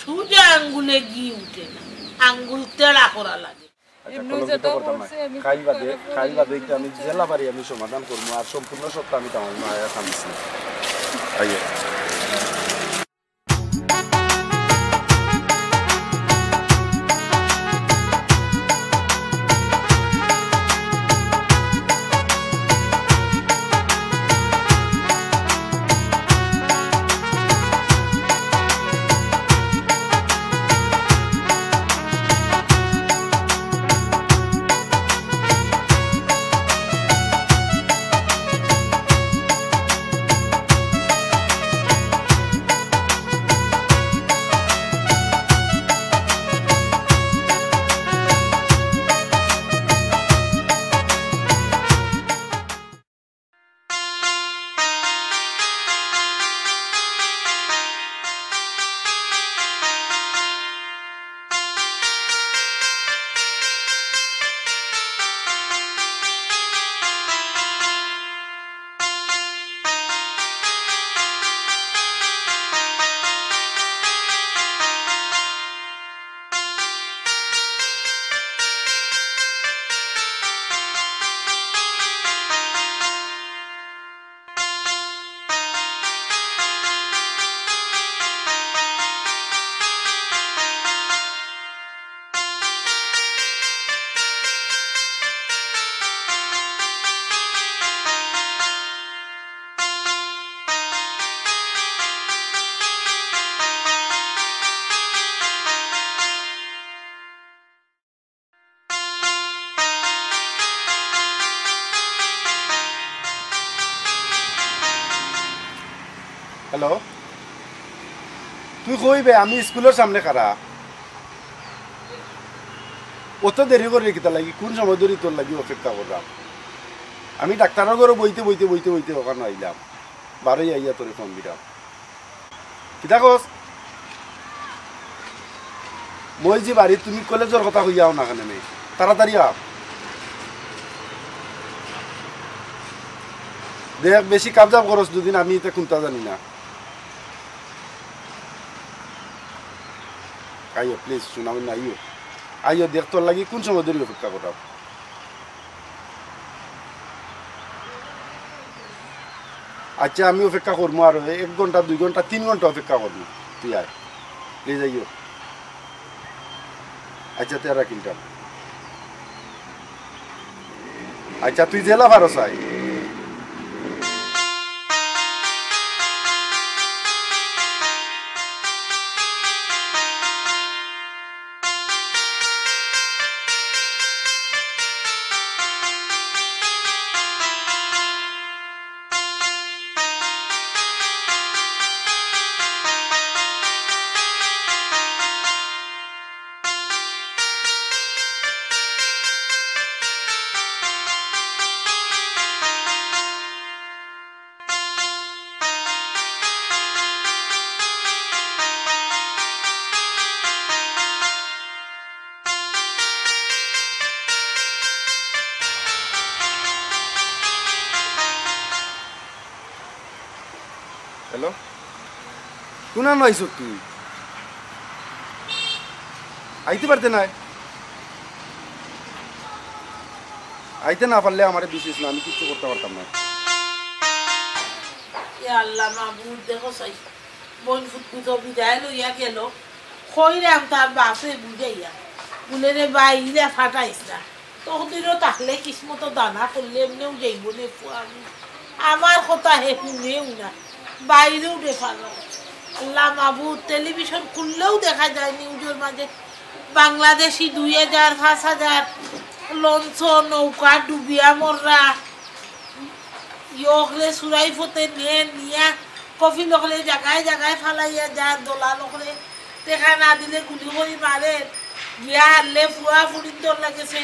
সুজা আঙ্গুলে ঘি উঠে না, আঙ্গুল তেড়া করা লাগে। আমি জেলা পারি আমি সমাধান করবো আর সম্পূর্ণ সপ্তাহ আমি তোমার মায়ের কামছি। হ্যালো, তুই কইবে আমি স্কুলের সামনে খারা অত দেরি করে রেখে লাগি কোন সময় ধরে তোর লাগি অপেক্ষা করলাম। আমি ডাক্তারের ঘরে বইতে বইতে বইতে বইতে ওখানে আইলাম, বারোই আইয়া তোরে ফোন দিলাম। কিতা কস? মই যে বাড়ি তুমি কলেজের কথা কইয়াও না কেন নেই, তাড়াতাড়ি আপ। দেখ বেশি কাবজাব করস দুদিন, আমি এটা কোনটা জানি না। আইও প্লিজ, শুনাবেন না, আইও আইও, দেখ তোর লাগি কোন সময় ধরে অপেক্ষা করাম। আচ্ছা আমি অপেক্ষা করবো, আর 1 ঘন্টা 2 ঘন্টা 3 ঘন্টা অপেক্ষা করবো, তুই আয় প্লিজ আইও। আচ্ছা তেরা কিনতাম। আচ্ছা তুই জেলা ভারস আয়। হ্যালো, কোনা নয়স তুই? আইতে পারতে নাই? আইতে না পারলে আমার বিশেষ না, আমি কিছু করতে পারতাম না। আল্লাহ মাহবুব দেখো চাই বোন ফুটকুতো বিদায় লইয়া গেল, খৈরাম তার বাসে বুঝাইয়া বলে রে বাইরে ফাটাইস না, তখনও তাহলে কিসমতো দানা করলে এমনিও যাইব নে। আমার কথা হে শুনেও না, বাইরেও দেখালো। আল্লাহ মাহবুব টেলিভিশন খুললেও দেখা যায় নিউজের মাঝে বাংলাদেশি 2000 5000 লঞ্চ নৌকা ডুবিয়া মররা, ইয়কলে চুরাই ফতে নিয়া কফি লকলে জায়গায় জায়গায় ফালাইয়া যার দোলা লকলে দেখা না দিলে গুলি করে মারে, গিয়া হারলে ফুয়া ফুরির দর লাগেছে।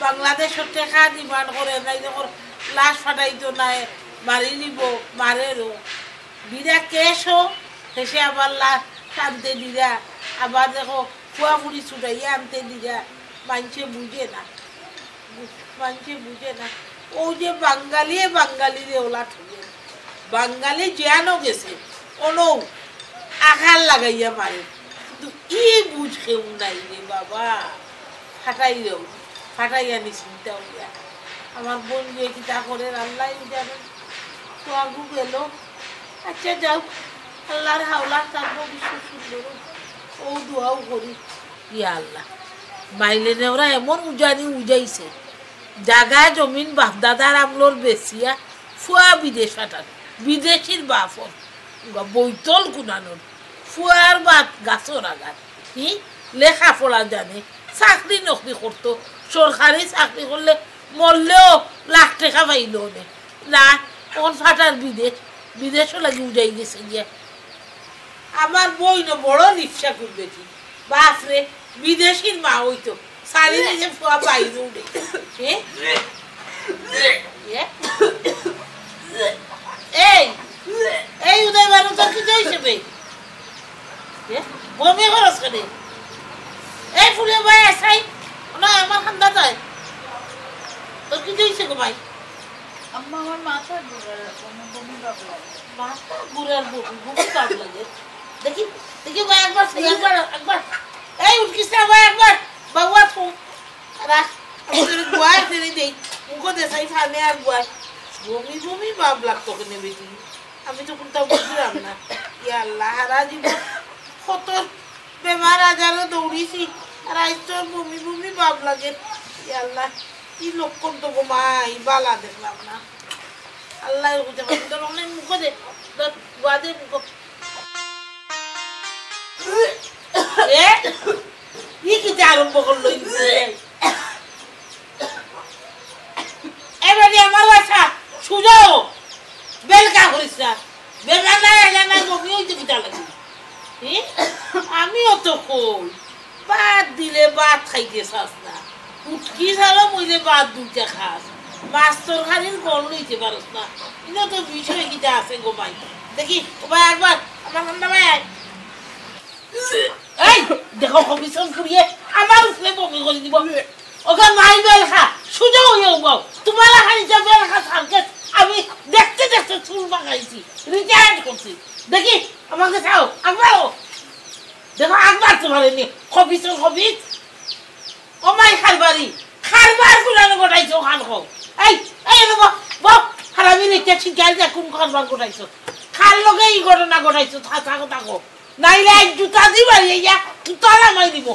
বাংলাদেশের টেকা ডিমান্ড করে নাই, যখন লাশ ফাটাইতো নাই মারি নিব মারেরও বিরা কেশও শেষে আবার লাশ টানতে দিরা, আবার দেখো ফুয়া ফুরি ছুটাইয়া আনতে দিরা। মানুষে বুঝে না, মানুষে বুঝে না। ও যে বাঙালিরে ওলা ঠুকে, বাঙালি জ্ঞানও গেছে, কোনো আঘাত লাগাইয়া মারে। ই বুঝ কেউ নাই রে বাবা ফাটাই দেও ফাটাই আনি চিন্তা হইয়া আমার বোন গিয়ে কিতা করে আল্লাহ জানে তো আগু গেল আচ্ছা যাও আল্লাহর হাওলা থাকবো বিশ্ব সুন্দর ও দোয়াও করি ইয়া আল্লাহ মাইলেনে ওরা এমন উজানি উজাইছে জাগা জমিন বাপ দাদার আমলোর বেশিয়া ফুয়া বিদেশ ফাটান বিদেশির বাপর বৈতল কুনানোর ফুয়ার বাপ গাছর আগার লেখা পড়া জানে চাকরি নকরি করতো সরকারি চাকরি করলে মরলেও লাখ টাকা পাইল না কোন ফাটার বিদেশও লাগি উজাই গেছে গিয়া আমার বই না বড় রিক্সা করবে কি বাপরে বিদেশির মা হইতো সারি নিজে ফুয়া বাইরে উঠে এই এই উদয় বারো তোর কি যাইছে বে বমি খরচ করে এই ফুলে ভাই আসাই না আমার খান্দা যায় তোর কি যাইছে গো ভাই আম্মা আমার মাথা বমি ভাব লাগে মাথা বুড়ার বমি ভাব লাগে দেখি দেখি ভাই একবার একবার এই উঠকিস না ভাই একবার বাবা তো রাখ আমাদের গোয়ায় ফেলে দেই মুখো দেশাই ফানে আর গোয়ায় বমি বমি ভাব লাগতো কেনে বেশি আমি তো কোনটাও বুঝলাম না ইয়া আল্লাহ হারা জীবন কত বেমার আজারও দৌড়িছি আর আজ তোর বমি বমি ভাব লাগে ইয়া আল্লাহ কি লক্ষণ তো গো মাই বালা দেখলাম না আল্লাহ বুঝতে পারছি তোর অনেক মুখো দে গোয়া দে মুখো আরম্ভ করলো এবারে আমার বাসা সুযোগ বেলকা করিস না বেমার নাই এলে না বমি হইতে কিটা লাগে আমিও তো কই বাদ দিলে ভাত খাইতে চাস না উঠকি চালো মইলে ভাত দুইটা খাস মাছ তরকারির গল লইতে পারস না কিন্তু তো বিষয় কিটা আছে গো ভাই দেখি ভাই একবার আমার ঠান্ডা ভাই এই দেখো কমিশন করিয়ে আমার উপরে বমি করে দিব ওকে মাই বেলখা সুযোগ হয়েও বাও তোমার হারিটা বেলখা সার্কেট আমি দেখতে দেখতে চুল পাকাইছি রিটায়ার্ড করছি দেখি আমাকে চাও একবারও দেখো একবার তোমার এনে কমিশন কমিস ও মাই খারবারি খারবার গুলানো গোটাইছো খান খাও এই এই নেবো বাপ হারামি রেখে শিকার যা কোন খারবার গোটাইছো খার লগে এই ঘটনা গোটাইছো থাকা কথা কো নাইলে এক জুতা দিবা ইয়া জুতা নামাই দিব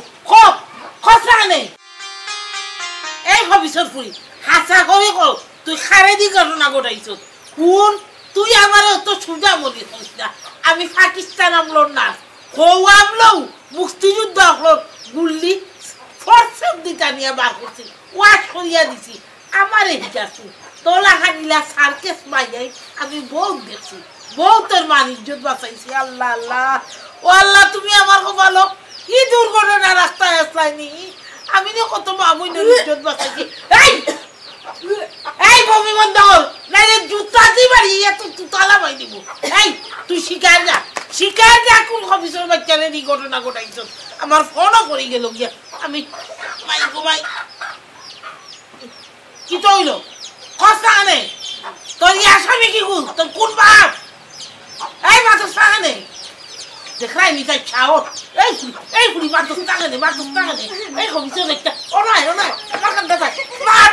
খসা নেই এই ভবিষ্যৎ ফুরি হাসা করে কর তুই খারে দি ঘটনা ঘটাইছ কোন তুই আমার তো সুজা বলি না আমি পাকিস্তান আমলোর না হৌ আমলো মুক্তিযুদ্ধ আমলোর গুল্লি ফোর্সেপ দিতা নিয়ে বার করছি ওয়াশ করিয়া দিছি আমার হিসাবছি তোলা খানিলা সার্কেস মাইয়াই আমি বহুত দেখছি বহুতের মান ইজ্জত বাঁচাইছি আল্লাহ আল্লাহ ও আল্লাহ তুমি আমার ভালো কি দুর্ঘটনা রাস্তায় আসলাইনি আমি না কত মামুনের ইজ্জত বাঁচাইছি এই এই বমি বন্ধ কর নাইলে জুতা দিবারি এত তুতালা মাই দিব এই তুই শিকার যা কোন অফিসের বাচ্চারে এই ঘটনা ঘটাইছ আমার ফোনও করে গেল গিয়া আমি মাই গো মাই কি তৈল খসা নেই তোর আসামি কি গুণ তোর কোন বাপ এই মাথা সাহানে দেখাই নি তাই ছাও এই পুরি মাথা সাহানে এই কমিশন একটা ওনাই আমার কান্দা তাই মার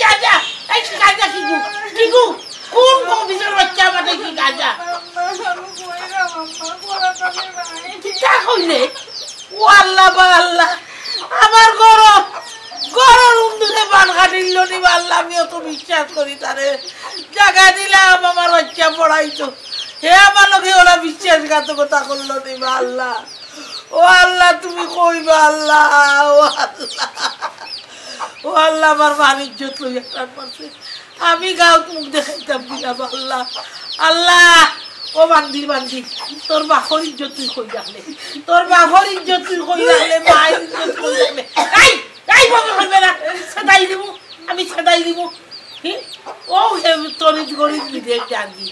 গাজা এই গাজা কি গু কোন কমিশন বাচ্চা মাঠে কি গাজা কিটা কইলে ও আল্লাহ বা আল্লাহ আমার গরম উন্দুরে বান কাটিল নি আল্লাহ আমিও তো বিশ্বাস করি তারে জায়গা দিলাম আমার বাচ্চা পড়াইতো হে আমার লোকে ওরা বিশ্বাসঘাতকতা করলো নি আল্লাহ ও আল্লাহ তুমি কইবা আল্লাহ ও আল্লাহ আমার বাণিজ্য লইয়া পারছে আমি গাঁও মুখ দেখাইতাম দিলাম আল্লাহ ও বান্দি তোর বাপর ইজ্জত তুই কই রাখলে মায়ের ইজ্জত কই রাখলে এই বমি করবে না আমি সেটাই দিব ও তরিত গরিব বিদেশ জানি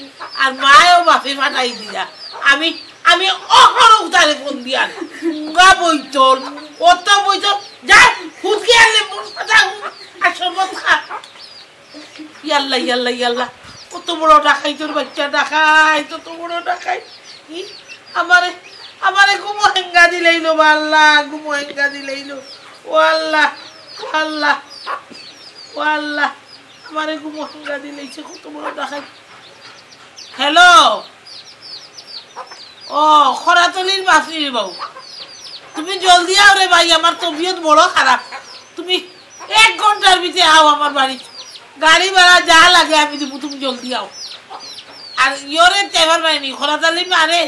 আর মায়ও বাপে ফাটাই দিয়া আমি অহর উতারে ফোন দিয়া গা বইতল অত বইতল যা হুদকে আনলে মন ফাটা আর সর্বত খা ইয়াল্লা কত বড় ডাকাই তোর বাচ্চা ডাকাই তত বড় ডাকাই আমারে গুমো হেঙ্গা দিলাইলো আল্লাহ গুমো হেঙ্গা দিলাইলো ও আল্লাহ আল্লাহ ও আল্লাহ আমারে গুমো হেঙ্গা দিলাইছে কত বড় দেখাই হ্যালো ও খরাতলির বাসির বাবু তুমি জলদি আও রে ভাই আমার তবিয়ত বড় খারাপ তুমি 1 ঘন্টার ভিতরে আও আমার বাড়ি গাড়ি ভাড়া যা লাগে আমি দিব তুমি জলদি আও আর ইয়োরে তেবার মাইনি খরাতলি মারে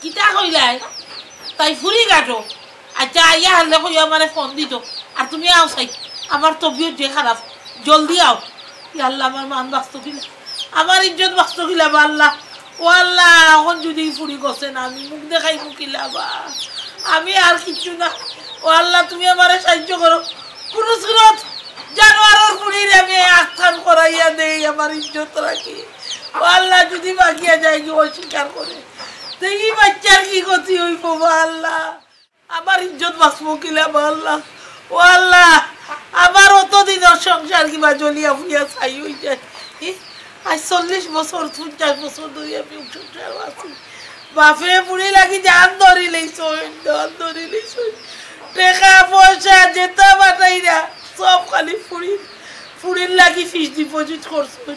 কিতা কইলাই তাই ফুরি গাটো আচ্ছা আইয়া হারলে কই আমারে ফোন দিত আর তুমি আও চাই আমার তবিয়ত যে খারাপ জলদি আও আল্লাহ আমার মান বাঁচত কিলা আমার ইজ্জত বাঁচত কিলা আল্লাহ ও আল্লাহ এখন যদি ফুরি গছে না আমি মুখ দেখাই মুকিলা বা আমি আর কিছু না ও আল্লাহ তুমি আমারে সাহায্য করো কোনো সুরত জানোয়ারের ফুরির আমি আস্থান করাইয়া দেই আমার ইজ্জত রাখি ও আল্লাহ যদি বাকিয়া যায় কি অস্বীকার করে দেখি বাচ্চার কি গতি হইব আল্লাহ আমার ইজ্জত বাঁচবো কিলা আল্লাহ ও আল্লাহ আমার অতদিনের সংসার কিবা জ্বলিয়া ফুলিয়া ছাই হয়ে যায় আজ 40 বছর 50 বছর ধরে আমি সংসার আছি বাপে পুরি লাগি জান ধরি লইছ টাকা পয়সা যেটা বাটাই না সব খালি ফুরির লাগি ফিক্স ডিপোজিট করছো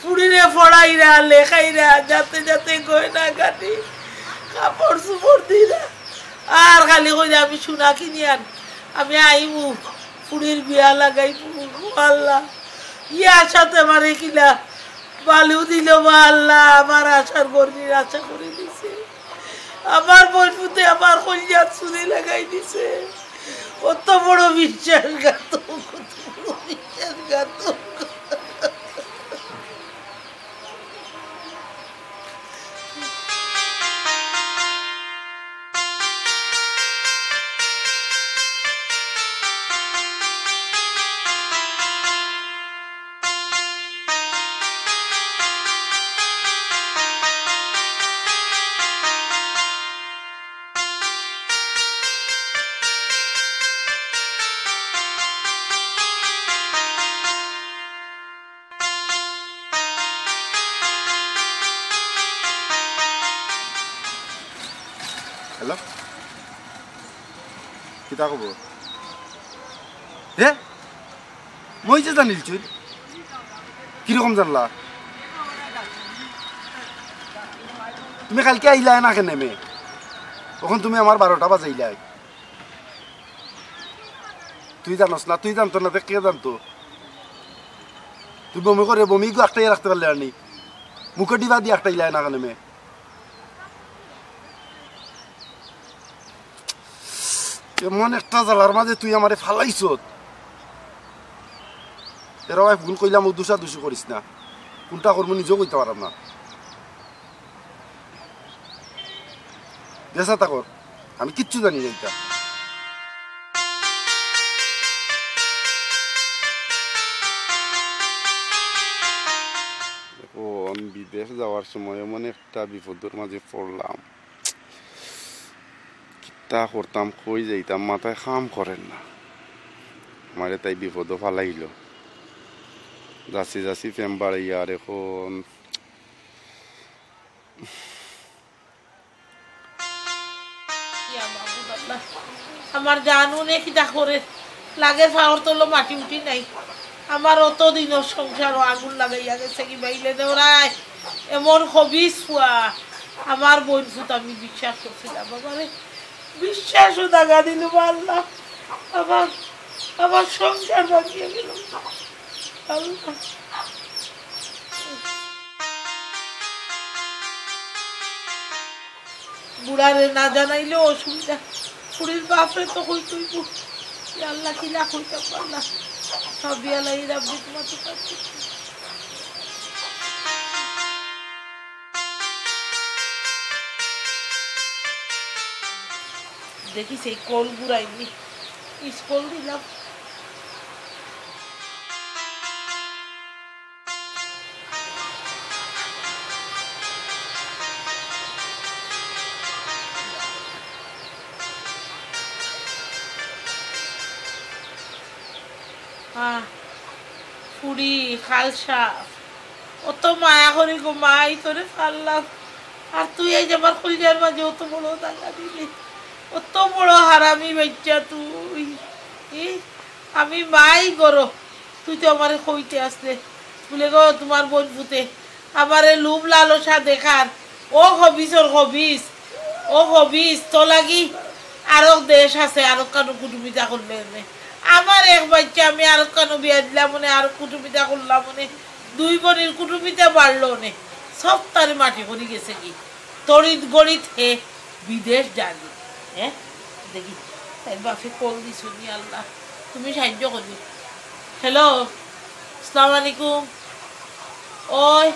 ফুরিরে ফড়াইরা লেখাইরা যাতে যাতে গয়না কাটি কাপড় চুপড় দিরা আর খালি কইরা আমি সোনা কিনি আন আমি আইমু ফুরির বিয়া লাগাই আল্লাহ ইয়ার সাথে মারে কিলা বালু দিল আল্লাহ আমার আশার গর্বির আশা করে দিছে আমার বইপুতে আমার কলিজাত চুরি লাগাই দিছে কত বড় বিশ্বাসঘাতক হ্যালো কিতা কব হে মই যে জানিল চুই কিরকম জানলা তুমি কালকে আইলা না কেন মে তখন তুমি আমার 12টা বাজাইলাই তুই জানোস না তুই জানতো না দেখ কে জানতো তুই বমি করে বমি একটাই রাখতে পারলে আর নি মুখে ডিবা দিয়ে একটাই লাই না কেন মে এমন একটা জ্বালার মাঝে তুই আমারে ফালাইছ এরা ভাই ভুল কইলাম দুষা দুষি করিস না কোনটা করবো নিজেও কইতে পারাম না দেশা তা কর আমি কিচ্ছু জানি না এটা ও আমি বিদেশ যাওয়ার সময় এমন একটা বিপদের মাঝে পড়লাম তা করতাম কই যাইতাম মাথায় কাম করেন না আমারে তাই বিপদ ফালাইল যাচ্ছি যাচ্ছি ফেম বাড়াইয়া আর এখন আমার জানু নে কিতা করে লাগে ফাওর তোলো মাটি উঠি নাই আমার অত দিনের সংসার আগুন লাগাইয়া গেছে কি বাইলে দেওরাই এমন হবিস ফুয়া আমার বোন ফুত আমি বিশ্বাস করছিলাম বাবারে বিশ্বাসও দাগা দিল আল্লাহ আমার সংসার ভাঙিয়ে গেল আল্লাহ বুড়ারে না জানাইলে অসুবিধা ফুরির বাপরে তো হইতই আল্লাহ কি না হইতাম আল্লাহ সবই আল্লাহ রাব্বি তোমার তো কাছে দেখি সেই কল ঘুরাইনি স্কুল দিলাম ফুড়ি খালসা অত মায়া করি গো মাই তোরে ফাল্লাম আর তুই এই যে আমার কইরার মাঝে অত বড় টাকা দিলি, অত বড় হারামি বাচ্চা তুই। আমি মাই করো, তুই তো আমার কইতে আসলে বলে গো তোমার বোন ফুতে আমার লোভ লালসা দেখার। ও হবিস ওর হবিস, ও হবিস তো লাগি আরো দেশ আছে, আরো কানো কুটুমিতা করলে আমার এক বাচ্চা আমি আরো কানো বিয়া দিলাম মনে, আরো কুটুমিতা করলাম মনে, দুই বোনের কুটুমিতা বাড়লো নে, সব তারে মাটি করে গেছে কি তড়িৎ গড়িত হে বিদেশ জানি। হ্যাঁ দেখি তাই বাপে কল দিস আল্লাহ তুমি সাহায্য করবি। হ্যালো আসসালামু আলাইকুম। ওই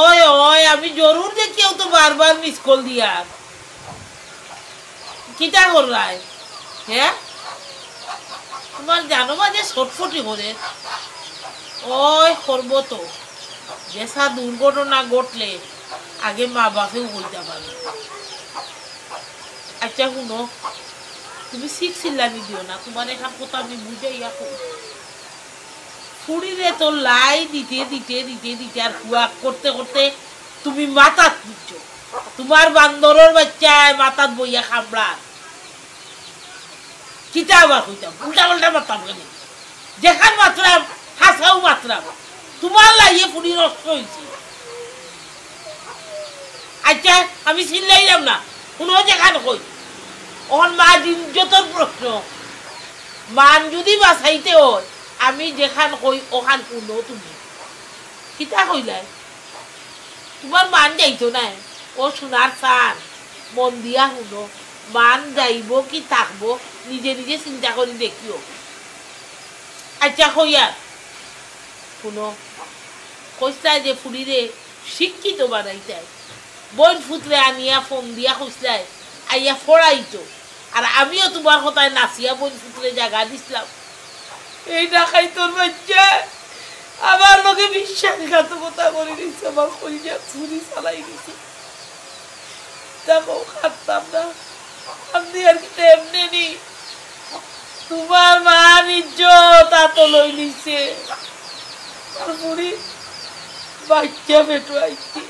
ওই ওই আমি জরুর যে কেউ তো বারবার মিস কল দিয়া কিটা করলাই। হ্যাঁ তোমার জানো মাঝে ছটফটি করে ওই করবো তো, যেসা দুর্ঘটনা ঘটলে আগে মা বাপেও বলতে পারবে। আচ্ছা শুনো, তুমি শিখছিলামি দিও না, তোমার এখান কথা আমি বুঝাইয়া ফুড়িরে তো লাই দিতে দিতে দিতে দিতে আর কুয়াক করতে করতে তুমি মাথাত দিচ্ছ। তোমার বান্দরের বাচ্চায় মাথাত বইয়া খাবড়া কিতা আবার হইতাম উল্টা উল্টা মারতাম কেন, যেখান মাত্রাম হাসাও মাত্রাম তোমার লাইয়ে ফুড়ি নষ্ট হয়েছে। আচ্ছা আমি চিনলাইলাম না কোনো যেখান কই ওখান মা ইজ্জতের প্রশ্ন, মান যদি বাঁচাইতে হয় আমি যেখান কই ওখান শুনো। তুমি কিতা কইলাই তোমার মান যাইতো না, ও সোনার চান মন দিয়া শুনো, মান যাইব কি থাকবো নিজে নিজে চিন্তা করে দেখিও। আচ্ছা কইয়ার শুনো, কইসলাই যে ফুড়িরে শিক্ষিত বানাইতাই, বোন ফুতরে আনিয়া ফোন দিয়া কইসলাই আইয়া ফড়াইতো, আর আমিও তোমার কথায় নাচিয়া বোন ফুতরে জায়গা দিছিলাম। এই ডাকাই তোর বাচ্চা আমার লোকে বিশ্বাসঘাতকতা করে দিচ্ছে, আমার কইয়া ছুরি চালাই দিছে। দেখো খাটতাম না আমি আর কি এমনি নি, তোমার মান ইজ্জত তো লই নিছে, আর বুড়ি বাচ্চা বেটো আইছে।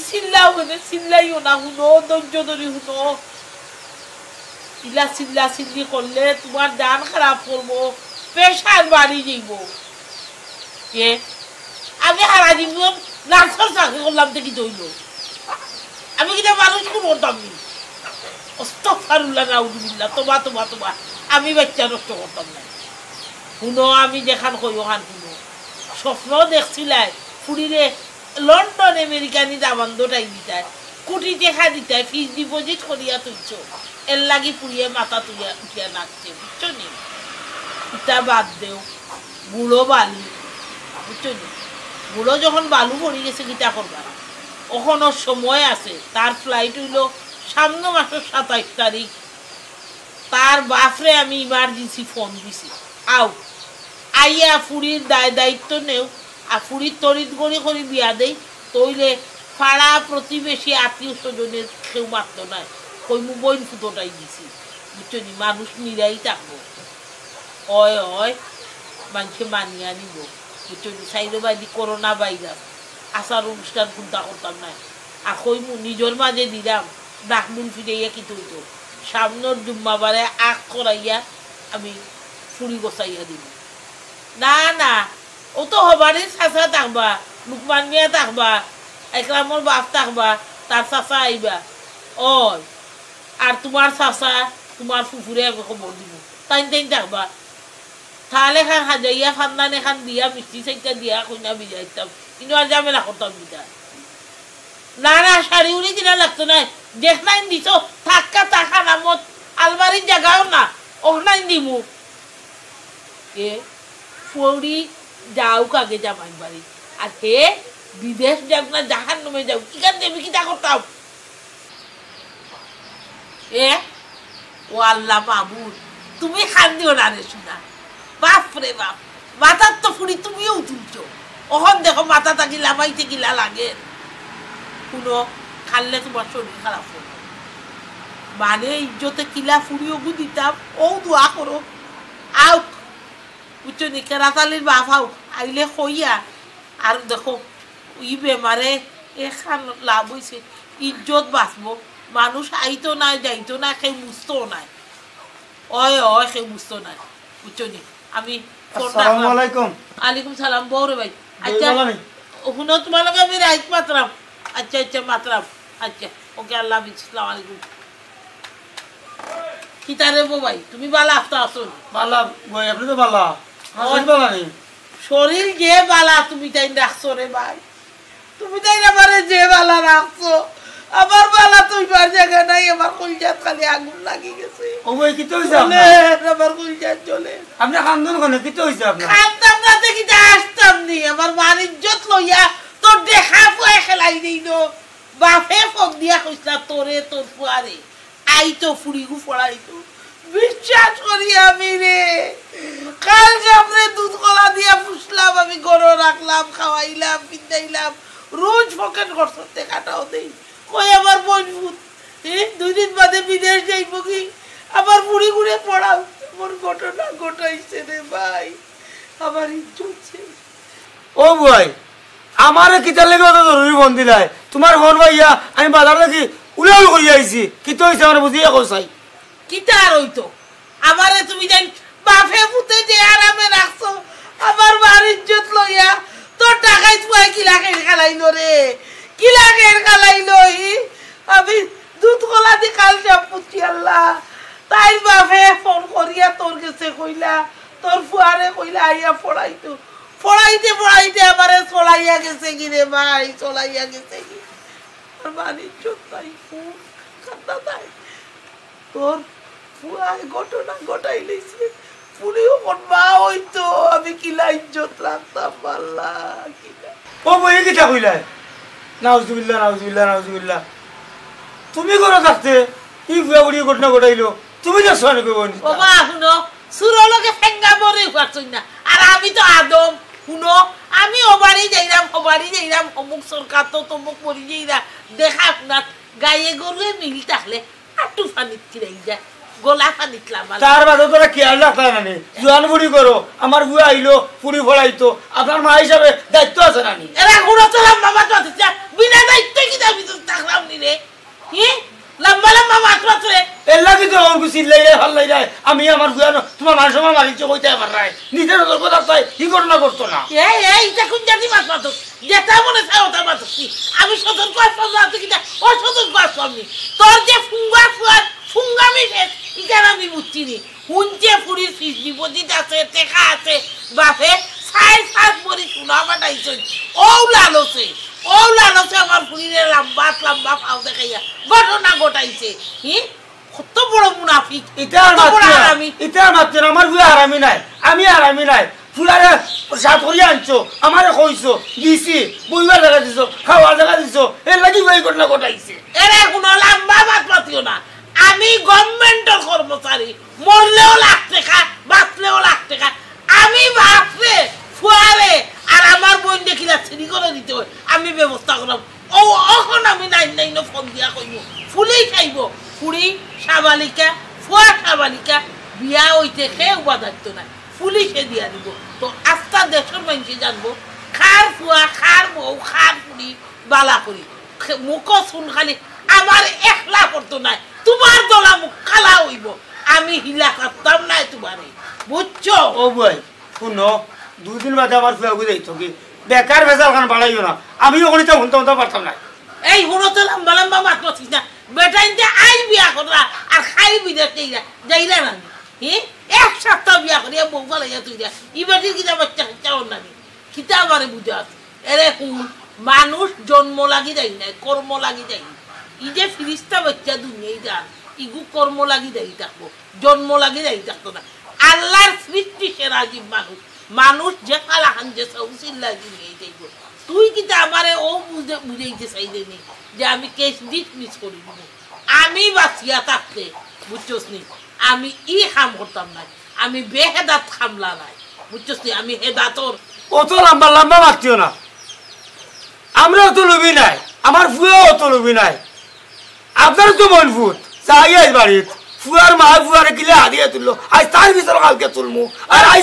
চিল্লাও কেন, চিল্লাইও না, শুনো ধৈর্য ধরি শুনো। ইলা চিল্লা চিল্লি করলে তোমার দান খারাপ করবো, প্রেশার বাড়ি যাইব। আমি হারা জীবন নার্সের চাকরি করলাম দেখি দইল, আমি কিনা মানুষ করতাম নি। আস্তাগফিরুল্লাহ নাউযুবিল্লাহ, তোমা তোমা তোমা আমি বাচ্চা নষ্ট করতাম না। শুনো আমি যেখান কই ওখান শুনো, স্বপ্ন দেখছিলাই ফুড়িরে লন্ডন আমেরিকানি দামান্দটাই দিতায়, কোটি টাকা দিতায়, ফিক্স ডিপোজিট করিয়া তুলছ, এর লাগি ফুড়িয়ে মাথা তুলিয়া উঠিয়া নাচছে, বুঝছো নি? ইটা বাদ দেও, বুড়ো বালি, বুঝছো নি? বুড়ো যখন বালু পড়ে গেছে গীতা করবা, ওখানোর সময় আছে, তার ফ্লাইট হইল সামনে মাসের 27 তারিখ। তার বাপরে আমি ইমার্জেন্সি ফোন দিছি, আও আইয়া ফুড়ির দায়িত্ব নেও, আর ফুড়ির তরিত গড়ি করে বিয়া দেই, তইলে পাড়া প্রতিবেশী আত্মীয় স্বজনের কেউ মাত্র নাই, কই মু বইন ফুটোটাই দিছি, বুঝছো নি? মানুষ নিরাই থাকবো, অয় অয় মানুষকে মানিয়ে নিব, বুঝছো নি? সাইডো বাইদি করোনা ভাইরাস আচার অনুষ্ঠান চিন্তা করতাম না, আর কই মু নিজের মাঝে দিলাম ডাকমুন ফিরাইয়া কি তৈত সামনের জুম্মাবারে আখ করাইয়া আমি ফুড়ি গোছাইয়া দিব। না না ও তো হবারই চাচা থাকবা, লুকমান মিয়া থাকবা, একরামর বাপ থাকবা, তার চাচা আইবা, ওই আর তোমার চাচা তোমার ফুফুরে আমি খবর দিব, টাইম টাইম থাকবা। থাল এখান সাজাইয়া ফান্দান এখান দিয়া মিষ্টি চাইটা দিয়া কইনা বিজাইতাম, কিন্তু আর ঝামেলা করতাম বিটা। না না শাড়ি উড়ি কিনা লাগতো না, যেখানে দিছ থাকা টাকা নামত আলমারির জায়গাও না ওখানে দিমু। ফৌরি যাও কাগে জামাই বাড়ি, আর হে বিদেশ যাক না জাহান নামে যাও, কিখান দেবী কিটা করতাম। ও আল্লাহ বাবুর তুমি খান দিও না রে শোনা, বাপরে বাপ মাথার তো ফুড়ি তুমিও তুলছো, ওখান দেখো মাথা তাকি লামাইতে গিলা লাগে। শুনো খাললে তোমার শরীর খারাপ হবে, মানে ইজ্জতে কিলা ফুড়িও গু দিতাম, ও দোয়া করো আও, বুঝছো নি? কেরাতালির বাপ আও আইলে কইয়া, আর দেখো ই বেমারে এখান লাভ হয়েছে ইজ্জত বাঁচবো মানুষ আইতো না যাইতো না সেই বুঝতো নাই ওই সেই বুঝতো নাই বুঝছো নি আমি আসসালামু আলাইকুম আলাইকুম সালাম বৌরে ভাই আচ্ছা শুনো তোমালোকে আমি রাইট মাতরাম আচ্ছা মাতরাম আচ্ছা ওকে আল্লাহ হাফিজ আসসালামু আলাইকুম কিতারে বো ভাই তুমি বালা আফতা আসুন বালা বই আপনি তো বালা আসল বালা নেই শরীর যে বালা তুমি তাই রাখছো রে ভাই তুমি তাই আমারে যে বালা রাখছো আমার বালা তুই বার জায়গা নাই আমার কলজাত খালি আগুন লাগি গেছে ও বই কি তো হইছে আমার কলজাত জ্বলে আপনি কান্দন কোনে কি তো হইছে আপনার কান্দতাম না দেখি আসতাম নি আমার মান ইজ্জত লইয়া তোর দেখা ফুয়ে খেলাই দিল বাপে ফক দিয়া কইসলা তোরে তোর ফুয়ারে আইতো ফুড়িগু ফড়াইতো বিশ্বাস করি আমি রে কাল সামনে দুধ কলা দিয়া ফুসলাম আমি গরো রাখলাম খাওয়াইলাম পিন্দাইলাম রোজ পকেট খরচতে কাটাও দেই কই আমার বন্ধু 2 দিন বাদে বিদেশ যাইব কি আবার বুড়ি ঘুরে পড়াও মোর ঘটনা ঘটাইছে রে ভাই আমার ইজ্জত ও ভাই আমারে কিতা লাগে অত জরুরি ফোন দিলাই তোমার ফোন ভাইয়া আমি বাজার থেকে উলাউ করি আইছি কি তো হইছে আমার বুঝিয়া কইছাই কিতা আর হইতো আমারে তুমি জান বাপে পুতে যে আরামে রাখছো আমার বার ইজ্জত লইয়া তোর টাকাই তুই কি লাগে খালাইলো রে কি লাগে খালাইলো আমি দুধ কলা দি কাল যাব পুতি আল্লাহ তাই বাপে ফোন করিয়া তোর কাছে কইলা তোর ফুয়ারে কইলা আইয়া পড়াইতো পড়াইতে আমারে চলাইয়া গেছে কি রে ভাই চলাইয়া গেছে কি আর মানে ইজ্জত তাই কোন কথা তাই তোর ফুয়ায় ঘটনা ঘটাই লইছে পুলিও মনবা হইতো আমি কিলা ইজ্জত রাখতাম আল্লাহ কিলা ও বই কিতা কইলাই নাউজুবিল্লাহ তুমি করে থাকতে কি বুয়া বুড়ি ঘটনা ঘটাইলো তুমি যা শোনে কইব নি বাবা শুনো সুরলকে ফেঙ্গা মরে পারছই না আর আমি তো আদম শুনো আমি ওবাড়ি যাইরাম অমুক সরকার তো তমুক মরি যাইরা দেখা আপনার গায়ে গরুয়ে মিল থাকলে আটু ফানিত কিরাই যায় গোলা ফানিতলাম তার বাদে তোরা খেয়াল রাখতা নানি জোয়ান বুড়ি করো আমার বুয়া আইলো পুরি ফলাইতো আপনার মা হিসাবে দায়িত্ব আছে নানি এরা গুড়ো তো লম্বা মাছ আছে বিনা দায়িত্ব কি দাবি তো থাকলাম নি রে লম্বা মাছ আছে এর লাগি তো ওর গুছি লাইলে ভাল লাই যায় আমি আমার বুয়া তোমার মান সময় মারিছো কইতে আমার রাই নিজের তোর কথা তাই কি ঘটনা করতো না এই এটা কোন জাতি মাছ মাছ যেটা মনে চাই ওটা মাছ আমি সতর্ক আসলাম না তুই কিনা ও সতর্ক আসলাম নি তোর যে ফুঙ্গামি শেষ ইকার আমি বুঝছি নি হুঞ্চে ফুড়ির ফিস ডিপোজিট আছে টেকা আছে বাপে সাই পরি শোনা বাটাইছে ও লালছে আমার ফুড়িরে লম্বা ফাও দেখাইয়া ঘটনা ঘটাইছে কত বড় মুনাফিক ইতার মাত্র আমার বুয়া হারামি নাই আমি হারামি নাই ফুলারে সাত করিয়া আনছো আমারে কইছো দিছি বইবার জায়গা দিছো খাওয়ার জায়গা দিছো এর লাগি বই ঘটনা ঘটাইছে এরে কোনো লম্বা বাত পাতিও না আমি গভর্নমেন্টের কর্মচারী মরলেও লাখ টাকা বাঁচলেও লাখ টাকা আমি বাপরে ফুয়ারে আর আমার বোন দেখিলা ছিড়ি করে দিতে হয় আমি ব্যবস্থা করলাম ও এখন আমি নাইন ফোন দিয়া কইব ফুলেই খাইব ফুড়ি সাবালিকা ফুয়া সাবালিকা বিয়া হইতে খেয়ে বাধার্য নাই পুলিশে দিয়া দিব তো আস্তা দেশের মানুষ জানবো খার ফুয়া খার বউ খার ফুড়ি বালা করি মুখ শুন খালি আমার একলা করতো নাই তোমার দলা মুখ খালা হইব আমি হিলা করতাম নাই তোমারে বুঝছো ও ভাই শুনো 2 দিন বাদে আমার ফুয়া বুঝাইতো কি বেকার ভেজাল খান বাড়াইও না আমি ওখানে তো শুনতে পারতাম না এই হুনো তো লম্বা মাত পাচ্ছিস না বেটাইতে আই বিয়া করা আর খাই বিদেশ যাইরা না এক সপ্তাহ বিয়া করিয়া বউ ফালাইয়া তুই যা ইবাটির কিতা বাচ্চা চাও না কিতা আমারে বুঝা এরে হুন মানুষ জন্ম লাগি যাই না কর্ম লাগি যাই ই যে ফিরিস্তা বাচ্চা দুনিয়ায় যান ইগু কর্ম লাগি যাই থাকবো জন্ম লাগি যাই থাকতো না আল্লাহর সৃষ্টি সেরা জীব মানুষ যে কালাহান যে সৌসিল্লা দুনিয়ায় যাইব তুই কিতা আমারে ও বুঝাইতে চাইলে নি যে আমি কেস ডিসমিস করে দিব আমি বাঁচিয়া থাকতে বুঝছোস নি আমি খাম করতাম নাই আমি বেহেদাত খামলা নাই বুঝছোস নি আমি হেদাতর অত লম্বা মারতিও না আমরা অত লুবি নাই আমার ফুয়াও অত লুবি নাই আপনার তো মন ফুট চাই আজ বাড়িত ফুয়ার মা ফুয়ারে কিলে হাদিয়ে তুললো আজ তার ভিতরে কালকে তুলমু আর আজ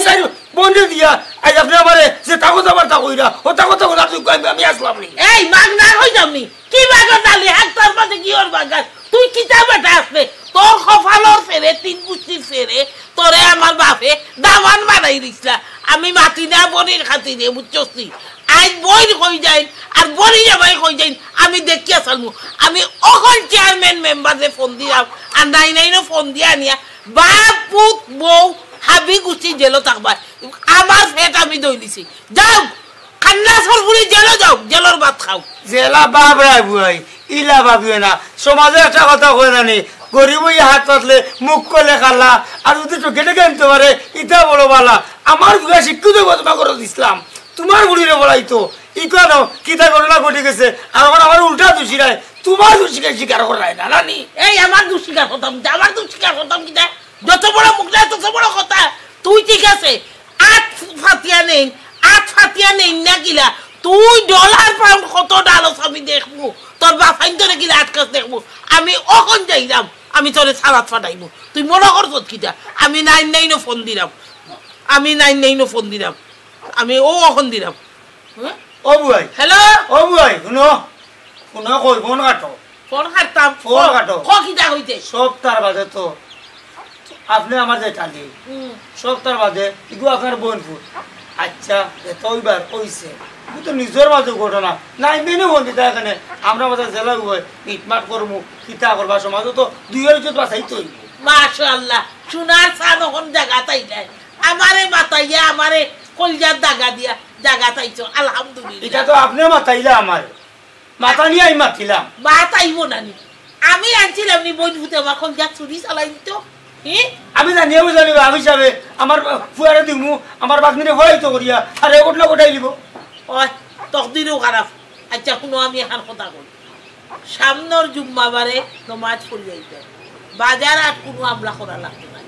বন্ধে দিয়া আজ আপনি আমারে যে কাগজ আবার তা কইরা ও তা কথা কথা তুই আমি আসলাম নি এই মাগনা হই যামনি কি বাগা ডালি হাত তোর মাঝে কি ওর বাগা তুই কিতা বেটা আসবে তোর কপালর ফেরে তিন গুষ্টির ফেরে তোরে আমার বাপে দামান বানাই দিছিলা আমি মাটি না বনির খাতিরে বুঝছস আজ বই কই যাই আর বনি যাবাই কই যাই আমি দেখিয়া চালমু আমি অকল চেয়ারম্যান মেম্বারে ফোন দিলাম আর নাইনো ফোন দিয়া নিয়া বাপ পুত বউ হাবি গুছি জেলো থাকবা আমার ফেট আমি দই দিছি যাও কান্না সরপুরি জেলো যাও জেলোর ভাত খাও জেলা বাপ রাই বুয়াই ইলা ভাবিও না সমাজে একটা কথা কই জানি গরিব হাত পাতলে মুখ কলে খালা আর যদি তো কেটে কেনতে পারে ইটা বড় বালা আমার বুয়া শিক্ষিত গতবা করে দিছিলাম তোমার বুড়িরে বলাইতো ই কেন কিতা ঘটনা ঘটে গেছে আর আমার উল্টা দোষী নাই তোমার দোষীকে স্বীকার করাই না নানি এই আমার দুষ্টিকার হতাম আমার দুষ্টিকার হতাম কিনা যত বড় মুখ নাই তত বড় কথা তুই ঠিক আছে আট ফাতিয়া নেই না গিলা তুই ডলার পাউন্ড কত ডালস আমি দেখবো তোর বাফাইন তোরে গিলা আটকাস দেখবো আমি অখন যাইলাম আমি তোরে সালাদ ফাটাইবো তুই মনে করছ কিটা আমি নাইনো ফোন দিলাম আমি ও অখন দিলাম ও বুয়াই হ্যালো ও বুয়াই শুনো শুনো কই ফোন কাটো ফোন কাটতাম ফোন কাটো ক কিটা হইতে সব তার বাদে তো আপনি আমার যে টালি সব তার বাদে ইগু আপনার বোনপুর আচ্ছা এতবার কইছে তো নিজের মাঝে ঘটনা নাই মেনে বন্ধু এখানে আমরা মাঝে জেলা হই ইটমাট করবো কিতা করবা সমাজে তো দুইয়ের ইজ্জত বাঁচাইতই মাশাআল্লাহ সোনার চান ওখান জায়গা তাই যায় আমারে মাতাইয়া আমারে কলজার দাগা দিয়া জায়গা তাইছো আলহামদুলিল্লাহ এটা তো আপনি মাতাইলা আমার মাথা নিয়ে আমি মাতিলাম মাতাইবো নানি আমি আনছিলাম নি বই ভূতে আমার কলজার চুরি চালাই দিত আমি জানিয়ে জানিব আমি হিসাবে আমার ফুয়ারে দিমু আমার বাগনিরে হয়তো করিয়া আর এ ঘটনা ঘটাই দিব ওই তকদিরও খারাপ আচ্ছা শুনো আমি এখন কথা কই সামনের জুম্মাবারে নমাজ পড়ি যাইতে বাজার আর কোনো আমলা করা লাগতো না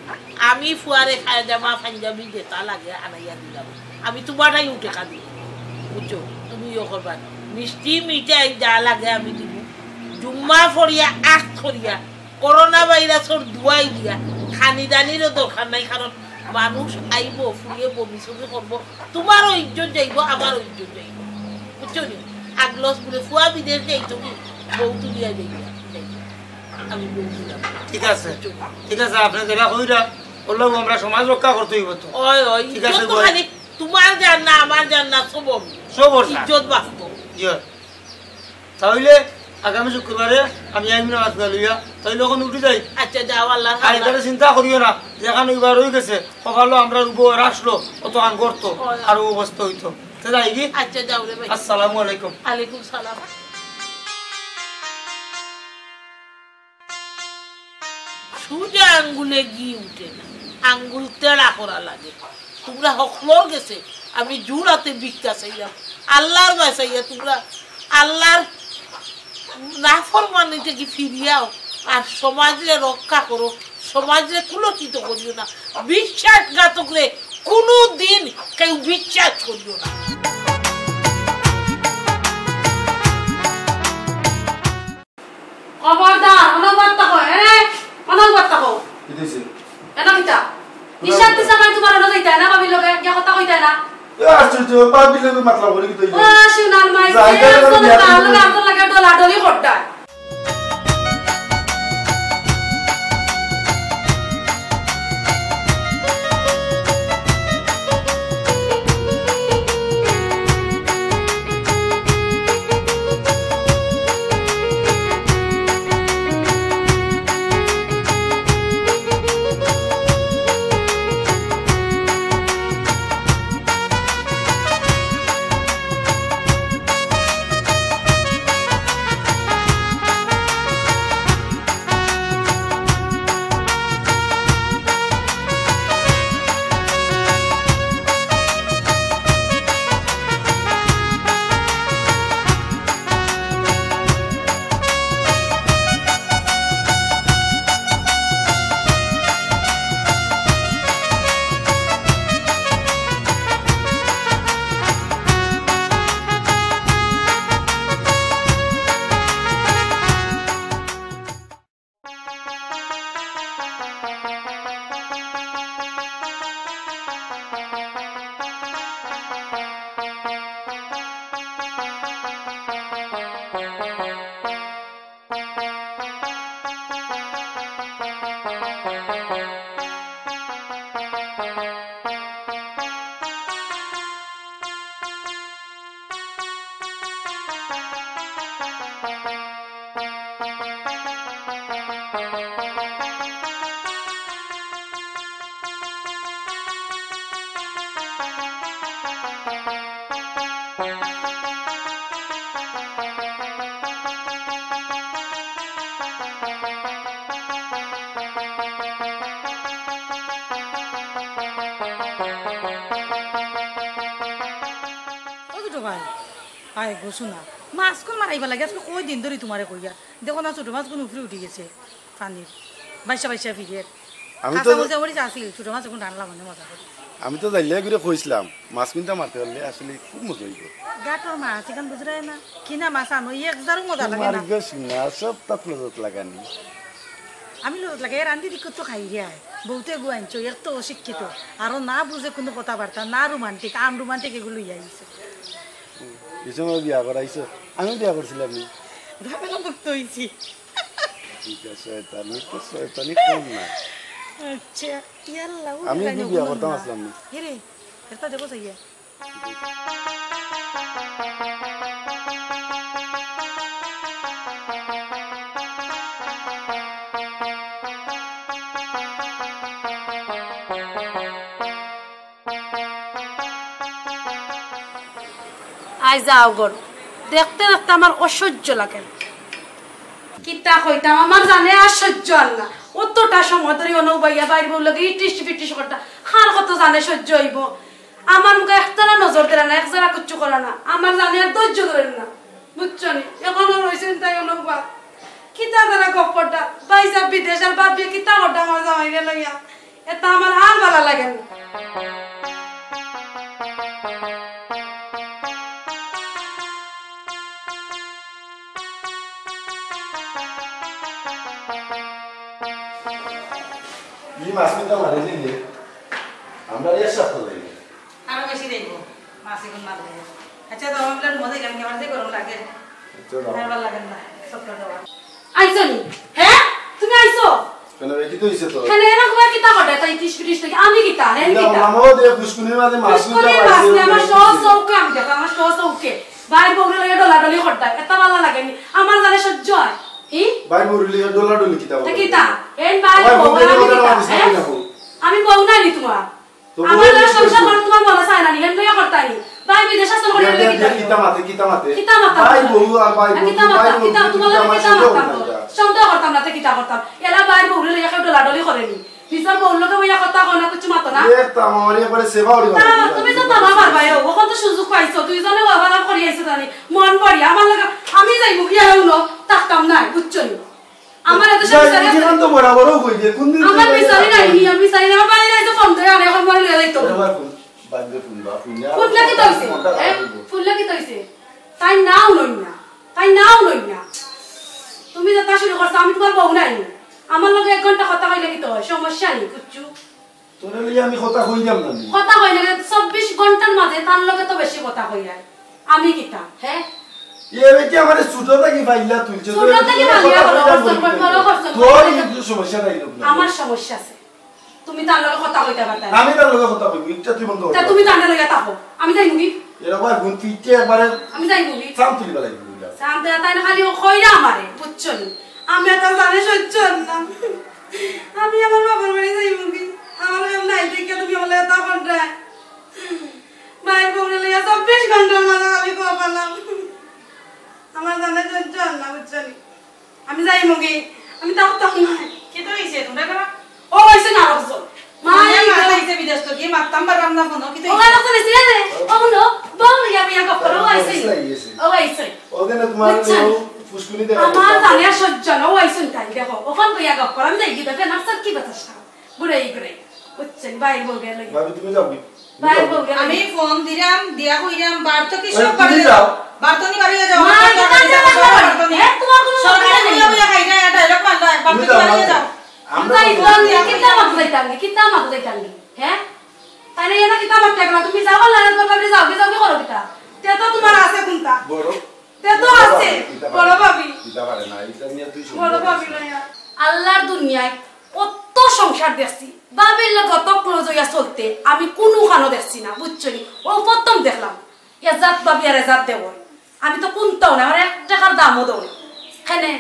আমি ফুয়ারে জামা পাঞ্জাবি যেটা লাগে আনাইয়া দিলাম আমি তোমারটাই উঠে কাঁদি বুঝছো তুমিও করবা মিষ্টি মিঠাই যা লাগে আমি দিব জুম্মা ফরিয়া আখ ফরিয়া করোনা ভাইরাসের দুয়াই দিয়া খানি দানিরও দরকার নাই কারণ মানুষ আইব ফুরিয়ে বমি ছবি করবো তোমারও ইজ্জত যাইব আমারও ইজ্জত যাইব বুঝছো নি আগলস বলে ফুয়া বিদেশ যাই তুমি বউ তুলিয়া যাইব আমি বউ দিলাম ঠিক আছে আপনি যেটা কইরা বললো আমরা সমাজ রক্ষা করতে হইব তো ওই ওই ঠিক আছে ইজ্জত তো খালি তোমার জান না আমার জান না সব ইজ্জত বাঁচবো তাহলে আগামী শুক্রবারে আমি আইমি নামাজ লইয়া তাইলে ওখানে উঠে যাই আচ্ছা যাও আল্লাহ আর এটা চিন্তা করিও না যেখানে এবার রয়ে গেছে সকালো আমরা আসলো অতখান করতো আর অবস্থা হইতো যাই কি আচ্ছা যাও রে ভাই আসসালামু আলাইকুম আলাইকুম সালাম সোজা আঙ্গুলে গি উঠে না আঙ্গুল তেড়া করা লাগে তোমরা হকলোর গেছে আমি জুড়াতে বিকটা চাইলাম আল্লাহর বাসাইয়া তোমরা আল্লাহর নাফরমানি থেকে ফিরিয়াও আর সমাজে রক্ষা করো সমাজে কুলকিত করিও না বিশ্বাসঘাতকরে কোনো দিন কেউ বিশ্বাস করিও না খবরদার অনবরত কয় অনবরত কও কি দিছে এনা কিতা হিসাব দিছা মানে তোমার হলো যাইতা না ভাবি লগে কি কথা কইতা না আশ্চর্য পাবিলে মাতলা বলি কি তৈরি ও শুনাল মাই তো লাগা ডলা ডলি করতা ভাই ভাই গোসু না মাছ কোন মারাইবা লাগে আজকে কই দিন ধরে তোমারে কইয়া দেখো না ছোট মাছ কোন উপরে উঠে গেছে পানির বাইসা বাইসা ফিরে আমি তো আসি ছোট মাছ এখন রান্না মানে মজা করে আমি তো যাইলে ঘুরে কইছিলাম মাছ কিনতে মারতে পারলে আসলে খুব মজা হইব গাটর মাছ এখান বুঝরাই না কিনা মাছ আনো একজারও মজা লাগে না না সব তাপ লজত লাগানি আমি লজত লাগে রান্দি দিক তো খাই রে বহুতে গুয়াইছো এর তো অশিক্ষিত আরো না বুঝে কোনো কথাবার্তা না রোমান্টিক আনরোমান্টিক এগুলো ইয়াইছে এই সময় বিয়া করাইছো আমি বিয়া করছিলাম ভাবেলা মুক্ত হইছি ঠিক আছে শয়তানি তো শয়তানি কম না আচ্ছা ইয়াল্লা আমি বিয়া করতাম আসলাম না রে এটা দেখো সাইয়া আই যাও গর দেখতে দেখতে আমার অসহ্য লাগে কিতা কইতাম আমার জানে আর সহ্য আর না অতটা সময় ধরে অনুবাইয়া বাইরে বললো ইটিস পিটিস করতা হার কত জানে সহ্য হইব আমার মুখে একটানা নজর দেয় না একজারা কিচ্ছু করে না আমার জানে আর ধৈর্য ধরেন না বুঝছো নি এখনো রয়েছেন তাই অনুবা কিতা যারা গপ্পটা বাইসা বিদেশ আর বাদ দিয়ে কিতা করতা আমার জামাইরে লইয়া এটা আমার আর ভালো লাগে না মাছ কিনতে মারে দিলে আমরা এর সাথে যাই আরো বেশি দেখবো মাছ এখন না দেয় আচ্ছা তো আমরা মধ্যে কেন কেমন দিয়ে গরম লাগে চলো ভালো লাগে না সত্য দেওয়া আইছো নি হ্যাঁ তুমি আইছো কেন কি তো হইছে তো কেন এরা কই কিতা করে তাই তিস পিটিস থেকে আমি কিতা হ্যাঁ কিতা মামাও দে পুষ্কুনির মাঝে মাছ কিনতে পারে আমার সৌকে আমি দেখো আমার সৌকে ভাই বগলে লাগে ডলাডলি করতা এত ভালো লাগেনি আমার জানে সহ্য হয় ই ভাই মুরলি ডলাডলি কিতা বলে কিতা এই ভাই আমি বউ না নি তোমার আমার না সংসার করে তোমার বলা চাই না নি এমনি করতানি ভাই বিদেশ আসল করে কিতা কিতা মাতে ভাই বউ আর ভাই কিতা তোমার কিতা সন্দেহ করতাম না কিতা করতাম এলা ভাই বউলে লাগে কেউ ডলাডলি করেনি নিজের বউর লোকে বইয়া কথা কয় না কিছু মাতো না একটা আমারই পরে সেবা করি তুমি তো তামা পারবা এও ওখান তো সুযোগ পাইছো তুই জানো ওভালা করি আইছো জানি মন পড়ি আমার লাগা আমি যাইবো কি আর হলো তাকাম নাই বুঝছো নি আমার এত সারি জীবন তো বরাবরও কই দে কোন দিন আমার মিসারি নাই আমি মিসারি না বাইরে যাইতো ফোন করে আর এখন মরে লইয়া যাইতো বান্দে ফুলবা ফুললা কি তইছে ফুললা কি তইছে তাই নাও লই না তুমি যা শুরু করছো আমি তোমার বউ নাই আমার লগে 1 ঘন্টা কথা কইলে কি তো সমস্যা নেই বুঝছো তোরে লইয়া আমি কথা কই যাম না কথা কই না 24 ঘন্টার মাঝে তার লগে তো বেশি কথা কই যায় আমি কিতা হ্যাঁ এবে কি আমারে ছোটটা কি ফাইলা তুলছে ছোটটা কি ফাইলা বলো করছো তোর কি সমস্যা নাই লোক আমার সমস্যা আছে তুমি তার লগে কথা কইতে পারতা আমি তার লগে কথা কইবি এটা তুই বন্ধ কর তা তুমি তার লগে তাকো আমি যাই মুগি এরকম গুণ পিটে একবারে আমি যাই মুগি সাম তুলিবা লাগবে শান্তি তাই না খালি কইরা আমারে বুঝছো নি আমি এত জানি সহ্য না আমি আমার বাবার বাড়ি যাই মুগি আমার কাম নাই দেখে তুমি বলে এত ঘন্টা মায়ের বউরে লইয়া 24 ঘন্টার মাঝে আমি কপালাম আমার জানে সহ্য না বুঝছো নি আমি যাই মুগি আমি তাকতাম না কি তো হইছে তোমরা করা ও হইছে না রকম মায়ে মাথা হইছে বিদেশ তো কি মারতাম পারলাম না ফোন কি তো ও না তো নিছে রে ও নো বল ইয়া মিয়া কপড় ও আইছে ও আইছে ওদেন তোমার পুষ্কুনি দে আমার জানে সহ্য না ও আইছে তাই দেখো ওখান কইয়া কপড় আমি যাই দিবে না সব কি বাতাসটা ঘুরে বুঝছেন বাইরে বল গেল ভাবি তুমি যাও বাইরে বল গেল আমি ফোন দিলাম দিয়া কইরাম বার তো কি সব পারে যাও বার তো নি বাড়িয়ে যাও মা তোমার কোনো সরকার নিয়ে খাই না ডায়লগ মারলা বার তো বাড়িয়ে যাও আমরা ইসলাম দিয়া কিতা মাত যাইতাঙ্গি হ্যাঁ তাই না এনা কিতা মাত টাকা তুমি যাও না তোর বাড়ি যাও কি করো কিতা তে তো তোমার আছে কোনটা বড় তে তো আছে বড় ভাবি কিতা পারে না এটা নিয়ে তুই বড় ভাবি লইয়া আল্লাহর দুনিয়ায় কত সংসার দেখছি বাবির লগে কত ক্লোজ হইয়া চলতে আমি কোনো কানো দেখছি না বুঝছো নি ও প্রথম দেখলাম এজাত বাবি আর এজাত দেব আমি তো কোনটাও না আমার 1 টাকার দামও দেব এখানে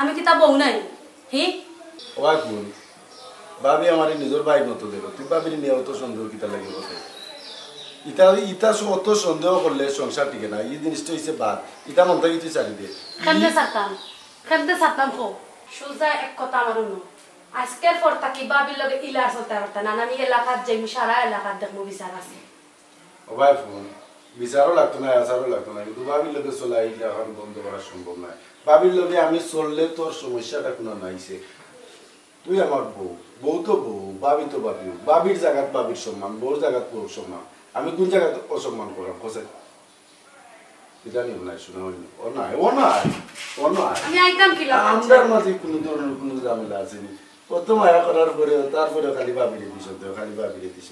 আমি কিতা বউ নাই হি ওই কোন ভাবি আমার নিজের ভাই মতো দেখো তুই ভাবির নিয়ে অত সন্দেহ কিতা লাগে বলে ইটা অত সন্দেহ করলে সংসার টিকে না এই জিনিসটা হইছে বাদ ইটা মন থেকে তুই চালি দে খেমতে সারতাম খো সুজা এক কথা আমার নো আজকের পর তাকি বাবির লগে ইলা চলতে পারতা না আমি এলাকাত যাই সারা এলাকাত দেখবো বিচার আছে ও ভাই ফোন বিচারও লাগতো না আচারও লাগতো না কিন্তু বাবির লোকে চলাই এখন বন্ধ করা সম্ভব নয় বাবির লোকে আমি চললে তোর সমস্যাটা কোনো নাইছে তুই আমার বউ বউ তো বউ বাবি তো বাবি বাবির জায়গাত বাবির সম্মান বউর জায়গাত বউর সম্মান আমি কোন জায়গাতে অসম্মান করলাম কোসে জানি নাই শোনা হয়নি ও নাই আমি একদম কি লাগাচ্ছি আমরার মাঝে কোনো ধরনের কোনো ঝামেলা আসেনি কত মায়া করার পরে তারপরে খালি বাবিরে দিস খালি বাবিরে দিস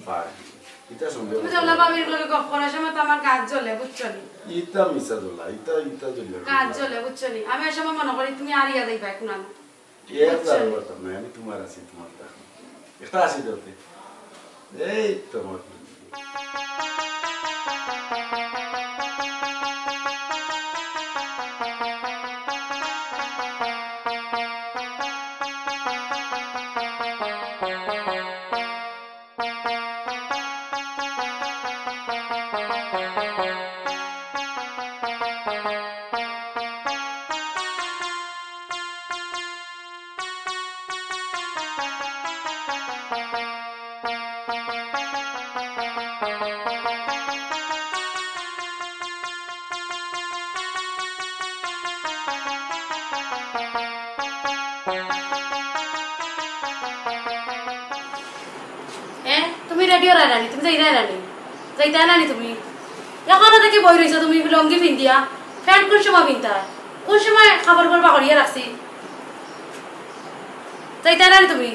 ভাই এটা সম্ভব তুমি জলা বাবির লগে গপ করার সময় তো আমার কাজ জ্বলে বুঝছো নি ইটা মিছা জলা ইটা জ্বলে কাজ জ্বলে বুঝছো নি আমি এই সময় মনে করি তুমি আরিয়া যাইবা এখন আমি এর যার কথা না আমি তোমার আছি তোমার দেখো এটা আসি দতে এই তোমার তুমি রেডিও রানি তুমি যাই রানি যাইতে রানি তুমি এখনো থেকে বই রইছো তুমি লঙ্গি পিন্দিয়া ফ্যান কোন সময় পিন্তা কোন সময় খাবার করবা করিয়া রাখছি যাইতে রানি তুমি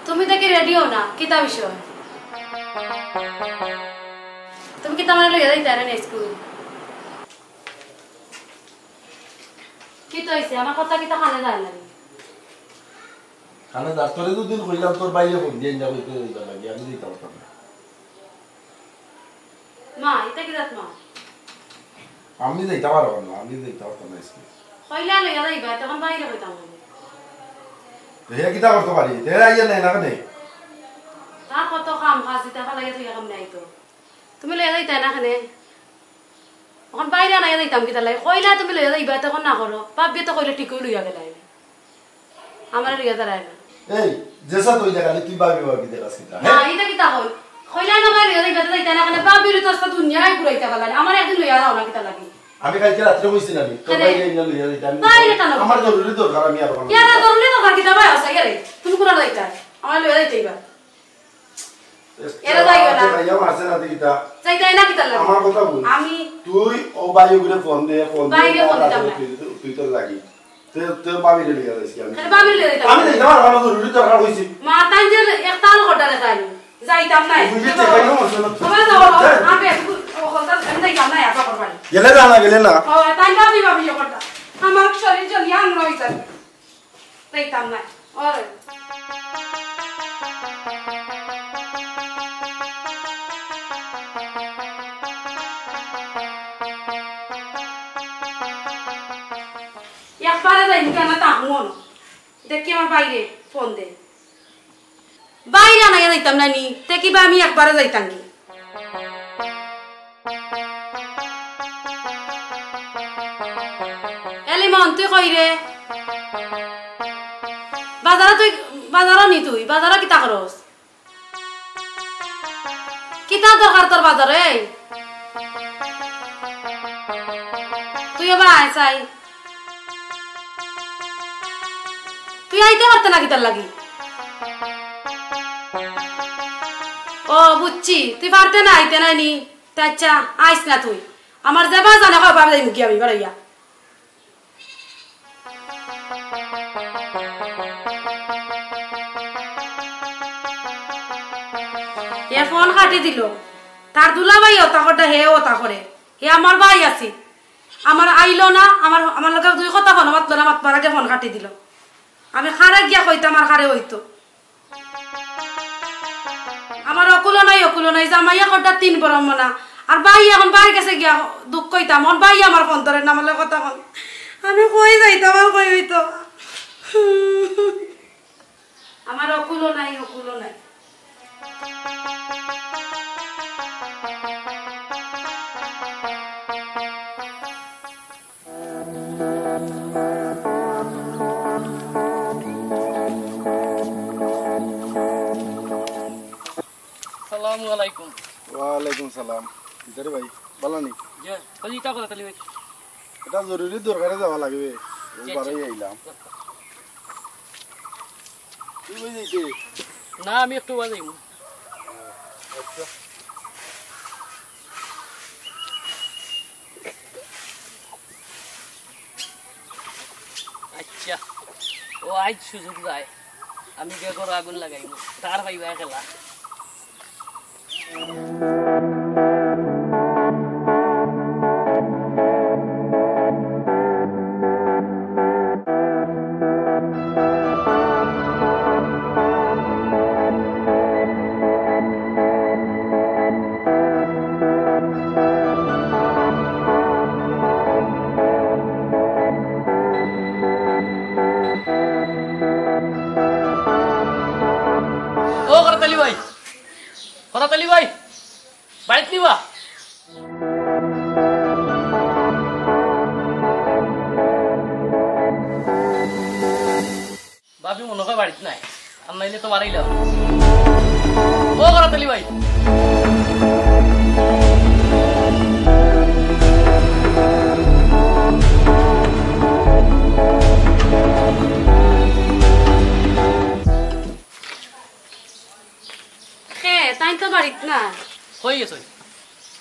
তুমি দেখি রেডিও না কিতা বিষয় তুমি কি তোমার লইয়া যাইতে না স্কুল কি তো হইছে আমার কথা কিতা কানে যায় না খানা ডাক্তারে দুদিন কইলাম তোর বাইরে ফোন দিয়ে যাবো তো এইটা লাগি আমি দিতে পারতাম না মা এটা কি জাত মা আমি দিতে পারবো না আমি দিতে পারতাম না স্কুল কইলা লইয়া যাইবা তখন বাইরে হইতাম হে কিটা করতে পারি তেরা আইয়া নাই না কেন তার কত কাম কাজ দিতে লাগে তুই কাম নাই তো তুমি লইয়া যাইতা না খানে এখন বাইরে না যাইতাম কিতা লাগে কইলা তুমি লইয়া যাইবা তখন না করো পাবি তো কইলে ঠিক লইয়া গেলাই আমার লইয়া দাঁড়ায় না এই যেসা তুই দেখা তুই বাবি বাবি দেখাস কিটা না এটা কিতা হল কইলা না বাইরে যাইবা যাইতা না খানে পাবি তো সব দুনিয়ায় ঘুরাইতে পারলা আমার একদিন লইয়া যাও না কিতা লাগে আমি কালকে রাতে কইছি না তোর বাইরে ইনা লইয়া যাইতাম বাইরে কেন আমার জরুরি দরকার আমি আর ইয়ারা জরুরি দরকার কিতা ভাই আছে ইয়ারে তুমি কোন যাইতা আমার লইয়া যাইতেইবা এরা যাইও না ভাইয়া মারছে না দিতা যাইতাই না কিতা লাগে আমার কথা বল আমি তুই ও বাইরে ঘুরে ফোন দে বাইরে ফোন দিতাম না তুই তোর লাগি তুই বাবিরে লইয়া যাইছি আমি খালি বাবির লইয়া যাইতাম আমি দেখ আমার জরুরি দরকার হইছি মা তাই যে একটাল ঘটা দেখাই যাইতাম না বুঝি তো কেন মনে না তোমার যাও আবে ওখানটা আমি যাইতাম না একা করবানি গেলে না ও তাই ভাবি করতা আমার শরীর জল ইয়াং রইছে যাইতাম না ওরে একবারে যাইনি কেন তাহন দেখি আমার বাইরে ফোন দে বাইরে না যাইতাম না নি দেখি বা আমি একবারে যাইতাম নি এলিমন তুই কই রে বাজার নি তুই বাজার কিতা করস কিতা দরকার তোর বাজারে তুই এবার আয় চাই তুই আইতে পারতে না কিতার লাগি ও বুঝছি তুই পারতে না আইতে নাই নি আচ্ছা আইস না তুই আমার যাবা জানে কয় বাবা যাই মুখি আমি বাড়াইয়া এ ফোন কাটি দিল তার দুলা ভাই ওটা করে হে ওটা করে হে আমার ভাই আছে আমার আইলো না আমার লগে দুই কথা ফোন মাতলো না মাতবার আগে ফোন কাটি দিল আমি খারে গিয়া কইতাম আর খারে হইতো আমার অকুলো নাই জামাইয়া কটা 3 বরম না আর ভাই এখন বাইরে গেছে গিয়া দুঃখ কইতাম আমার ভাই আমার ফোন ধরে না আমার কথা ফোন আমি কই যাইতাম আর কই হইতো আমার অকুলো নাই আসসালামু আলাইকুম। ওয়ালাইকুম সালাম। ইতারে ভাই ভালো নি? জি কই ইটা কথা তালি ভাই। এটা জরুরি দরকারে যাওয়া লাগবে। ওই বারেই আইলাম। তুই কই যাইতে? না আমি একটু বাজাইম। আচ্ছা। আচ্ছা ও আজ সুযোগ যায় আমি বেগর আগুন লাগাইব তার ভাই ভাই খেলা Korath Ali bhai, barit niba? Babi mono ka barit nai. Am naile to barai la. O Korath Ali bhai.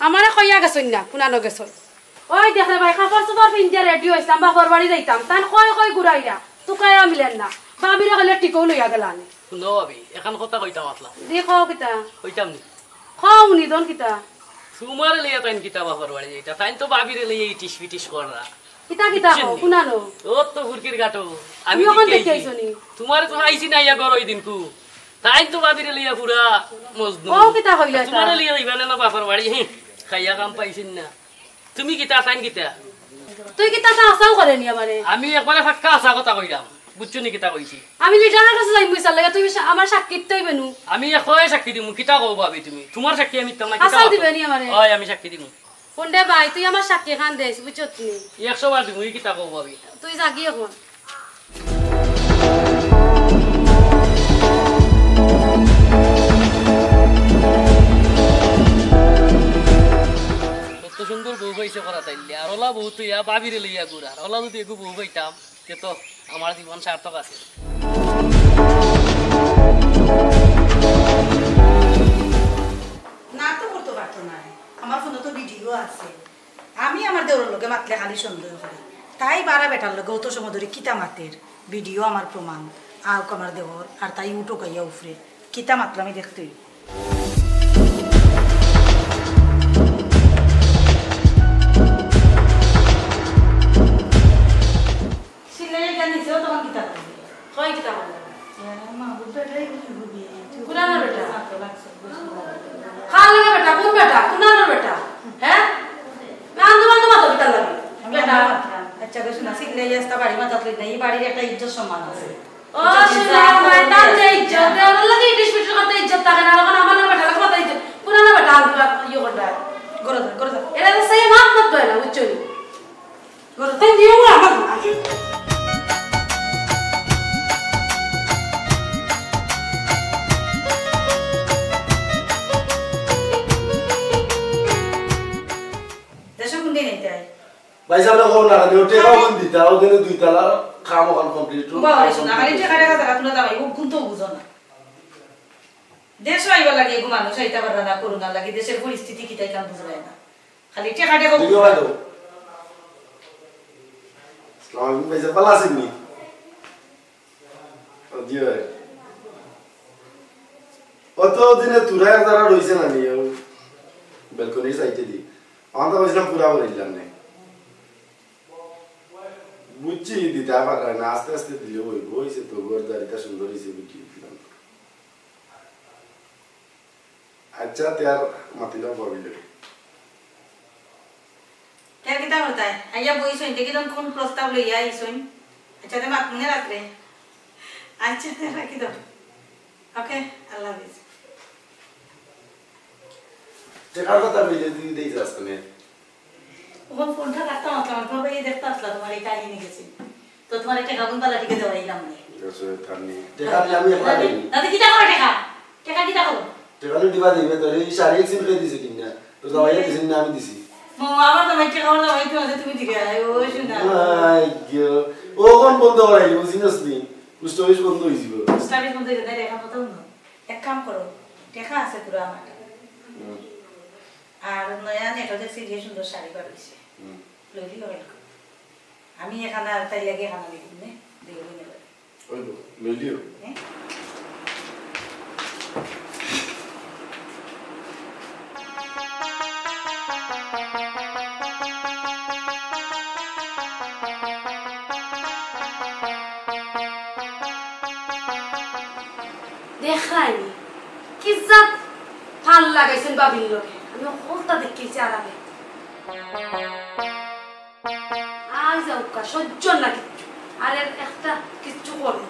আমারে কইয়া গেছই না পুনানো গেছই ওই দেখলে ভাই খাবার সবার পিঞ্জা রেডি হইছাম বাপর বাড়ি যাইতাম তান কয় কয় ঘুরাইরা তুকায়া মিলেন না বাবিরে গলে টিকো লইয়া গেলানি নো ভাবি এখন কথা কইতাম আসলা দেখো কিতা কইতাম নি খাওনি দন কিতা তোমার লইয়া তাইন কিতা বাপর বাড়ি যাইতা তাইন তো বাবিরে লইয়া ইটিস পিটিস কররা কিতা কিতা কও পুনানো ও তো ফুরকির গাটো আমি ওখান থেকে আইছনি তোমার তো আইছি না ইয়া গর ওই দিনকু তাই তো বাবিরে লইয়া পুরা মজনু ও কিতা কইলা তোমার লইয়া ইবানে না বাপর বাড়ি খাইয়া কাম পাইছিন না তুমি কিতা তাইন কিতা তুই কিতা আসাও করেনি আমারে আমি একবারে ফাক্কা আসা কথা কইলাম বুঝছো নি কিতা কইছি আমি লিটারের কাছে যাই মুইসাল লাগা তুই আমার সাক্ষী তৈবেনু আমি একই সাক্ষী দিমু কিতা কও ভাবি তুমি তোমার সাক্ষী আমি তাম না কিতা আসাও দিবেনি আমারে ওই আমি সাক্ষী দিমু কোনডে ভাই তুই আমার সাক্ষী খান দেস বুঝছো তুমি 100 বার দিমু কিতা কও ভাবি তুই জাগি এখন কত সুন্দর বউ পাইছে করা তাইলে আর ওলা বউ তুই বাবিরে লইয়া গুড়া আর ওলা যদি এগু বউ পাইতাম তে তো আমার জীবন সার্থক আছে না তো করতে পারতো না আমার ফোনে তো ভিডিও আছে আমি আমার দেওয়ার লোকে মাতলে খালি সন্দেহ করি তাই বারা বেটার লোকে অত সময় ধরে কিতা মাতের ভিডিও আমার প্রমাণ আউক আমার দেওয়ার আর তাই উঠো গাইয়া উফরে কিতা মাতলো আমি দেখতেই কই কিতা কুনানো বেটা খালি বেটা কোন বেটা কুনানো বেটা হ্যাঁ নান্দু নান্দু মাতো কিতা লাগে বেটা আচ্ছা গো শোনা শিখলে যাস্তা বাড়ি মাতাতলে না এই বাড়ির একটা ইজ্জত সম্মান আছে ও শুনা ভাই তার যে ইজ্জত দেওয়ার লাগে ইটিস পিটিস করতে ইজ্জত থাকে না এখন আমার বেটা লাগে কথা ইজ্জত কুনানো বেটা ইয়ে করতে গরদা এরা তো সেই মাপ মত হয় না বুঝছনি গরদা তুই দিও না আমার ভাই সাহেব কোন না ওটে কোন দিতা ওদের দুই তালা কাম ওখান কমপ্লিট বাবা শোনা খালি টাকা টাকা তুলে দাও ও কোন তো বুঝো না দেশ আইবা লাগে গো মানুষ আইতা পারে না করোনা লাগে দেশের পরিস্থিতি কি তাই কাম বুঝায় না খালি টাকা টাকা ভিডিও ভাই দাও আসসালামু আলাইকুম ভাই সাহেব ভালো আছেন নি জি ভাই অত দিনে তুরা যারা রইছে না নি বেলকনি সাইডে দি আমরা তো বলছিলাম পুরা বলিলাম না বুঝছি দিতে আবার না আস্তে আস্তে দিলে ওই বইছে তো গোরদারিটা সুন্দর হইছে বুঝছি আচ্ছা তার মাতিলাম ভাবিলে কে কিতা করতায় আইয়া বইছই দেখি তখন কোন প্রস্তাব লইয়া আইছই আচ্ছা তে মাতনে রাখলে আচ্ছা তে রাখি দাও ওকে আল্লাহ হাফেজ টেকার কথা বলে দিই দেই যাচ্ছে না ওখান ফোনটা রাখতাম আমার বাবা এই দেখতে আসলা তোমার এই কাহিনী গেছে তো তোমার একটা গাবন পালা টিকে দেওয়াইলাম না গেছে থানি টেকা আমি একলা দেই দাদি কিটা করে টাকা টাকা কিটা করো টেকালে দিবা দিবে তোর এই শাড়ি এক্সিম করে দিছে কিনা তো দাওয়াইয়া দিছেন না আমি দিছি আমার তো মাইকে খাওয়া না হইতো আছে তুমি দিকে ও শুনা আই গো ও কোন বন্ধ হইল বুঝিনস নি স্টোরেজ বন্ধ হইছিল স্টাডি বন্ধ হয়ে যায় দেখা কথা না এক কাম করো দেখা আছে পুরো আমার আর নয়া নেট দেখছি যে সুন্দর শাড়ি বানাইছে লইলি হবে আমি এখানে তাই লাগে এখানে দিই নে দিই নে ওই লইলিও দেখাইনি কি জাত ভাল লাগাইছেন বাবির লোকে আমি হলতা দেখেছি আরামে আজ যাও কা সহ্য না কিচ্ছু আর একটা কিচ্ছু করবো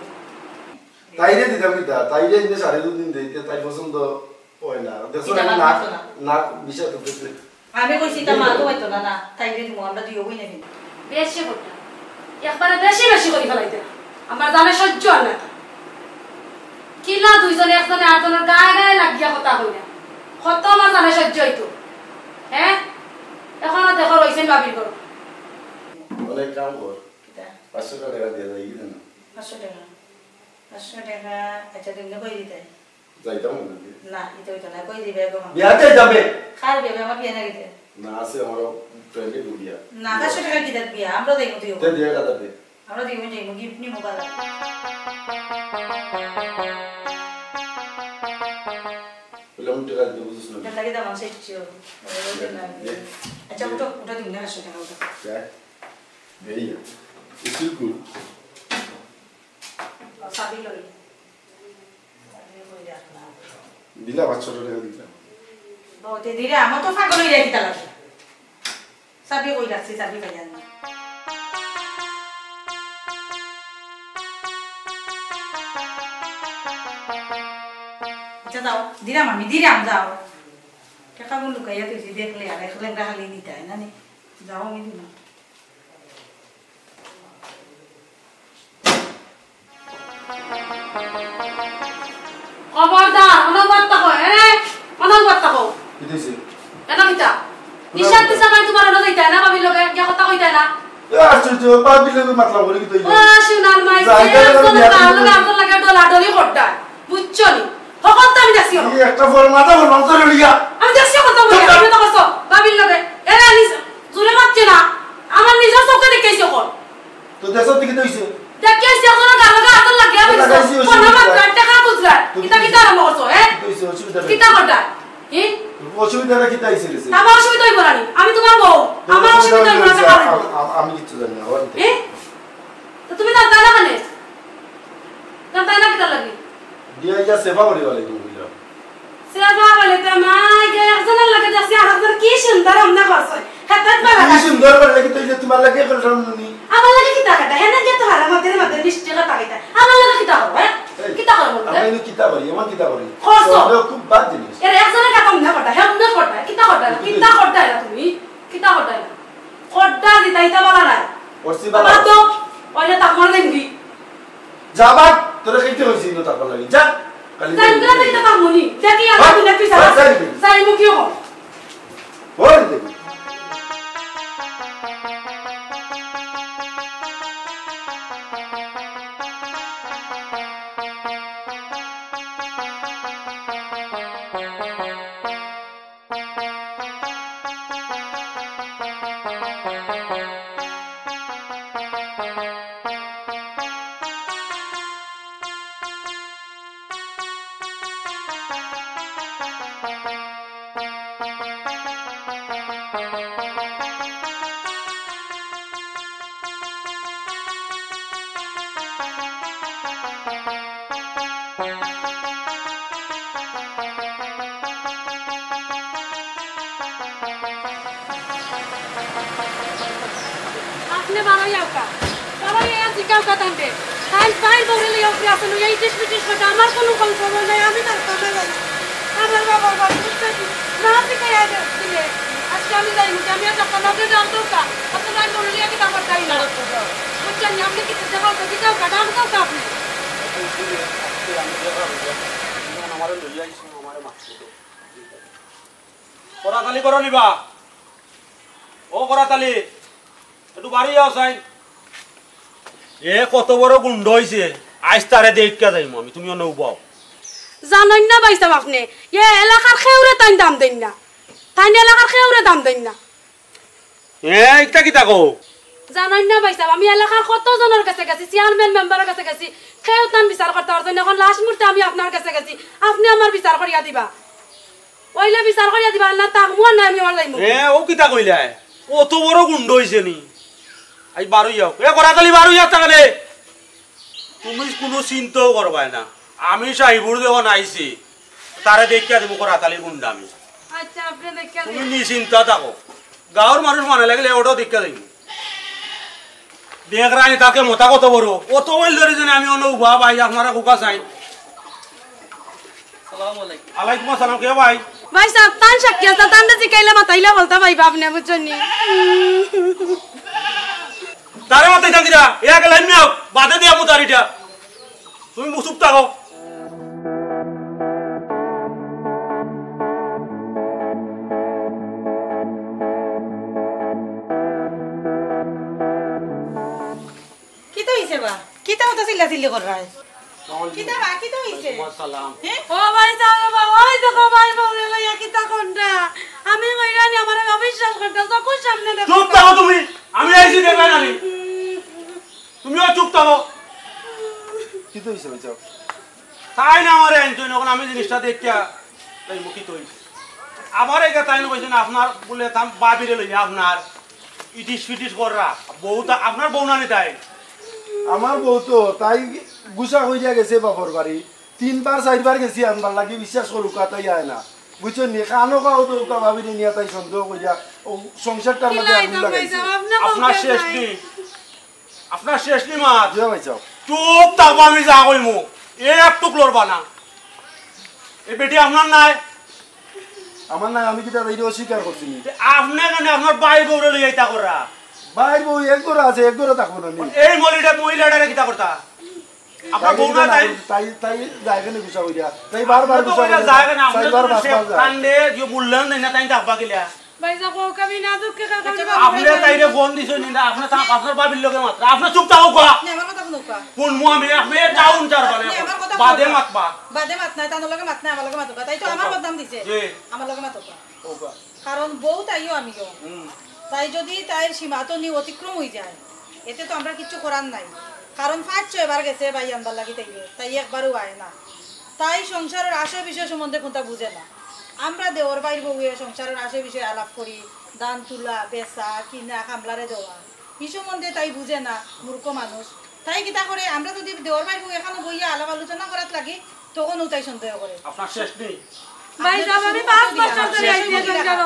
তাইরে দিতাম কি দা তাইরে ইনে সাড়ে দুদিন দেইতে তাই পছন্দ হয় না দেখো না না বিষয় তো দেখলে আমি কইছি তা মা তো হইতো না না তাইরে দিমু আমরা দিও বই না কিন্তু বেশি করতে একবারে বেশি বেশি করে ফেলাইতে আমার জানে সহ্য হয় না কিলা দুইজনে একজনে আরেকজনের গায়ে গায়ে লাগিয়া কথা কই না কত আমার জানে সহ্য হইতো হ্যাঁ এখন দেখো রইছেন বাবির করো অনেক কাম কর 500 টাকা দিয়ে যাই না 500 টাকা আচ্ছা তুমি কই দিতে যাইতাম না এটা হইতো না কই দিবে গো বিয়াতে যাবে খার বিয়া আমার বিয়া না গিতে না আছে আমার ফ্রেন্ডে বিয়া না 500 টাকা দিতে বিয়া আমরা দেইমু দিও তে দিয়ে কথা দে আমরা দিমু যাইমু গিফট নি মোবাইল বললাম টাকা দিতে বুঝছ না এটা লাগে দাম আছে চিও আচ্ছা ওটা দিমু না 500 টাকা ওটা দেখ দেই ইসুল কুল সাবি লই দিলা 500 টাকা দিলাম ওতে দিলে আমার তো পাগল হই যাইতা লাগে সাবি কই রাখছি সাবি পাই জানি আচ্ছা দাও দিলাম যাও টাকা গুলো লুকাইয়া তুই দেখলে আর একলে রাখালি নিতে হয় না নি যাও আমি দিলাম খবরদার অনবরত কয় অনবরত কও কি দিছে এনা কিটা নিশাত দিছা মানে তোমার ওটা দিতা না বাবির লগে কি কথা কইতা না আশ্চর্য পাবি লগে মাতলা বলি কি তুই ও শুনার মাই আমার লাগে ডলা ডলি করতা বুঝছো নি হকত আমি দেখছিও এই একটা ফল মাথা ফল নষ্ট করে লিয়া আমি দেখছিও কথা বলি আমি তো কইছো বাবির লগে এরা নিস জুরে মারছে না আমার নিজের চোখে দেখেছি কোন তো দেশত থেকে দইছে দেখেছি এখন গালগা আতর লাগে আমি কোন আমার কাটটা কা বুঝলা কিটা আরম্ভ করছো দইছে অসুবিধা কিটা করতা কি অসুবিধাটা কি তাইছে রে আমার অসুবিধা হইব না আমি তোমার বউ আমার অসুবিধা হইব না আমি কিছু জানি না ওর তো তুমি না দানা কানে না দানা কিটা লাগি দিয়া যা সেবা করি বলে তুমি বুঝলা সেবা বলে তো মাই গে একজন লাগে যাচ্ছে আর একজন কি সুন্দর আমনা করছে হাতত বাবা কি সুন্দর করে লাগি তুই যে তোমার লাগে করলাম নি আমার লাগে কিটা কাটা হেনা যে তো হারা মধ্যে মিষ্টি কথা কইতা আমার লাগে কিটা করব কিটা করব আমি কিতা করি এমন কিতা করি খরচ খুব বাদ জিনিস এর একজনের কাম না করতা হেম না করতা কিটা করতা না তুমি কিটা করতা না করতা দিতাইতা বলা না পড়ছি বাবা তো ওইটা তাকমার দেনবি যাবা তোরে কইতে হইছি না তারপর লাগি যা কালি জানগা দিতা তাকমনি দেখি আমি বিনা পিছা যাই মুখিও বল দেবি আপনি বাবাই আউকা বাবাই এই জিকাও কাটান্তে ফাইল বলে লিও কি আপনি এই ডিসপিটিস কথা আমার কোনো খবর নাই আমি তার কথা জানি আমার বাবা বুঝতে না আপনি কে আইছে দিলে আজকে আমি যাই মুকে আমি একটা কানাকে জানতো কা আপনি নাই বলে লিয়া কি আমার তাই না বুঝছেন আপনি কি দেখাও তো জিকাও কাটান তো আপনি আমারে লইয়া আইছো আমারে মারছো করাতালি করো নিবা ও করাতালি একটু বাড়ি যাও চাই এ কত বড় গুন্ড হইছে আজ তারে দেখা যাইম আমি তুমিও নৌবাও জানেন না বাইসাব আপনি এ এলাকার খেউরে তাই দাম দেন না তাই এলাকার খেউরে দাম দেন না এটা কি তাকো জানেন না বাইসাব আমি এলাকার কত জনের কাছে গেছি চেয়ারম্যান মেম্বারের কাছে গেছি কেউ তান বিচার করতে পারছেন এখন লাস্ট মুহূর্তে আমি আপনার কাছে গেছি আপনি আমার বিচার করিয়া দিবা ওইলে বিচার করিয়া দিবা না তাক মুয়া না আমি ওলাই মু ও কি তা কইলা কত বড় গুন্ড হইছে নি আই বারো যাও এ করাতালি বারো যাও তাহলে তুমি কোনো চিন্তাও করবা না আমি সাহিবুর যখন আইছি তারে দেখিয়া দেবো করাতালি গুন্ডা আমি আচ্ছা আপনি দেখিয়া তুমি নিশ্চিন্তা থাকো গাঁৱৰ মানুষ মানে লাগলে ওটাও দেখা যাইব দেখ রানি তাকে মোটা কত বড় অত বইল ধরে জানি আমি অন্য উভা ভাই আপনারা কুকা চাই আসসালামু আলাইকুম আলাইকুম আসসালাম কে ভাই ভাই সাহেব তান শাকিয়া তান জিকাইলে মাতাইলে বলতা ভাই আপনি বুঝছেন নি তারে মাথায় থাকি না এক লাইন নিও বাদে দিয়া মুতারিটা তুমি মুসুপ থাকো কিতা হইছে বা কিতা হতা চিল্লাচিল্লি করবা কিতা বা কিতা হইছে সালাম ও ভাই সাহেব ওই দেখো ভাই বলে লইয়া কিতা কোনটা আমি কইরানি আমারে অবিশ্বাস করতে যখন সামনে দেখো চুপ থাকো তুমি আমি আইছি দেখবে না তুমিও চুপ থাকো কি তো হইছে ভাইসাব তাই না আমারে আনছো যখন আমি জিনিসটা দেখিয়া তাই মুখী তো হইছে আমার একা তাই না কইছেন আপনার বলে তাম বাবিরে লইয়া আপনার ইটিস ফিটিস কররা বউটা আপনার বউ নানি তাই আমার বউ তো তাই গুছা হইয়া গেছে বাপর বাড়ি 3বার 4বার গেছি আনবার লাগি বিশ্বাস করুক তাই আয় না বুঝছেন নি কানো কাও তো ভাবিনি নিয়ে তাই সন্দেহ কইয়া ও সংসারটার মধ্যে আগুন লাগাইছে আপনার শেষ নি মা জি ভাইসাব চুপ থাকবো আমি যা কইমু একটু লড়বা না এই বেটি আপনার নাই আমার না আমি কিটা এই অস্বীকার করছি নি আপনি কেন আপনার বাই বউরে লই আইতা করা ভাই বউ এক ঘরে আছে এক ঘরে থাকবো না নি এই মহিলাটারে কিতা করতা আপনার বউ না তাই তাই তাই জায়গা নে গুছা হইয়া তাই বারবার গুছা হইয়া জায়গা না চারবার পাঁচবার যায় কান্দে যে বললেন না তাই থাকবা গিলা ভাই যাকো কবি না দুঃখে আপনি তাইরে ফোন দিছ নি না আপনি তা আপনার বাবির লগে মাত্র আপনি চুপ থাকো কোয়া নে আমার কথা শুনো কা কোন মু আমি আপনি টাউন চার বানে বাদে মাতবা বাদে মাত নাই তার লগে মাত নাই আমার লগে মাতবা তাই তো আমার বদনাম দিছে জি আমার লগে মাতবা ওবা কারণ বউ তাইও আমিও তাই যদি তাইর সীমাতো নি অতিক্রম হয়ে যায় এতে তো আমরা কিছু করার নাই কারণ 5-6 বার গেছে ভাই আনবার লাগি তাই একবারও আয় না তাই সংসারের আশয় বিষয় সম্বন্ধে কোনটা বুঝে না আমরা দেওয়ার বাইর বউয়ে সংসারের আশয় বিষয়ে আলাপ করি দান তুলা বেচা কিনা কামলারে দেওয়া এই সম্বন্ধে তাই বুঝে না মূর্খ মানুষ তাই কিতা করে আমরা যদি দেওয়ার বাইর বউ এখানে বইয়া আলাপ আলোচনা করার লাগি তখনও তাই সন্দেহ করে আপনার শেষ নেই ভাই সাহেব আমি 5 বছর ধরে আইছি সংসার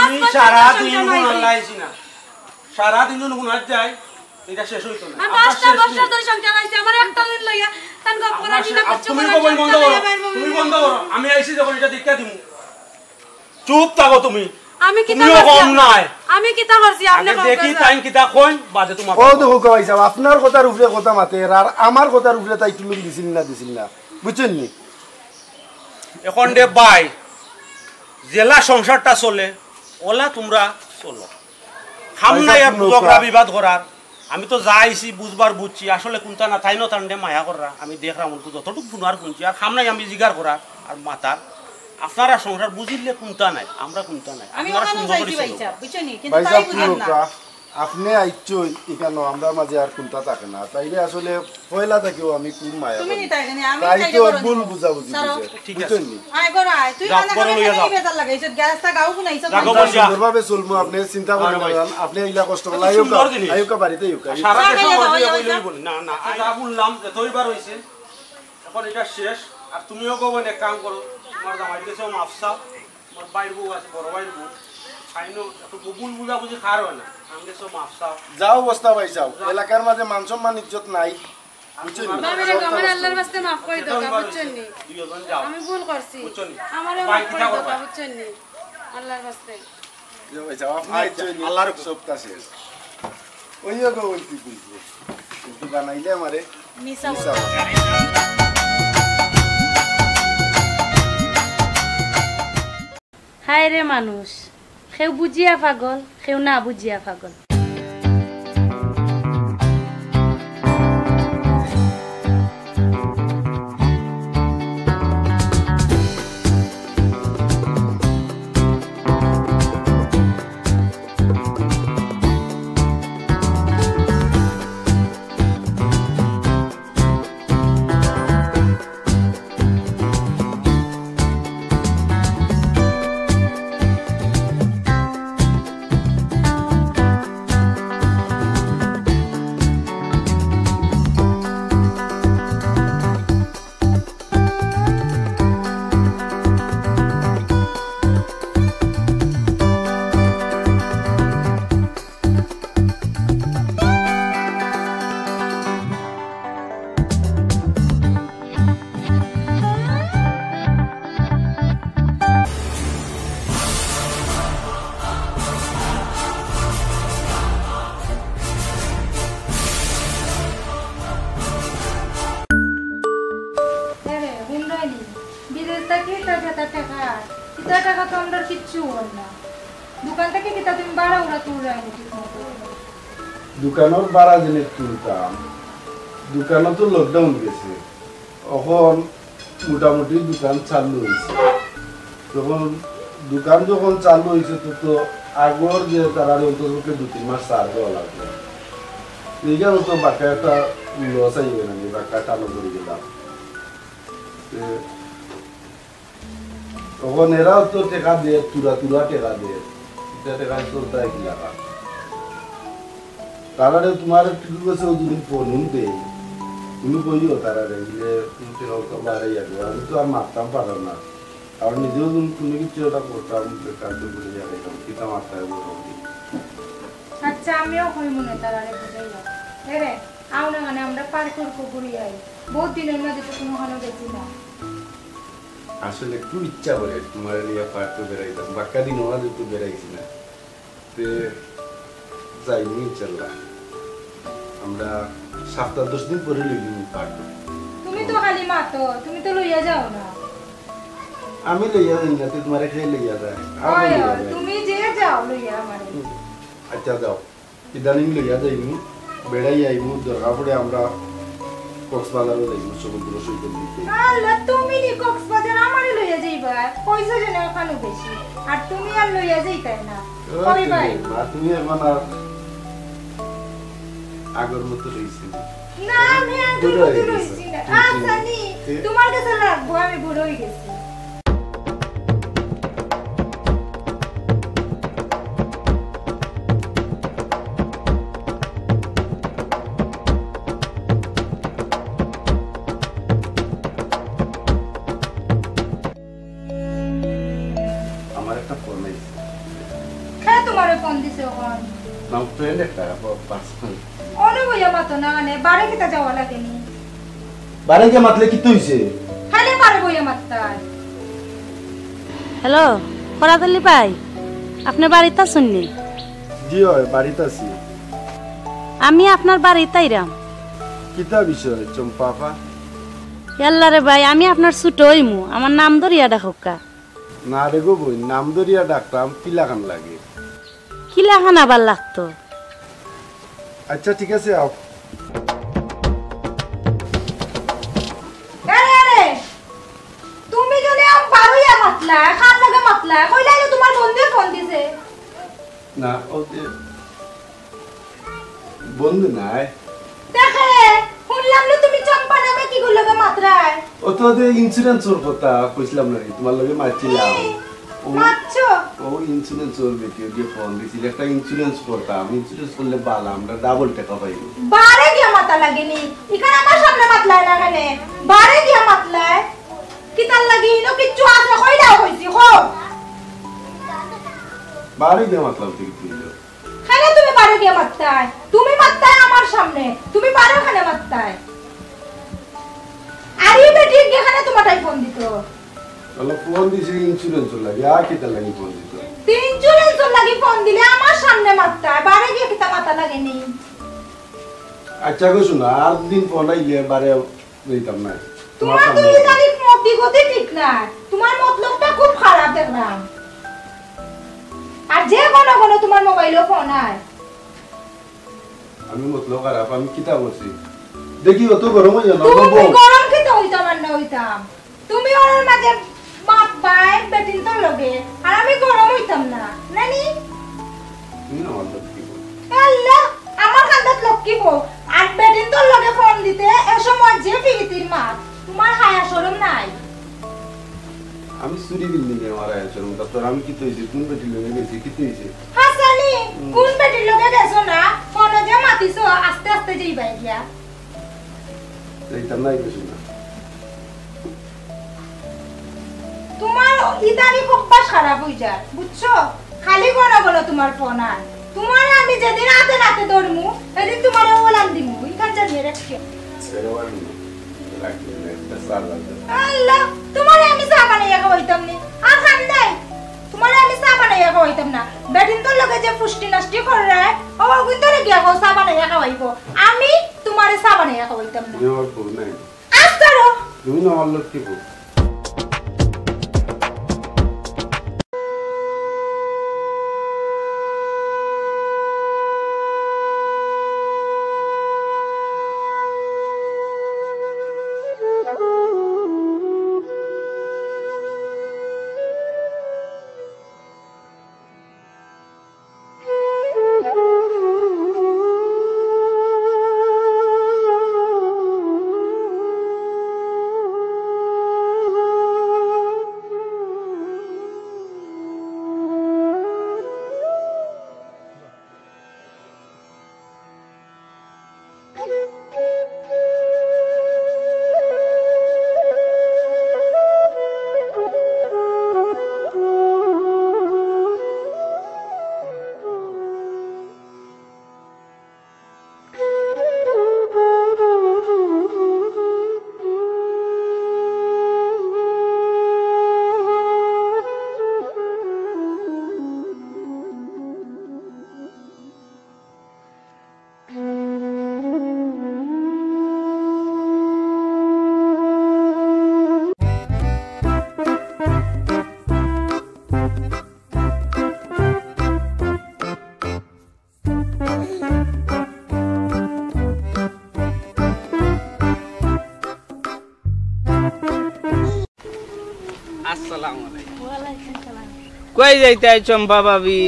আমি সারা দিন গুণ লাইছি না সারা দিন গুণ যায় এটা শেষ হইতো না আমি 5 বছর ধরে সংসার আইছি আমার একটা দিন লইয়া তান গপ করা দিনা কিছু তুমি কই বন্ধ করো তুমি বন্ধ করো আমি আইছি যখন এটা দেখা দিমু চুপ থাকো তুমি আমি কিতা কম নাই আমি কিতা করছি আপনি আগে দেখি টাইম কিতা কই বাদে তোমার ও দেখো ভাইসাব আপনার কথার উপরে কথা মাতে আর আমার কথার উপরে তাই তুলুম দিছিল না বুঝছেন নি এখন দে বাই জেলা সংসারটা চলে ওলা তোমরা চলো হামনা আর ঝগড়া বিবাদ করার আমি তো যাইছি বুঝবার বুঝছি আসলে কোনটা না তাই না তান্ডে মায়া করা আমি দেখলাম যতটুকু শুনার শুনছি আর হামনাই আমি জিগার করার আর মাতার আপনারা সংসার বুঝিলে কোনটা নাই আমরা কোনটা নাই আমি আপনারা ওখানে সুন্দর যাইছি করে ভাইসা চলো বুঝছনি কিন্তু তাই ভাইসাব বুঝেন না আপনি আইছো এখানে আমরা মাঝে আর কোনটা থাকে না তাইলে আসলে পয়লা থেকেও আমি খুব মায়া তুমি করি নি তাই জানি আমি তাই তাই তো করো ভুল বুঝাবুঝি সারো। ঠিক আছে। বুঝছেন নি আয় করো আয় তুই যাও, খানা করো লইয়া খানা যাও। বেজার লাগাইছ গ্যাসটা গাও কুনাইছ যাও, আমরা বসিয়া। সুন্দরভাবে চলবো আপনি চিন্তা করেন আরে ভাই। না আপনি এইলা কষ্ট কত করলে সুন্দর জিনিস। আয়ুকা বাড়িতে আয়ুকা সারা যাও, দেশ যাও, মধ্যে যাও, বইলেই যাও। বলি না না যা বললাম যতইবার হইছে এখন এটা শেষ আর তুমিও কব এক কাম করো তোমার জামাই কাছেও মাফ চাও আমার বাইর বউ আছে বড় বাইর বউ খাইনো একটু বকুল বুঝাবুঝি খার হয় না আমি কাছেও মাফ চাও যাও অবস্থা ভাইসাব এলাকার মাঝে মান সম্মান ইজ্জত নাই বুঝছেন নি? বাবারে আমার আল্লাহর রাস্তে maaf করে দাও বুঝছেন নি দুইজন যাও আমি ভুল করছি বুঝছেন নি? আমারে ভাই maaf কিতা করে করবা? দাও বুঝছেন নি আল্লাহর রাস্তে যাও ভাইসাব আপনি আচ্ছা, আইছেন আল্লাহর সবটা শেষ ওইও গো ওইটি বুঝবো কিন্তু বানাইলে আমারে মিছা মিছা বলো। বাইরে মানুষ কেউ বুঝিয়া পাগল কেউ না বুঝিয়া পাগল দোকানের বাড়া জিনিস তুলতাম দোকানে তো লকডাউন গেছে এখন মোটামুটি দোকান চালু হয়েছে তখন দোকান যখন চালু হয়েছে তো আগর যে তারা অন্ততপক্ষে 2-3 মাস চার দেওয়া লাগবে এইখানে তো বাকি একটা লস আইবে না বাকি টানো করে গেলাম তখন এরাও তো টেকা দিয়ে তুরা টেকা দিয়ে টেকা চলতে কি লাগা তারা তোমার ঠিক আছে যদি ফোন দেয় তুমি কইও তারা যে তুমি তো বাইরে যাবে আমি তো আর মারতাম পারো না আর নিজেও তুমি কিছু ওটা করতাম বেকার তো বলে যাবে কিতা মারতে হবে আচ্ছা আমিও কই মনে তারারে বুঝাইয়া রে আও না মানে আমরা পার করবো ঘুরি আই বহুত দিনের মধ্যে তো কোনো হলো দেখি না আসলে একটু ইচ্ছা করে তোমার নিয়ে পার্ক তো বেড়াইতাম বাক্কা দিন ওরা তো বেড়াইছি না তে যাইনি ইনশাল্লাহ আমরা 7-10 দিন পরে লইলি পার্ক তুমি তো খালি মাতো তুমি তো লইয়া যাও না আমি লইয়া যাই না তোমারে খেয়ে লইয়া যায় তুমি যে যাও লইয়া আমারে আচ্ছা যাও ইদানিং লইয়া যাইনি বেড়াই আইমু দরকার পড়ে আমরা কক্সবাজারও যাইমু সমুদ্র সৈকত দিতে আল্লাহ তুমি নি কক্সবাজার আমারে লইয়া যাইবা পয়সা জেনে ওখানে বেশি আর তুমি আর লইয়া যাইতাই না কই ভাই আর তুমি এখন আর আগের মতো রইছি না আমি আগের মতো রইছি না আচ্ছা নি তোমার কাছে রাখবো আমি বড় হই গেছি ফোন দিছে ওখান না ফ্রেন্ড একটা পার্সোনাল ওনে বইয়া মাতো না মানে বারে কিতা যাওয়া লাগেনি বারে কে মাতলে কি হইছে খালি বারে বইয়া মাততাই হ্যালো ফরাদলি ভাই আপনি বাড়িতে আছেন নি জি হয় বাড়িতে আছি আমি আপনার বাড়িতে আইরাম কিতা বিষয় চম্পাপা ইয়াল্লা রে ভাই আমি আপনার ছোট হইমু আমার নাম ধরিয়া ডাকুকা না রে গো বই নাম ধরিয়া ডাকতাম কি লাগান লাগে কি লাগান আবার লাগতো আচ্ছা ঠিক আছে আও আরে তুমি যদি আম বারুইয়া মাতলা খান লাগা মাতলা কইলা তোমার বন্ধু ফোন দিছে না ও বন্ধু নাই দেখে শুনলাম না তুমি চম্পা নামে কি গুলো লাগা মাত্রায় ও তো ইন্স্যুরেন্সর কথা কইছিলাম না তোমার লগে মারছিলাম মারছো ও ইন্স্যুরেন্স ওর বেটি দিয়ে ফোন দিছিল একটা ইন্স্যুরেন্স করতাম ইন্স্যুরেন্স করলে বালা আমরা ডাবল টাকা পাইব বারে গিয়া মাতা লাগেনি ইখানে আমার সামনে মাতলায় না কেনে বারে গিয়া মাতলায় কি তার লাগি নো কিচ্ছু আছে কইলা হইছি হো বারে গিয়া মাতলাম ঠিক তুইলো খানে তুমি বারে গিয়া মাততায় তুমি মাততায় আমার সামনে তুমি বারে খানে মাততায় আরে বেটি এখানে তোমারটাই ফোন দিত আলো ফোন দিছি ইন্স্যুরেন্স লাগি আর কি তার লাগি ফোন দিত ইন্স্যুরেন্স লাগি ফোন দিলে আমার সামনে মাততায় বারে গিয়া কিতা মাতা লাগেনি আচ্ছা গো শোনা আর দিন ফোন আইলে বারে দিতাম না তোমার তো ইদানিং মতি গতি ঠিক না তোমার মতলবটা খুব খারাপ দেখলাম আর যে কোনো কোনো তোমার মোবাইলও ফোন আয় আমি মতলব খারাপ আমি কিতা বলছি দেখি অত গরম হয়ে না তুমি গরম কি তো হইতাম আর না হইতাম তুমি ওর মাঝে বাপ ভাই বেটিন তো লগে আর আমি গরম হইতাম না নানি তুমি না বল কি বল আল্লাহ আমার কান্দাত লক্ষ্মী বউ আর বেটিন তো লগে ফোন দিতে এ সময় যে ফিরিতির মা তোমার হায়া শরম নাই আমি চুরি বিল্ডিং এ মারা আছে তোর আমি কি হইছে কোন বেটি লগে গেছি কি হইছে হাসানি কোন বেটির লগে গেছো না ফোন যে মাতিছো আস্তে আস্তে যাইবাই গিয়া এইটা নাই কিছু না তোমার ইদানি অভ্যাস খারাপ হই যায় বুঝছো খালি কোন বলো তোমার ফোন আর তোমার আমি যেদিন রাতে রাতে ধরমু সেদিন তোমার ওলাম দিমু ইখান জানিয়ে রাখছি সেরওয়ার রাখি না এটা সার লাগবে আল্লাহ তোমার আমি চা বানাইয়া খাওয়াইতাম নি আর খান নাই তোমার আমি চা বানাইয়া খাওয়াইতাম না বেদিন তো লগে যে পুষ্টি নষ্টি করে ও কিন্তু গিয়া গো চা বানাইয়া খাওয়াইবো আমি তোমারে চা বানাইয়া খাওয়াইতাম না নেওয়ার পর নাই আস্তারো তুমি না আমার লোক কি বল কই যাইতে চম্পা ভাবি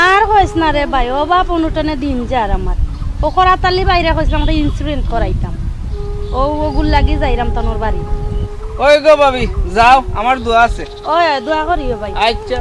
আর কইস না রে ভাই ও বাপ অনুটনে দিন যার আমার ও করাতালি বাইরে কইছিলাম আমরা ইন্স্যুরেন্স করাইতাম ও ওগুল লাগি যাইরাম তনর বাড়ি ওই গো ভাবি যাও আমার দোয়া আছে ওই দোয়া করিও ভাই আচ্ছা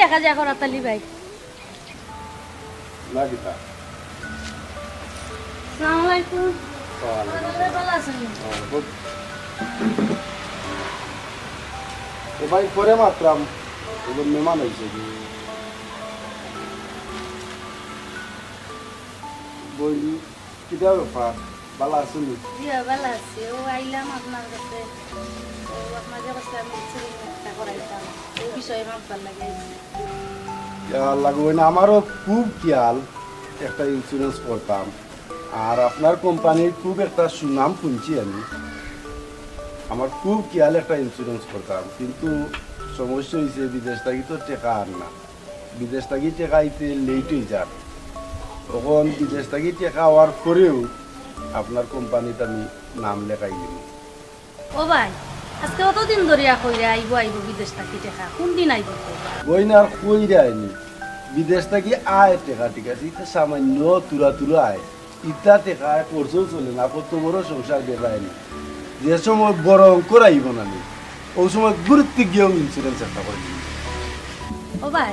দেখা যায় করাতালি ভাই লাগিতা আসসালামু আলাইকুম ভালো আছেন ও ভাই পরে মাত্রাম ওদের মেহমান হয়েছে বলি কিটা ব্যাপার ভালো আছেন জি ভালো আছি ও আইলাম আপনার কাছে আপনার যে কাছে আমি একটা করাইতাম এই বিষয়ে ভাববার লাগে লাগবে না আমারও খুব খেয়াল একটা ইন্স্যুরেন্স করতাম আর আপনার কোম্পানির খুব একটা সুনাম শুনছি আমি আমার খুব খেয়াল একটা ইন্স্যুরেন্স করতাম কিন্তু সমস্যা হয়েছে বিদেশ থাকি তো টেকা আর না বিদেশ থাকি টেকা আইতে লেট হয়ে যাক তখন বিদেশ থাকি টেকা হওয়ার পরেও আপনার কোম্পানিতে আমি নাম লেখাই দিব ও ভাই আজকে কতদিন ধরে কইরে আইব আইব বিদেশ থাকি টেকা কোন দিন আইব ওই না আর কইরে আইনি বিদেশ থাকি আয় টেকা ঠিক আছে এটা সামান্য তুরা আয় ইটা টেকা করছেও চলে না কত বড় সংসার বেড়ায়নি যে সময় বড় অঙ্কর আইব না ওই সময় গুরুত্ব গিয়েও ইন্স্যুরেন্স একটা করে দিই ও ভাই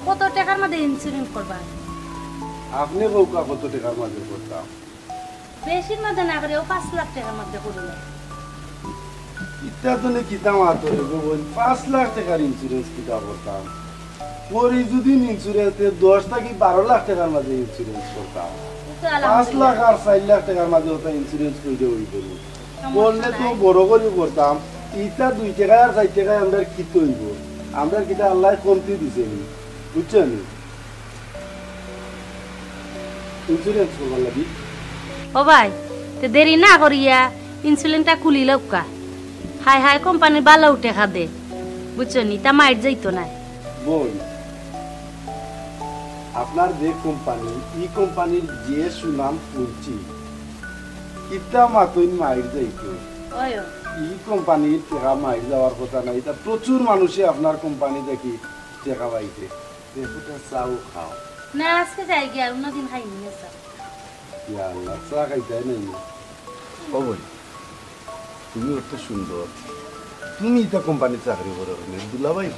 কত টাকার মধ্যে ইন্স্যুরেন্স করবা আপনি বউকা কত টাকার মাঝে করতাম বেশির মধ্যে না করে 5 লাখ টাকার মধ্যে করলে ইটা তো নে কিতাম আতরে বল 5 লাখ টাকার ইন্স্যুরেন্স কিটা করতাম পরে যদি ইন্স্যুরেন্সে 10 থেকে 12 লাখ টাকার মাঝে ইন্স্যুরেন্স করতাম তো 5 লাখ আর 4 লাখ টাকার মাঝে ওটা ইন্স্যুরেন্স করে হইব বললে তো বড় করে করতাম ইটা 2 টাকা আর 4 টাকা আমরা কি হইব আমরা কিটা আল্লাহ কমতি দিছে বুঝছেন ইন্স্যুরেন্স করবার লাগি ও ভাই তে দেরি না করিয়া ইনসুলিনটা খুলি লউকা হাই হাই কোম্পানি ভালো উঠে খাদে বুঝছনি তা মাইট যাইতো না বল আপনার যে কোম্পানি এই কোম্পানির যে সুনাম শুনছি কিতা মাতইন মাইট যাইতো ওয় এই কোম্পানির টাকা মাইট যাওয়ার কথা নাই তা প্রচুর মানুষে আপনার কোম্পানি দেখি টাকা পাইছে দেখুটা চাও খাও না আজকে যাই গিয়া অন্যদিন খাইনি না স্যার ইয়া আল্লাহ চা খাইতে নাই ও বল তুমি অত সুন্দর তুমি এটা কোম্পানির চাকরি করো দুলাভাই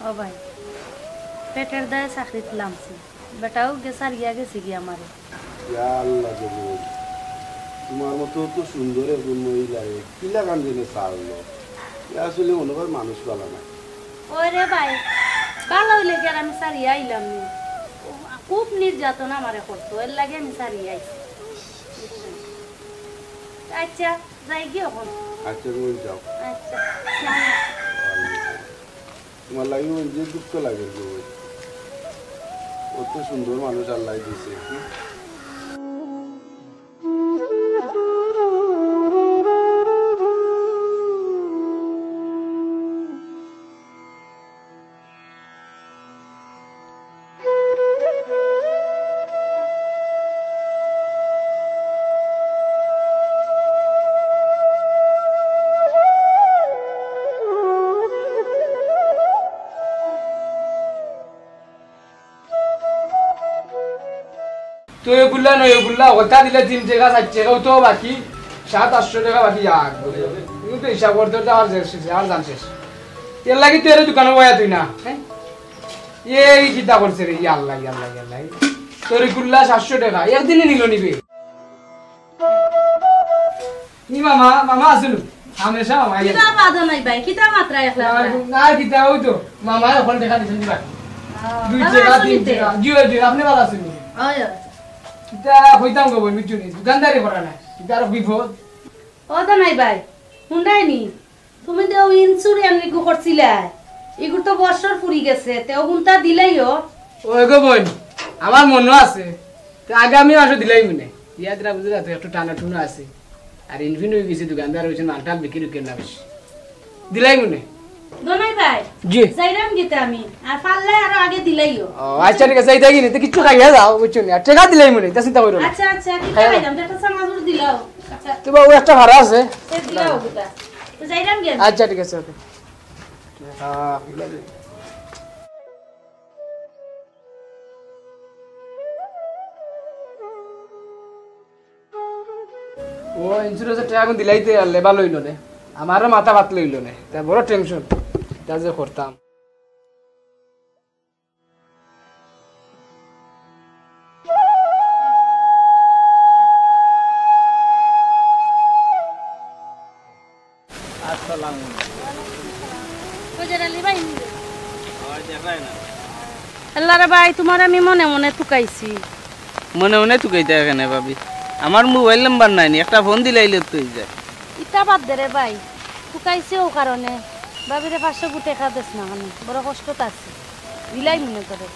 ও ভাই পেটের দায়ে চাকরি তুলামছি বেটাও গেছার গেছি গিয়া আমারে ইয়া আল্লাহ জলিল তোমার মতো তো সুন্দর একজন মহিলা কিলা গান জেনে চাললো আসলে মনে হয় মানুষ ভালো না ওই রে ভাই ভালো হইলে কি আর আমি সারিয়া আইলাম নি খুব নির্যাতন আমারে করতো এর লাগে আমি সারিয়া আইছি আচ্ছা যাই কি এখন আচ্ছা তুমি যাও আচ্ছা তোমার লাগে যে দুঃখ লাগে অত সুন্দর মানুষ আল্লাহ দিছে তো এগুলা নয় এগুলা ওটা দিলে 3 টাকা 4 টাকাও তো বাকি 700-800 টাকা বাকি আর তুমি তো হিসাব করতে তো আর জানছিস এর লাগি তো এর দোকানে বয়া তুই না এই কিতা করছে রে আল্লাহ আল্লাহ আল্লাহ তোর এগুলা 700 টাকা একদিনে নিল নিবে নি মামা আসলু হামেশা মামা কিতা বাদা নাই ভাই কিতা মাত্রা একলা না কিতা হই তো মামা ওখানে টাকা দিছেন দিবা 2 টাকা 3 টাকা জিও আপনি ভালো আছেন ওই কিতা কইতাম গো বলবি চুনি দোকানদারি করা না কিতা আর বিপদ ও দা নাই ভাই হুন্ডাই নি তুমি তো ইন্স্যুরেন্স নিকো করছিলা ইগু তো বছর পুরি গেছে তেও হুন্তা দিলাইও ওই গো বোন আমার মনে আছে তো আগামী মাসে দিলাই মনে ইয়াদরা বুঝলা তো একটু টানা টুনা আছে আর ইনফিন হয়ে গেছে দোকানদার হয়েছে মালটাল বিক্রি করে না বেশি দিলাই মনে দনাই ভাই জি যাইরাম গিতে আমি আর পারলে আর আগে দিলাইও ও আচ্ছা ঠিক আছে এইটা কিনে তো কিছু খাইয়া যাও বুঝছো না টাকা দিলাই মনে তা চিন্তা করো না আচ্ছা আচ্ছা কি খাইলাম একটা সামাজুর দিলাও আচ্ছা তো বাবু একটা ভাড়া আছে সে দিলাও গুতা তো যাইরাম গে আচ্ছা ঠিক আছে ওকে ও ইন্স্যুরেন্সের টাকা দিলাইতে আলে ভালো হইল না আমারও মাথা ভাত লইল না তা বড় টেনশন তা যে করতাম আল্লাহ রে ভাই তোমার আমি মনে মনে তুকাইছি মনে মনে তুকাইতে এখানে ভাবি আমার মোবাইল নাম্বার নাই নি একটা ফোন দিলাইলে তুই যায় ইটা বাদ দে রে ভাই তুকাইছি ও কারণে ভাবিরে 500 গুটে খাদেস না আমি বড় কষ্টত আছি দিলাই মনে করে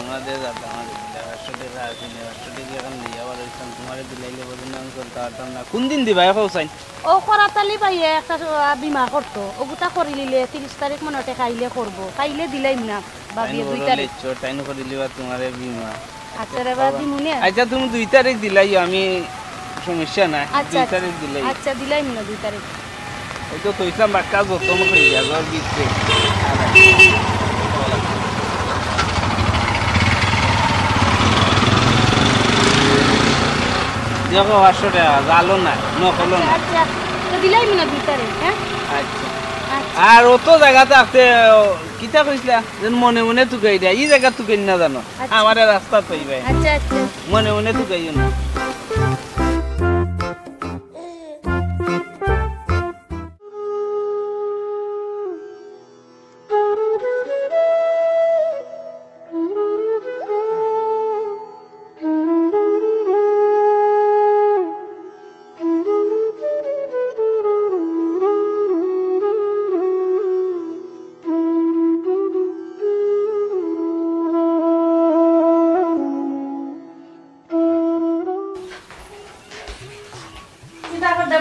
আমাদের দাদা আমাদের 500 টাকা আছে 500 টাকা এখন নিয়ে আবার ওইখান তোমারে দিলাইলে বদনাম করতে পারতাম না কোন দিন দিবা এখন চাই ও করাতালি ভাই একটা বিমা করতো ওগুতা করি লিলে 30 তারিখ মনে খাইলে করব খাইলে দিলাই না ভাবি 2 তারিখ টাইম করে দিবা তোমারে বিমা আচ্ছা রে বাদি মুনে আচ্ছা তুমি 2 তারিখ দিলাই আমি সমস্যা নাই 2 তারিখ দিলাই আচ্ছা দিলাই না 2 তারিখ ওই তো কইছাম বাক্কা যত মনে যাবে বিচ্ছে দেখো 500 টাকা জালো না নকলো না আচ্ছা তো দিলাই না 2 তারিখ হ্যাঁ আচ্ছা আর অত জায়গাতে আসতে কিতা কইছলা যেন মনে মনে তুকাই দেয় এই জায়গা তুকাই না জানো আমার রাস্তা তৈবে আচ্ছা আচ্ছা মনে মনে তুকাইও না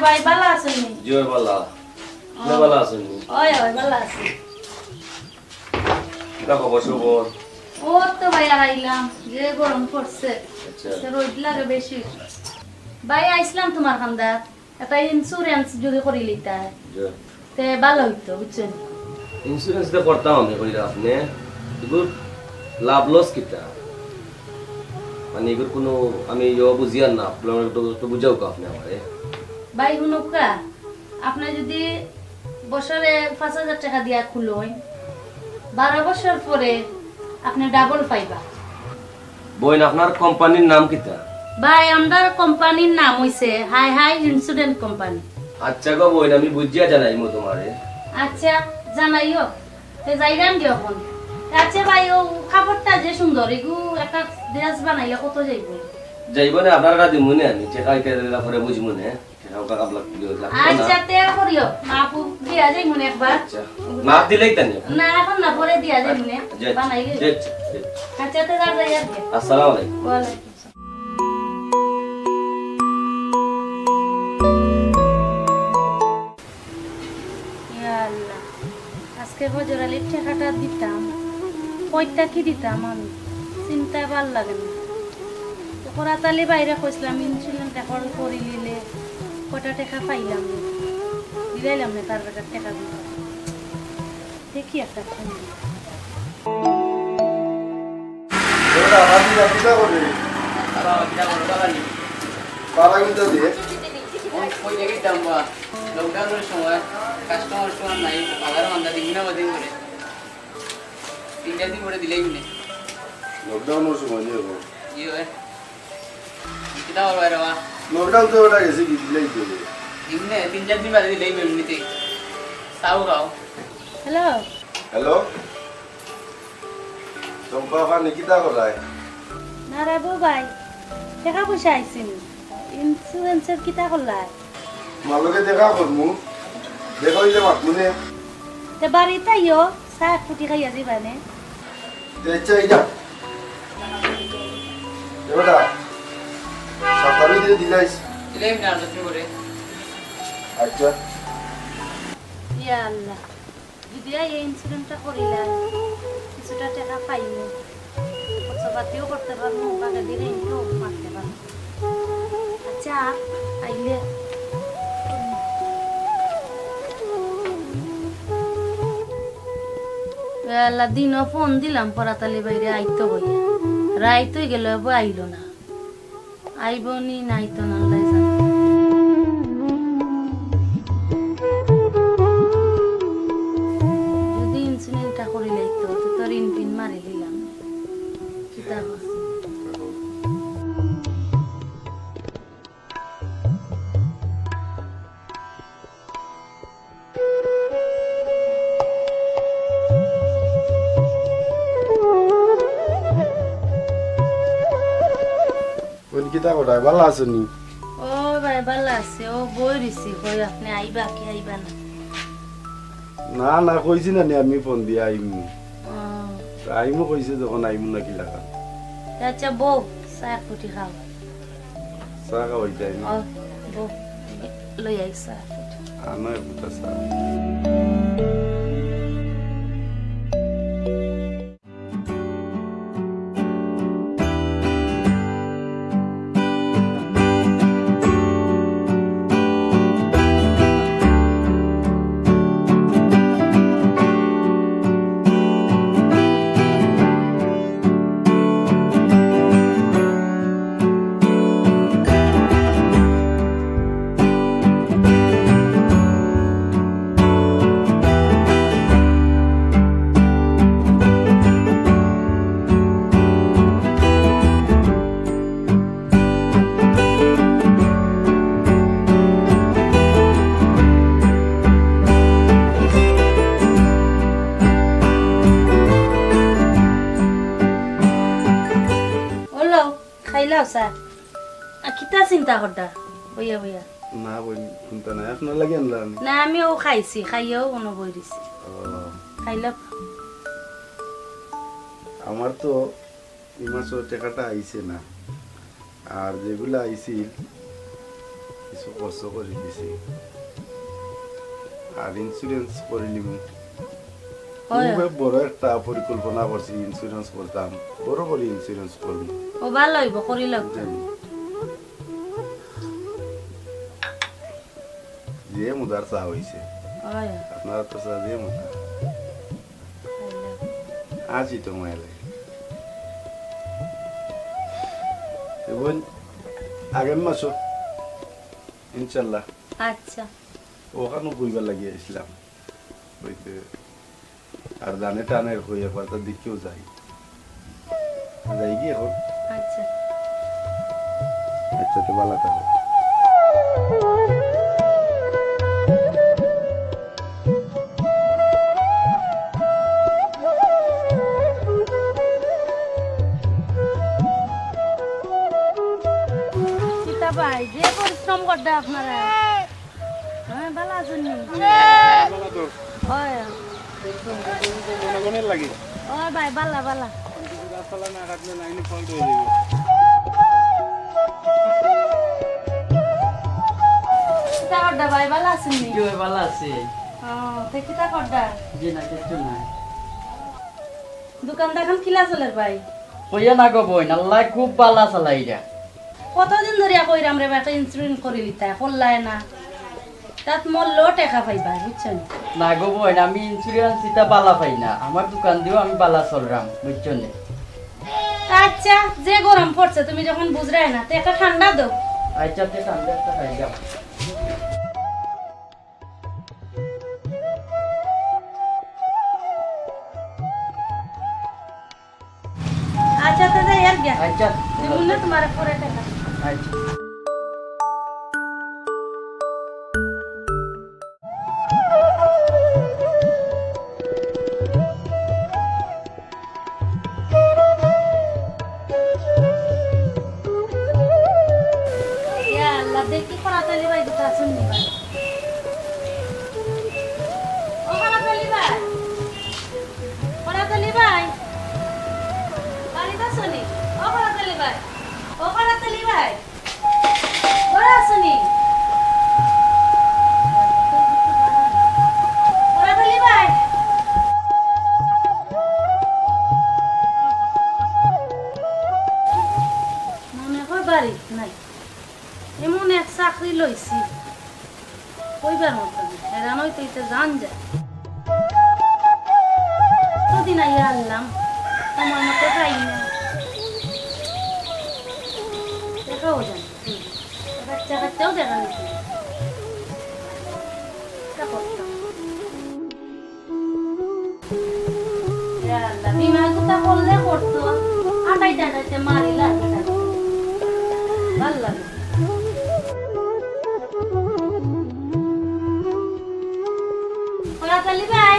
ভাই ভালো আছেন নি? জয় বালা কে বালা আছেন ওই ওই ভালো আছি। কি খবর খবর ও তো ভাই আইলাম যে গরম পড়ছে আচ্ছা সে রোদ লাগে বেশি ভাই আইছিলাম তোমার খান্দা একটা ইন্স্যুরেন্স যদি করি লইতা তে ভালো হইতো বুঝছেন ইন্স্যুরেন্স তো করতাম আমি কইরা আপনি এগুলো লাভ লস কিটা মানে এগুলো কোনো আমি বুঝিয়ার না আপনার একটু বুঝাও কা আপনি আমারে ভাই হুনুকা আপনি যদি বছরে ৫,০০০ টাকা দিয়া খুলোই 12 বছর পরে আপনি ডাবল পাইবা বইন আপনার কোম্পানির নাম কিটা ভাই আমাদের কোম্পানির নাম হইছে হাই হাই ইন্স্যুরেন্স কোম্পানি আচ্ছা গো বইন আমি বুঝিয়া জানাইমু তোমারে আচ্ছা জানাইও তে যাইরাম দিও কোন আচ্ছা ভাই ও খাবারটা যে সুন্দর এগু একটা ড্রেস বানাইলে কত যাইব যাইব না আপনারা দিমুনে আমি চেকা আইতে দিলা পরে বুঝমুনে চেকা কাবলা দিও আচ্ছা তে করিও মাপু দিয়া যাই মনে একবার আচ্ছা মাপ দিলেই তানি না এখন না পরে দিয়া যাই মনে বানাইলে আচ্ছা তে যাই আর আসসালামু আলাইকুম ওয়ালাইকুম আজকে বজরালির টাকাটা দিতাম কয়টা কি দিতাম আমি চিন্তা ভাল লাগে না করাতালি বাইরে কইছিলাম ইন্স্যুরেন্স এখন করি নিলে কয়টা টাকা পাইলাম দিলাইলাম না তার কাছে টাকা দিতাম দেখি একটা ফোন লকডাউনের সময় কাস্টমার নাই 11 ঘন্টা দিন না দিন করে 3 দিন করে দিলেই না লকডাউনের সময় যে গো জি হয় কিটা হলো রে বাবা লকডাউন তো ওটা গেছে কি দিলেই তো দিনে 3 দিন বাদে দিলেই এমনিতে তাও গাও হ্যালো হ্যালো তোমরা ফানি কিটা করায় না রে ভাই টাকা পয়সা আইছিন ইন্স্যুরেন্সের কিটা করলাই মালকে দেখা করমু দেখো ইলে মাতমুনে তে বাড়িতে আইও চা ফুটি খাইয়া যাবানে তে চাই যা এবারে সকালে দিয়ে দিলাইস দিলেই না তুমি করে আচ্ছা ইয়া আল্লাহ যদি এই ইন্স্যুরেন্সটা করিলা কিছুটা টাকা পাইমু খরচাপাতিও করতে পারবো বাকি দিনে ইনকাম মারতে পারবো আচ্ছা আইলে বেলা দিনও ফোন দিলাম পরাতালি বাইরে আইতো হইয়া রাইতই গেল আইলো না আইব নি নাইতো না আল্লাহ জানে যদি ইন্সুরেন্সটা করি লাইতো তো তোর ইনপিন মারি দিলাম কিতা করছি কিতা করায় ভালো আছেনি ও ভাই ভালো আছে ও বই দিছি কই আপনি আইবা কি আইবা না না না কইছি না আমি ফোন দিয়ে আইমু আইমু কইছে যখন আইমু না কি লাগা আচ্ছা বউ চা ফুটি খাও চা খাওয়াই যাই না বউ লই আই চা ফুটি আনা বুটা চা খাইলাও কিতা চিন্তা করতা বইয়া বইয়া না বই চিন্তা নাই আপনার লাগে আনলাম না আমিও খাইছি খাইয়াও মনে বই দিছি খাইলাম আমার তো এই মাসের টাকাটা আইছে না আর যেগুলো আইছিল কিছু খরচ করে দিছি আর ইন্স্যুরেন্স করে নিব খুব বড় একটা পরিকল্পনা করছি ইন্স্যুরেন্স করতাম বড় করে ইন্স্যুরেন্স করব ও ভালো হইব করি লাগবে যে মুদার চা হইছে আপনারা তো চা দিয়ে মুদার আজই তো মাইলে এবং আগের মাসও ইনশাল্লাহ আচ্ছা ওখানে বইবার লাগিয়ে আসলাম বইতে আর দানে টানে হয়ে পারতা দিকেও যাই যাই কি এখন আচ্ছা আচ্ছা তো ভালো থাকো ভাই যে পরিশ্রম করতে আপনারা হ্যাঁ ভালো আছেন ভাই বালা বালা ভাই ভালো আছেন ভালো আছে দোকানটা এখন খিলা চলে ভাই কইয়া না গো বই আল্লাহ খুব বালা চালাই রা কতদিন ধরিয়া কইরাম রে একটা ইন্স্যুরেন্স করে লিতা করলাই না তাত মূল্য টাকা পাইবা বুঝছেন না গো বই আমি ইন্স্যুরেন্স দিতে বালা পাই না আমার দোকান দিও আমি বালা চলরাম বুঝছেন আচ্ছা যে গরম পড়ছে তুমি যখন বুঝরাই না তো একটা ঠান্ডা দাও আচ্ছা তে ঠান্ডা একটা খাই দাও আচ্ছা তো যাই আর গিয়া আচ্ছা দিমু না তোমার পরে টাকা আচ্ছা দেখি করাতালি ভাই দিতে আসুন নি ভাই ও করাতালি ভাই করাতালি ভাই বাড়িতে আসুনি ও করাতালি ভাই ও করাতালি ভাই ওরা আসুনি করাতালি ভাই মনে হয় বাড়ি নাই এমন এক চাকরি লইছি কইবার মতো এরা নয়তো এটা জান যায় কদিন আইয়া আনলাম আমার মতো খাই না দেখাও জানি বাচ্চা কাচ্চাও দেখা নিতে বিমা কথা করলে করতো আটাইতে আটাইতে মারিলা ভাল লাগে করাতালি ভাই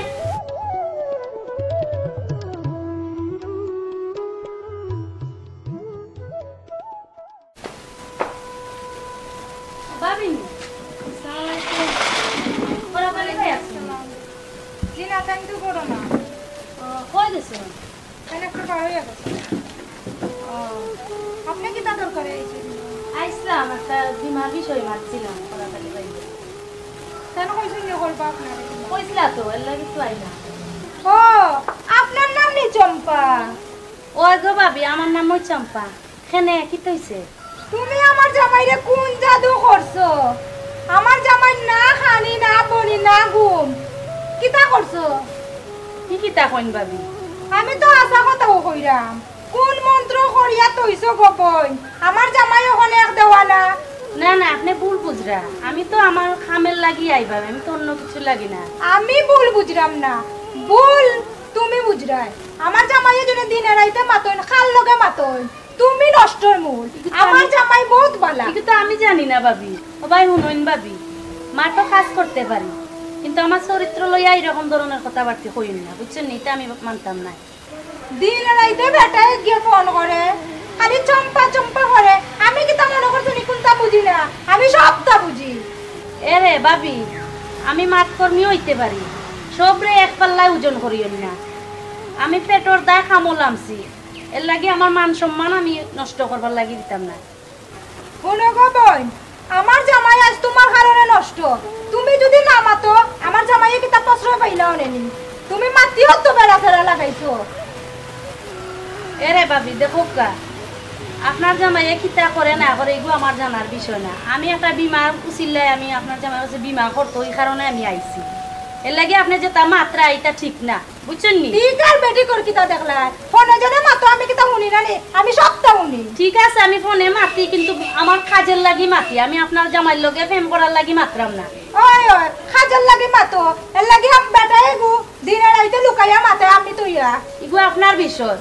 বাবিনি করাতালি ভাই আছে জি না তাই তো করো না কই গেছে কেন একটু বার হয়ে গেছে আপনি কি তা দরকার আইসলাম একটা বিমার বিষয় মারছিলাম করাতালি ভাই কেন কইছেন যে করবা আপনার কইছিলা তো এর লাগি তো আইলা ও আপনার নাম নি চম্পা ওই গো ভাবি আমার নাম ওই চম্পা কেনে কি কইছে তুমি আমার জামাইরে কোন জাদু করছো আমার জামাই না খানি না বনি না ঘুম কিতা করছো কি কিতা কইন ভাবি আমি তো আশা কথা কইরাম কোন মন্ত্র করিয়া তইছো গোপন আমার জামাই ওখানে এক দেওয়ানা না না আপনি ভুল বুঝরা আমি তো আমার খামের লাগি আইবা আমি তো অন্য কিছু লাগি না আমি ভুল বুঝরাম না ভুল তুমি বুঝরাই আমার জামাইয়ে জন্য দিনে রাইতে মাতইন খাল লগে মাতইন তুমি নষ্টর মূল আমার জামাই বহুত ভালো কিন্তু তো আমি জানি না ভাবি ও ভাই হুনইন ভাবি মা তো কাজ করতে পারি কিন্তু আমার চরিত্র লইয়া এরকম ধরনের কথাবার্তা কইন না বুঝছেন এটা আমি মানতাম না দিন রাইতে বেটায় গিয়ে ফোন করে খালি চম্পা চম্পা করে আমি কি তা মনে করছো নি কোনটা বুঝি না আমি সবটা বুঝি এরে ভাবি আমি মাঠ কর্মী হইতে পারি সবরে এক পাল্লায় ওজন করিয়েন না আমি পেটর দায় খামলামছি এর লাগি আমার মান সম্মান আমি নষ্ট করবার লাগি দিতাম না শুনো গো বোন আমার জামাই আজ তোমার কারণে নষ্ট। তুমি যদি না মাতো আমার জামাইয়ে কিতা প্রশ্রয় পাইলাও নেনি। তুমি মাতিও তো বেড়া ফেরা লাগাইছো। এরে ভাবি দেখো কা আপনার জামাইয়ে কিতা করে না করে এগুলো আমার জানার বিষয় না। আমি একটা বিমা উচিল্লাই আমি আপনার জামাই কাছে বিমা করতো এই কারণে আমি আইছি। এর লাগে আপনি যে তা মাত্রা এটা ঠিক না বুঝছেন নি। ঠিক আর বেটি কর কিতা দেখলা ফোনে যদি মাতো আমি কিতা শুনি না নি আমি সবটা শুনি। ঠিক আছে আমি ফোনে মাতি কিন্তু আমার কাজের লাগি মাতি আমি আপনার জামাইয়ের লগে প্রেম করার লাগি মাত্রাম না। ওই ওই কাজের লাগি মাতো এর লাগি আম বেটাই গু দিনে রাইতে লুকাইয়া মাতে আমি তুইয়া ইগু আপনার বিষয়।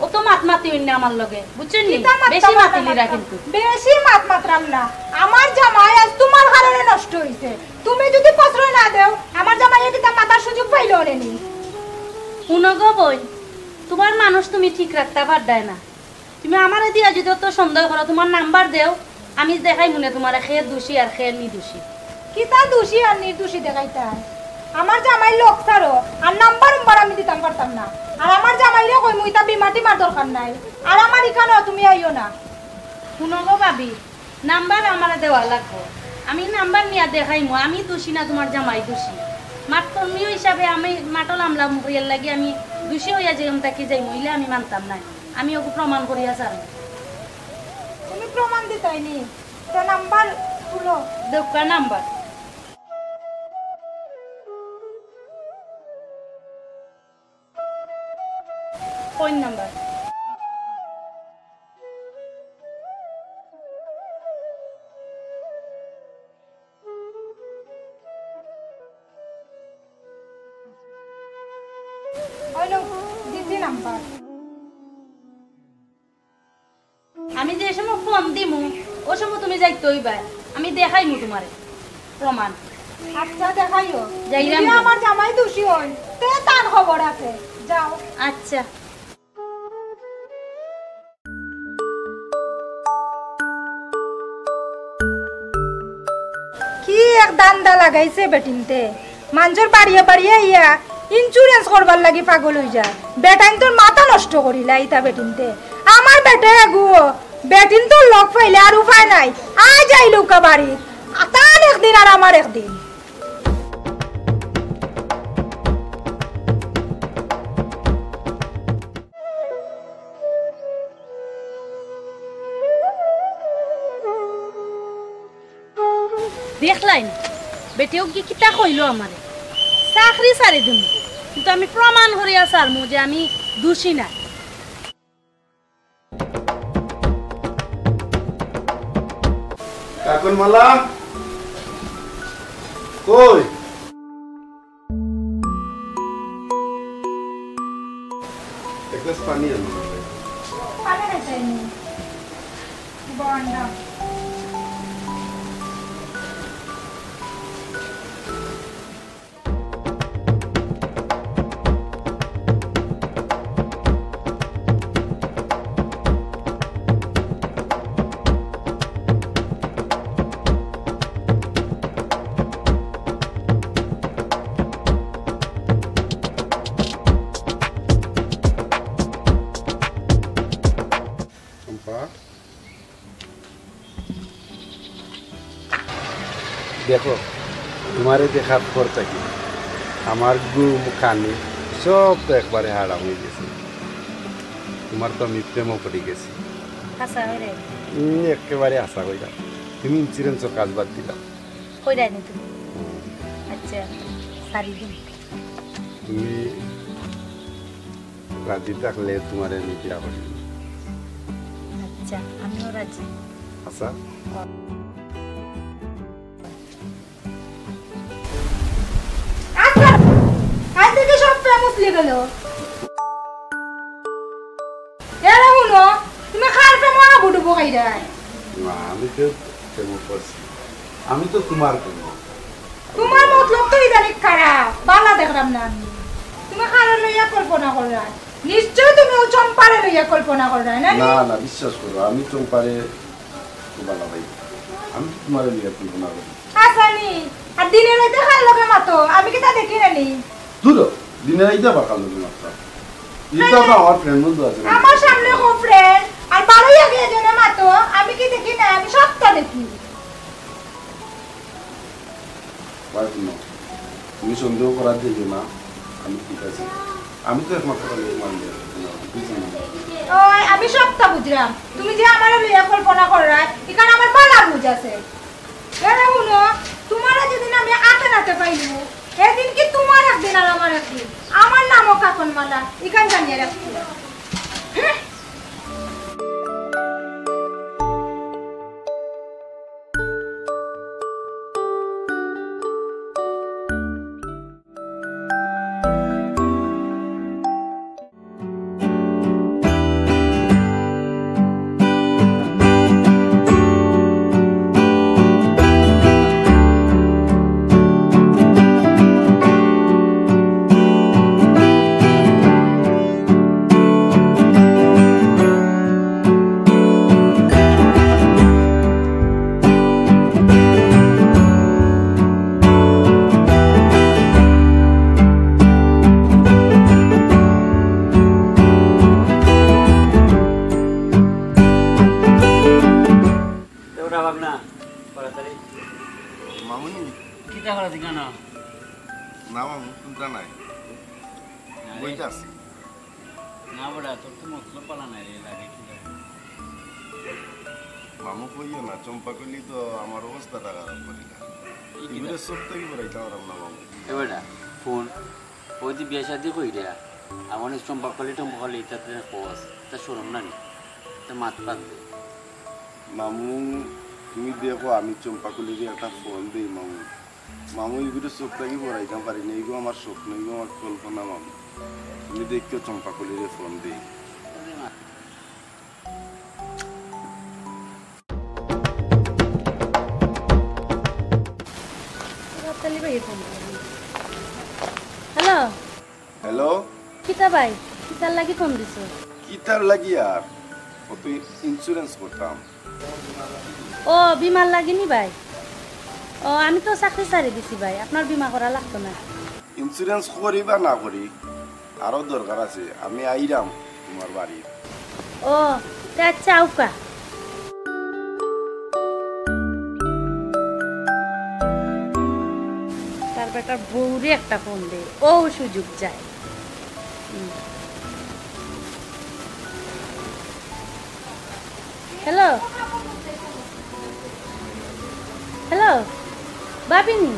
ও তো মাত মাতি হইন না আমার লগে বুঝছেন নি বেশি মাতিলিরা কিন্তু বেশি মাত মাত্রাম না। আমার জামাই আজ তোমার কারণে নষ্ট হইছে। তুমি যদি প্রশ্রয় না দেও আমার জামাইয়ে কিতা মাতার সুযোগ পাইলো নেনি। শুনো গো বই তোমার মানুষ তুমি ঠিক রাখতে পারদায় না। তুমি আমারে দিয়া যদি তো সন্দেহ করো তোমার নাম্বার দেও আমি দেখাই মনে তোমার খেয়ে দোষী আর খেয়ে নির্দোষী। কিতা দোষী আর নির্দোষী দেখাইতা আমার জামাই লোক ছাড়ো আর নাম্বার আমি দিতাম পারতাম না। আর আমার জামাইরে কই মুইতা বিমাটি মার দরকার নাই। আর আমার ইখানে তুমি আইও না। শুনো গো ভাবি নাম্বার আমারে দেওয়া লাগবো আমি নাম্বার নিয়ে দেখাইমু আমি দোষী না তোমার জামাই দোষী। মাঠ কর্মী হিসাবে আমি মাটল আমলা মুখরিয়ার লাগি আমি দোষী হইয়া যেরকম তাকে যাই মহিলা আমি মানতাম না। আমি ওকে প্রমাণ করিয়া চাই। তুমি প্রমাণ দিতাইনি তো নাম্বার খুলো দেউকা নাম্বার কোন নাম্বার আমি যে সময় ফোন দিমু ও সময় তুমি যাইতে হইবা আমি দেখাইমু তোমারে প্রমাণ। আচ্ছা দেখাইও যাইলাম আমার জামাই দোষী হই তে তার খবর আছে যাও। আচ্ছা কি এক দান্দা লাগাইছে বেটিনতে মানুষের বাড়িয়ে বাড়িয়ে ইয়া ইন্স্যুরেন্স করবার লাগি পাগল হই যায়। বেটাইন তোর মাথা নষ্ট করিলা ইতা বেটিনতে আমার বেটে গুয়ো বেটিন তোর লোক পাইলে আর উপায় নাই আজ আইলো কা বাড়ি তার একদিন আর আমার একদিন। দেখলাইন বেটিও কি কিতা কইলো আমারে চাকরি ছাড়ি দিম কিন্তু আমি প্রমাণ করিয়া ছাড়মু যে আমি দোষী না। কাকুন মালা কই এক গ্লাস পানি আনো পানি চাইনি বন্ডা দেখো তোমারে দেখার পর থাকি আমার গুম কানে সব তো একবারে হারাম হয়ে গেছে। তোমার তো আমি প্রেমও পড়ে গেছি একেবারে আশা করিলাম তুমি ইন্স্যুরেন্সের কাজ বাদ দিলাম। তুমি রাজি থাকলে তোমার আমি বিয়া করি। আচ্ছা গেল এরা হলো তুমি খার প্রেম আবু ডুবো খাই দেয় না আমি তো প্রেম করছি আমি তো তোমার প্রেম তোমার মতলব তো ইদানিক খারাপ বালা দেখলাম না আমি তুমি খারে লইয়া কল্পনা করলা নিশ্চয় তুমি ও চম্পারে লইয়া কল্পনা করলা না না না বিশ্বাস করো আমি চম্পারে বালা ভাই আমি তোমার লইয়া কল্পনা করি আসানি আর দিনে রাতে খাল লগে মাতো আমি কি তা দেখি না নি দূর দিনে রাতে আবার খাল লগে মাতো এটা তো আমার ফ্রেন্ড বন্ধু আছে আমার সামনে কো ফ্রেন্ড আর বারোই আগে এজনে মাতো আমি কি দেখি না আমি সবটা দেখি পারবো না তুমি সন্দেহ করার দিও না আমি ঠিক আছে আমি তো একমাত্র মানবে ওই আমি সবটা বুঝলাম তুমি যে আমার লইয়া কল্পনা করাই এখানে আমার বালা বুঝ আছে এরে শুনো তোমার যেদিন আমি আতে নাতে পাইলু এদিন কি তোমার একদিন আর আমার একদিন আমার নামও কাকন মালা এখান জানিয়ে রাখছি মামু কইও না চম্পা কইলি তো আমার অবস্থাটা খারাপ করি না ইগুলো সব থেকে বড়াইতে পারলাম না মামু এবারে ফোন ওই যে বিয়ে শাদি কই রে আমার চম্পা কলি তাতে কোস তা শরম না নি তা মাত পাত মামু তুমি দেখো আমি চম্পা কলির একটা ফোন দিই মামু মামু এগুলো সব থেকে বড়াইতে পারি না এগুলো আমার স্বপ্ন এগুলো আমার কল্পনা মামু তুমি দেখো চম্পা কলির ফোন দিই হ্যালো হ্যালো কিতা ভাই কিতার লাগি ফোন দিছো কিতার লাগি আর কত ইন্স্যুরেন্স করতাম ও বিমার লাগিনি ভাই ও আমি তো চাকরি ছাড়ি দিছি ভাই আপনার বিমা করা লাগতো না ইন্স্যুরেন্স করি বা না করি আরো দরকার আছে আমি আইরাম তোমার বাড়ি ও তা আচ্ছা আউকা তার বেটার বউরে একটা ফোন দে ও সুযোগ যায় হ্যালো হ্যালো বাবিনি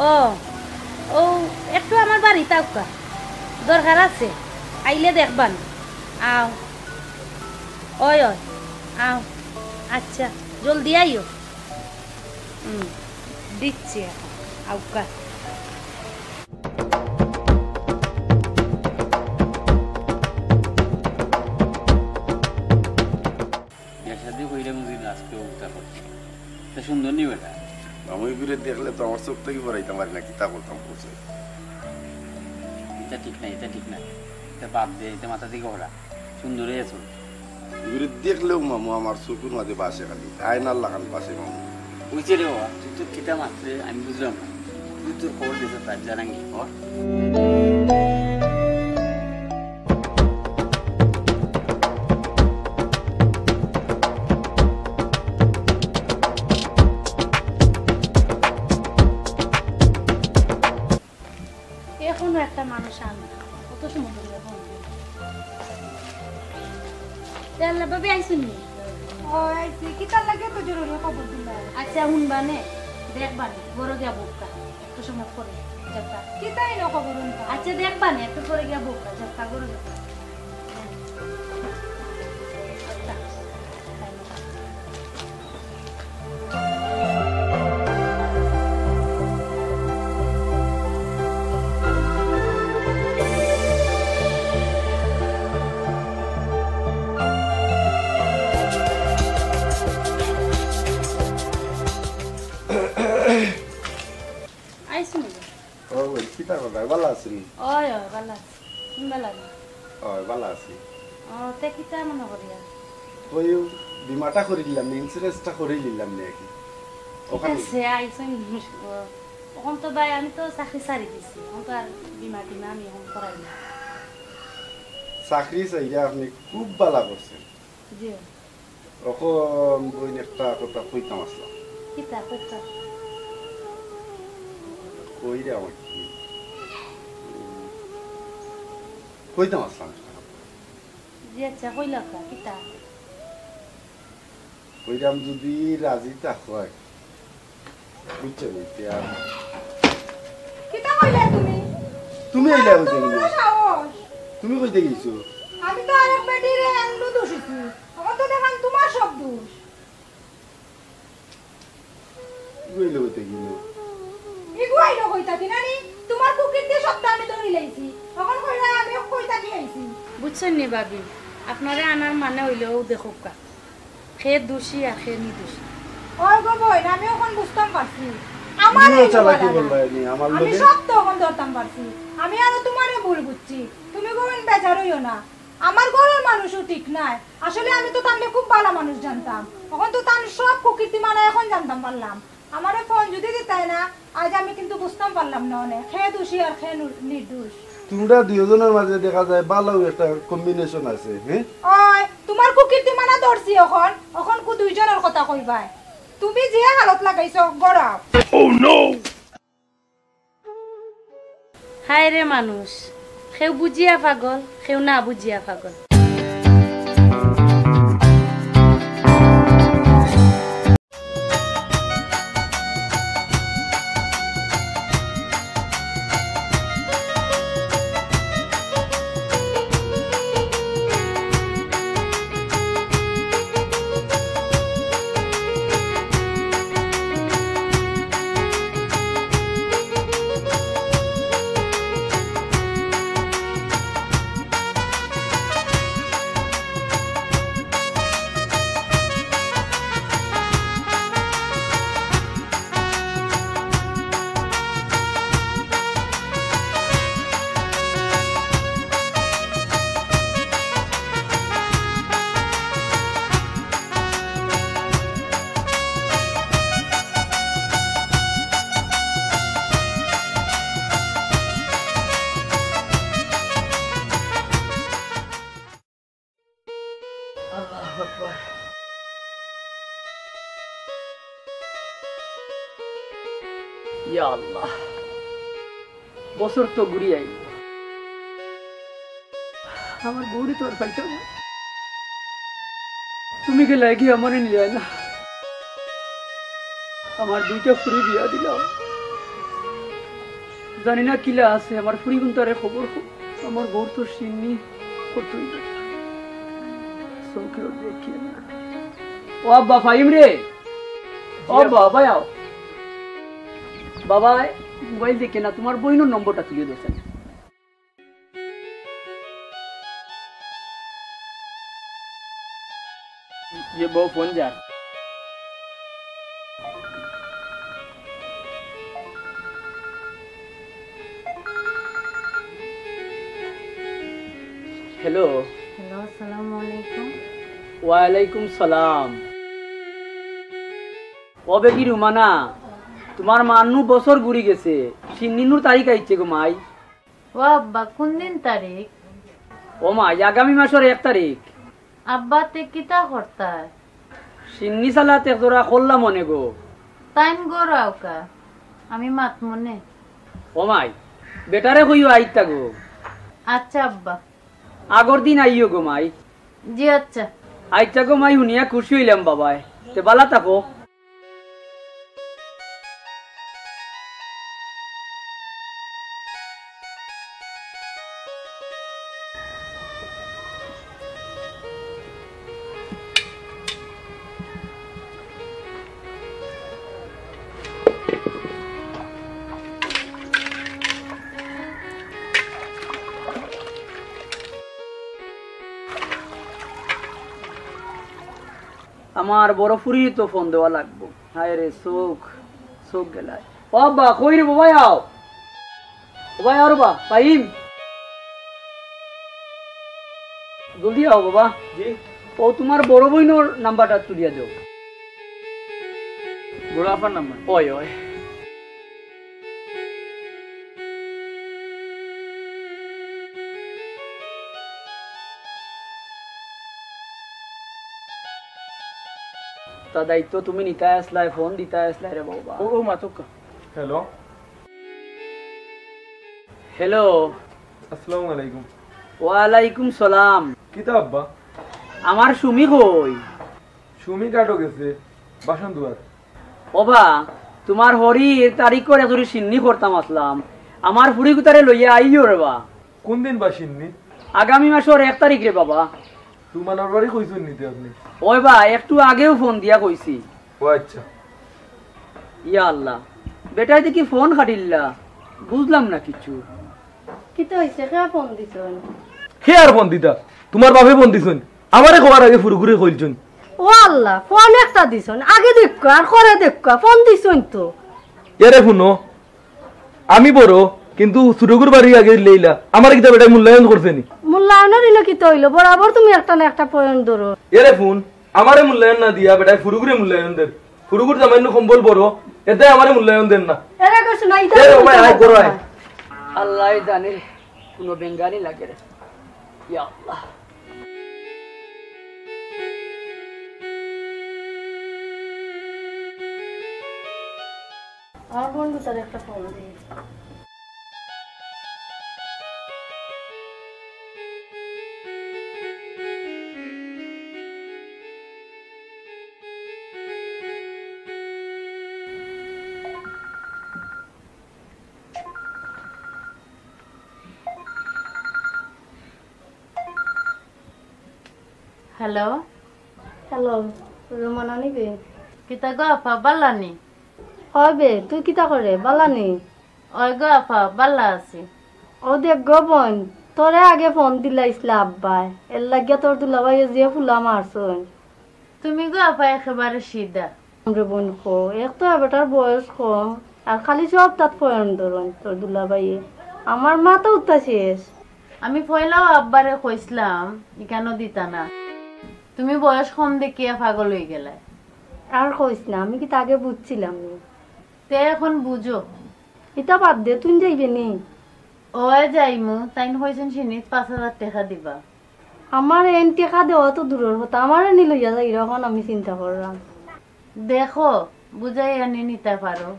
ও ও একটু আমার বাড়ি তাউকা দরকার আছে আইলে দেখবান আও ওই ওই আও আচ্ছা জলদি আইও দিচ্ছি আউকা সুন্দর নি বেটা আমি ঘুরে দেখলে তো আমার চোখ থেকে পড়াইতে পারি না কিতা করতাম পৌঁছে এটা ঠিক নাই এটা ঠিক নাই এটা বাপ দে এটা মাথা দিকে ওরা সুন্দরই আছো ঘুরে দেখলেও মামু আমার চোখের মাঝে বাসে খালি আয়নার লাগান পাশে মামু বুঝছে রে বাবা তুই তো কিতা মাত্রে আমি বুঝলাম না তুই তোর খবর দিতে তার জানাঙ্গি খবর এখনো একটা মানুষ আনবে কত সময় ধরে তাহলে ভাবি আইসুনি কিতার লাগে তো জরুরি খবর দিলা আচ্ছা শুনবানে দেখবানে বড় গিয়া বুকটা একটু সময় পরে যাত্রা কিতাই না খবর আচ্ছা দেখবানে একটু পরে গিয়া বুকটা যাত্রা করে যাত্রা কিতা কথা ভালো আছেন ওই ওই ভালো আছি তুমি ভালো আছো ওই ভালো আছি তে কিতা মনে করি আর ওই বিমাটা করে দিলাম ইন্স্যুরেন্সটা করে দিলাম নাকি ওখানে সে আইছেন ওখান তো ভাই আমি তো চাকরি ছাড়ি দিছি এখন তো আর বিমা টিমা আমি এখন করাই না চাকরি চাইলে আপনি খুব ভালো করছেন জি এখন বই একটা কথা কইতাম আসলাম কিতা কইতা ওই রে আমার কইতাম আসলাম জি আচ্ছা কইলা কা কিতা কইরাম যদি রাজি তা হয় বুঝছো নিতে কিতা কইলা তুমি তুমি আইলা কইতে গেছো সাহস তুমি কইতে গেছো আমি তো আরেক বেটিরে এমন দোষিছি আমার তো দেখান তোমার সব দোষ কইলে কইতে গেলো ইগুয়াই না কইতা কি নানি তোমার কুকির দিয়ে সব আমি ধরে লাইছি তখন কইরা আমি কইতা কি আইছি বুঝছেন নি ভাবি আপনারে আনার মানে হইলেও দেখুক কা খে দোষী আর খে নিদোষী ওই গো বই আমি এখন বুঝতাম পারছি আমার চালাকি বলবা নি আমার আমি লগে সব তখন ধরতাম পারছি আমি আর তোমারে ভুল বুঝছি তুমি গোবেন বেজার হইও না আমার ঘরের মানুষও ঠিক নাই আসলে আমি তো তাহলে খুব ভালো মানুষ জানতাম তখন তো তার সব কুকীর্তি মানে এখন জানতাম পারলাম আমারে ফোন যদি দিতাই না আজ আমি কিন্তু বুঝতাম পারলাম না অনেক খে দোষী আর খে নির্দোষ তোমরা দুজনের মাঝে দেখা যায় ভালো একটা কম্বিনেশন আছে হ্যাঁ ওই তোমার কুকীর্তি মানা ধরছি এখন কু দুইজনের কথা কইবাই তুমি যে হালত লাগাইছো গড়াও Oh no! হায় রে মানুষ কেউ বুঝিয়া পাগল কেউ না বুঝিয়া পাগল ইয়া আল্লাহ বছর তো ঘুরিয়ে আইল আমার গৌরী তোর পাইতো না তুমি গেলে কি আমার নিয়ে না আমার দুইটা ফুরি বিয়া দিলাম জানি না কিলা আছে আমার ফুরি গুনতারে খবর আমার বউর তো সিন্নি করতেই চৌকেও দেখিয়ে না ও আব্বা ফাইম রে ও বাবা আও বাবা মোবাইল দেখে না তোমার বইনের নম্বরটা তুলে দিয়েছেন ये वो फोन जा हेलो হ্যালো আসসালামু আলাইকুম ওয়ালাইকুম সালাম কবে কি রুমানা তোমার মানু বছর ঘুরি গেছে সিন্নিনুর তারিখ আইছে গো মাই ও আব্বা কোন দিন তারিখ ও মাই আগামী মাসের 1 তারিখ আব্বা তে কিতা করতায় সিন্নি সালাতে তোরা খোল্লা মনে গো টাইম গরাও কা আমি মাত মনে ও মাই বেটারে কইও আইতা গো আচ্ছা আব্বা আগর দিন আইও গো মাই জি আচ্ছা আইতা গো মাই শুনিয়া খুশি হইলাম বাবাই তে বালা থাকো আমার বড় ফুরি তো ফোন দেওয়া লাগবো হায় রে চোখ চোখ গেলায় ও বা কই রে বাবা আও বাবা আর বা ফাইম জলদি আও বাবা জি ও তোমার বড় বইনোর নাম্বারটা তুলিয়া দাও বড় আপার নাম্বার ওই ওই তা দায়িত্ব তুমি নিতে আসলাই ফোন দিতে আসলাই রে বাবা ও মাতক হ্যালো হ্যালো। আসসালামু আলাইকুম। ওয়ালাইকুম সালাম। কিতা আব্বা? আমার সুমি কই? সুমি কাটো গেছে বাসন দুয়ার। ওবা তোমার হরির তারিখ করে যদি সিন্নি করতাম আসলাম আমার ফুড়ি কুতারে লইয়া আইও রে বা। কোন দিন বাসিননি? আগামী মাসের 1 তারিখ রে বাবা। তোমার বাড়ি কইছেন নিতে আপনি? ওই বা একটু আগেও ফোন দিয়া কইছি। ও আচ্ছা। ইয়া আল্লাহ বেটাই দেখি ফোন কাটিল্লা বুঝলাম না কিছু। কি তো হইছে কে ফোন দিছন? হে আর ফোন দিতা? তোমার বাপে ফোন দিছন? আমারে কবার আগে ফুরুকুরে কইলছন। ও আল্লাহ ফোন একটা দিছন আগে দেখো আর করে দেখো ফোন দিছন তো। এরে শুনো আমি বড় কিন্তু সুরগুর বাড়ি আগে লইলা আমার কিতা বেটা মূল্যায়ন করছেনি? মূল্যায়নের দিন কি তো হইলো বরাবর তুমি একটা না একটা পয়েন্ট ধরো। এরে ফোন আমারে মূল্যায়ন না দিয়া বেটা ফুরুগুরে মূল্যায়ন দেন। ফুরুগুর জামাইন কম্বল বড় এতে আমারে মূল্যায়ন দেন না। এরা কইছ না এটা এ ভাই আই করো আই। আল্লাহ জানে কোন বেঙ্গালি লাগে রে। ইয়া আল্লাহ আর বন্ধু তার একটা ফোন দিই। হ্যালো হ্যালো রুমানা নিবে? কিতা গো আপা বাল্লানি? হবে তুই কিতা করে বালানি? ওই গো আপা বাল্লা আছি। ও দেখ গো বোন তোরে আগে ফোন দিলা ইসলা আব্বাই এর লাগিয়া তোর দুলাভাই যে ফুলা মারছন। তুমি গো আপা একেবারে সিধা। আমরা বোন কো এক তো বেটার বয়স কম আর খালি সব তাত ফোন ধরন তোর দুলাভাই। আমার মা তো উত্তা শেষ। আমি পয়লাও আব্বারে কইছিলাম কেন দিতা না, তুমি বয়স কম দেখিয়া পাগল হয়ে গেলে। আর কইস না আমি কি আগে বুঝছিলাম না। তে এখন বুঝো। এটা বাদ দে তুই যাইবে নি? ও যাইমু তাই হয়েছেন সিনিত 5,000 টাকা দিবা। আমার এন টাকা দেওয়া তো দূরের কথা আমার এনে লইয়া যাই এরকম আমি চিন্তা করলাম। দেখো বুঝাই আনি নিতে পারো।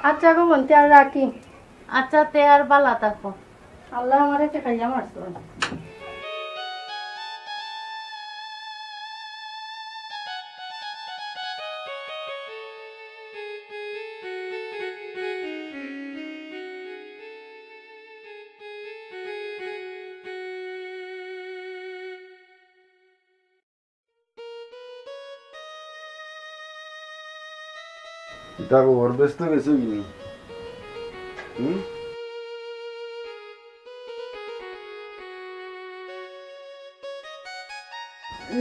আচ্ছা গো বলতে আর রাখি। আচ্ছা তে আর বালা থাকো। আল্লাহ আমারে টাকাইয়া মারছো। দেখো ওর ব্যস্ত গেছো কিনি?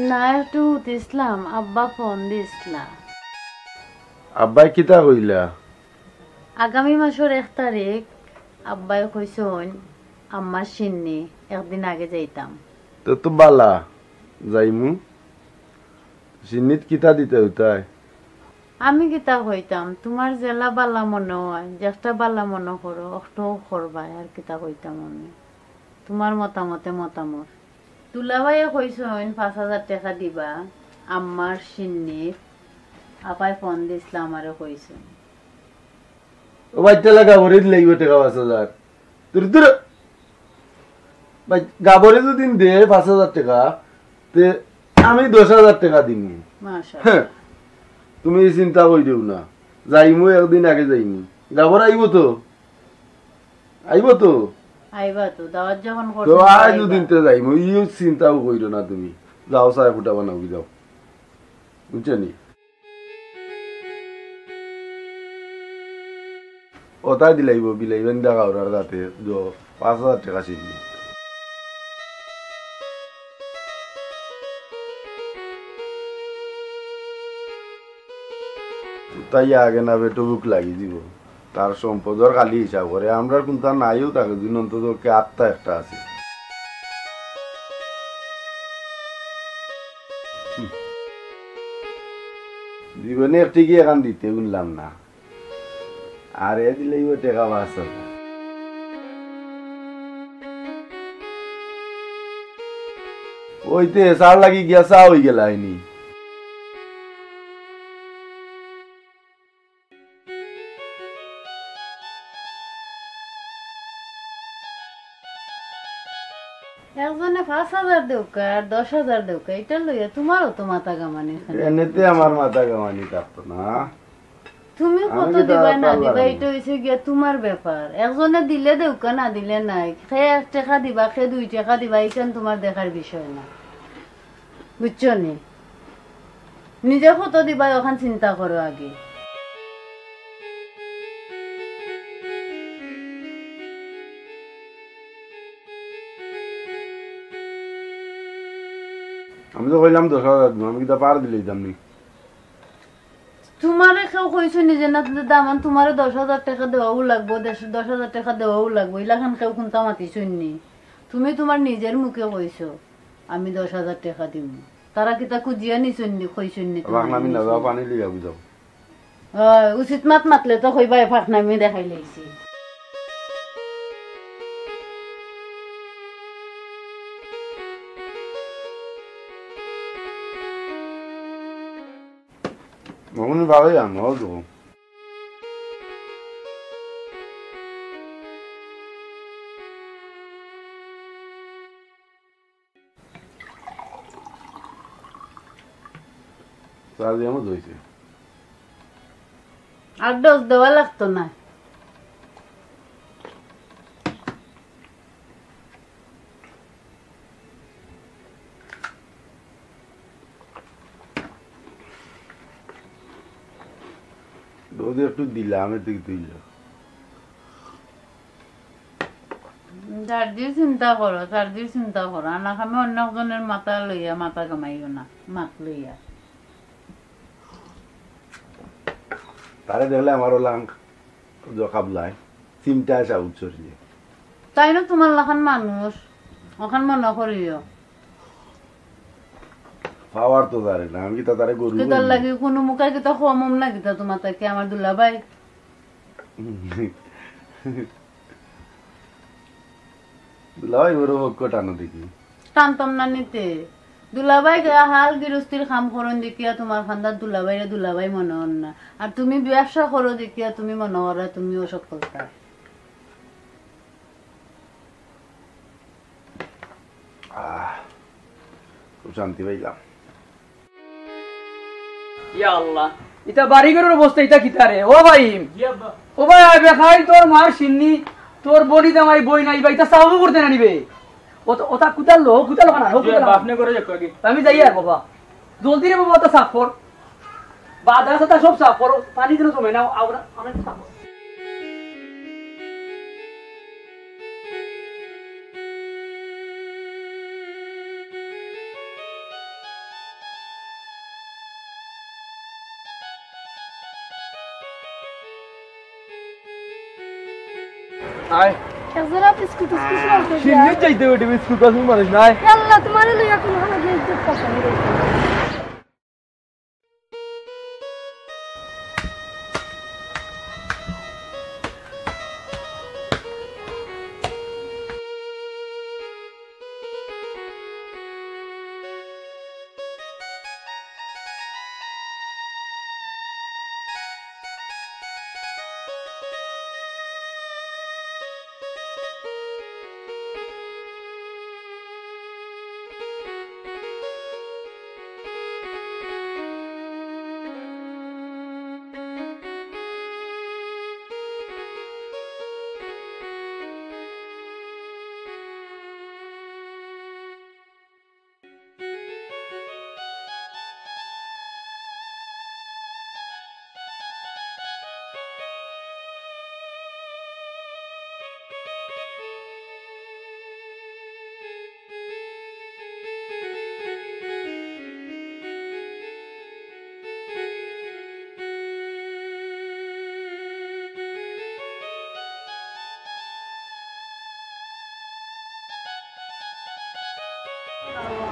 না একটু দিছিলাম আব্বা ফোন দিছিলাম। আব্বাই কিতা কইলা? আগামী মাসের 1 তারিখ আব্বাই কইছন আমার সিন্নি একদিন আগে যাইতাম। তো তো বালা যাইমু সিন্নিত কিতা দিতে হইতাই? আমি কিতা কইতাম তোমার জেলা বালা মনে হয় যেটা বালা মনে করো অষ্টও করবা আর কিতা কইতাম আমি। তোমার মতামতে মতামত। তুলাভাইয়ে কইছেন 5,000 টাকা দিবা আমার সিন্নির। আপাই ফোন দিছিলাম আমারে কইছেন। ও বাইতে লাগা ভরে দিলাইব টাকা 5,000 তোর তোর ভাই গাবরে যদি দে 5,000 টাকা তে আমি 10,000 টাকা দিমু। মাশাআল্লাহ তুমি চিন্তা কই দেও না যাইমু একদিন আগে যাইমু। গাবর আইব তো আইব তো আইবা তো দাওয়াত যখন করছ তো আই দুদিন তে যাইমু ইউ চিন্তাও কইরো না তুমি যাও চায় ফুটা বানাও যাও বুঝছনি। ওটাই দিলাইব বিলাইবেন দেখা ওরার যাতে 5,000 টাকা ছিনি। তাই আগে না বেটো বুক লাগি দিব তার সম্পদর খালি হিসাব করে আমরা কিন্তু নাইও তাকে দিন অন্তত আত্মা একটা আছে। জীবনে একটি এখান দিতে শুনলাম না আর এ দিলেই টাকা বাঁচ ওইতে সার লাগি গিয়া চা হয়ে গেল আইনি। একজনে 5,000 দেউকা আর 10,000 দেউকা এটা লইয়া তোমারও তো মাথা গামানি এমনিতে আমার মাথা গামানি থাকতো না। তুমি কত দিবা না দিবা এটা হইছে গিয়া তোমার ব্যাপার। একজনে দিলে দেউকা না দিলে নাই, খে 1 টাকা দিবা খে 2 টাকা দিবা এইখান তোমার দেখার বিষয় না, বুঝছো নি? নিজে কত দিবা ওখান চিন্তা করো আগে। আমি তো কইলাম 10,000 দিব, আমি কিটা পার দিলেই দাম নি। তোমারে কেউ কইছো নিজে না দামান তোমারে 10,000 টাকা দেওয়াও লাগবো, 10,000 টাকা দেওয়াও লাগবো, ইলাখান কেউ কোনটা মাতিছুন নি। তুমি তোমার নিজের মুখে কইছো আমি 10,000 টাকা দিব, তারা কিতা খুঁজিয়া নিছুন নি কইছুন নি? আমি না যাও পানি লিয়া বুঝাও। উচিত মাত মাতলে তো কইবা ফাঁকনামি দেখাই লাইছি। মনে ভালোই আনো তো সার দিয়ে আমার ধুইছে। আর ডোজ দেওয়া লাগতো না। ডোজ একটু দিলাম, এর দিকে দিল। চার্জির চিন্তা করো, চার্জির চিন্তা করো, আনা খামে অন্য একজনের মাথা লইয়া মাথা কামাইও না, মাত লইয়া। তারে দেখলে আমারও লাং জখাবলাই চিমটা আসা উচ্চরিয়ে। তাই না তোমার লাখান মানুষ ওখান মনে করিও পাওয়ার তো তারে না, আমি কি তারে গরু কিতার লাগি কোনো মুখাই কিতা খোয়ামম না কিতা তোমার তাকে আমার দুলাভাই দুলাভাই বড় টানো দেখি টানতাম না নিতে। দুলাভাই হাল গৃহস্থির কাম করো দেখিয়া তোমার খান্দার দুলাভাইরা দুলাভাই মনে হন না, আর তুমি ব্যবসা করো দেখিয়া তুমি মনে করা তুমিও সফলতা। খুব শান্তি পাইলাম। ইয়া আল্লাহ, এটা বাড়িঘরের অবস্থা এটা কিতা রে? ও ভাই, ও ভাই আইবে খাই তোর মার সিন্নি, তোর বনি দামাই বই নাই ভাই, এটা সাউন্ড করতে না নিবে। ওটা কুতালো কানা আপনি করে দেখো আগে, আমি যাই আর বাবা জলদি রে বাবা, ওটা সাফ কর, বাদা সাথে সব সাফ কর, পানি দিন জমে নাও আমরা অনেক সাফ। আয় একজোড়া বিস্কুট লওতে সিন্নি চাইতে ওটি বিস্কুট কাজ মানুষ নাই। আল্লাহ তোমারে লইয়া কোন আমাদের ইজ্জত পাবো না।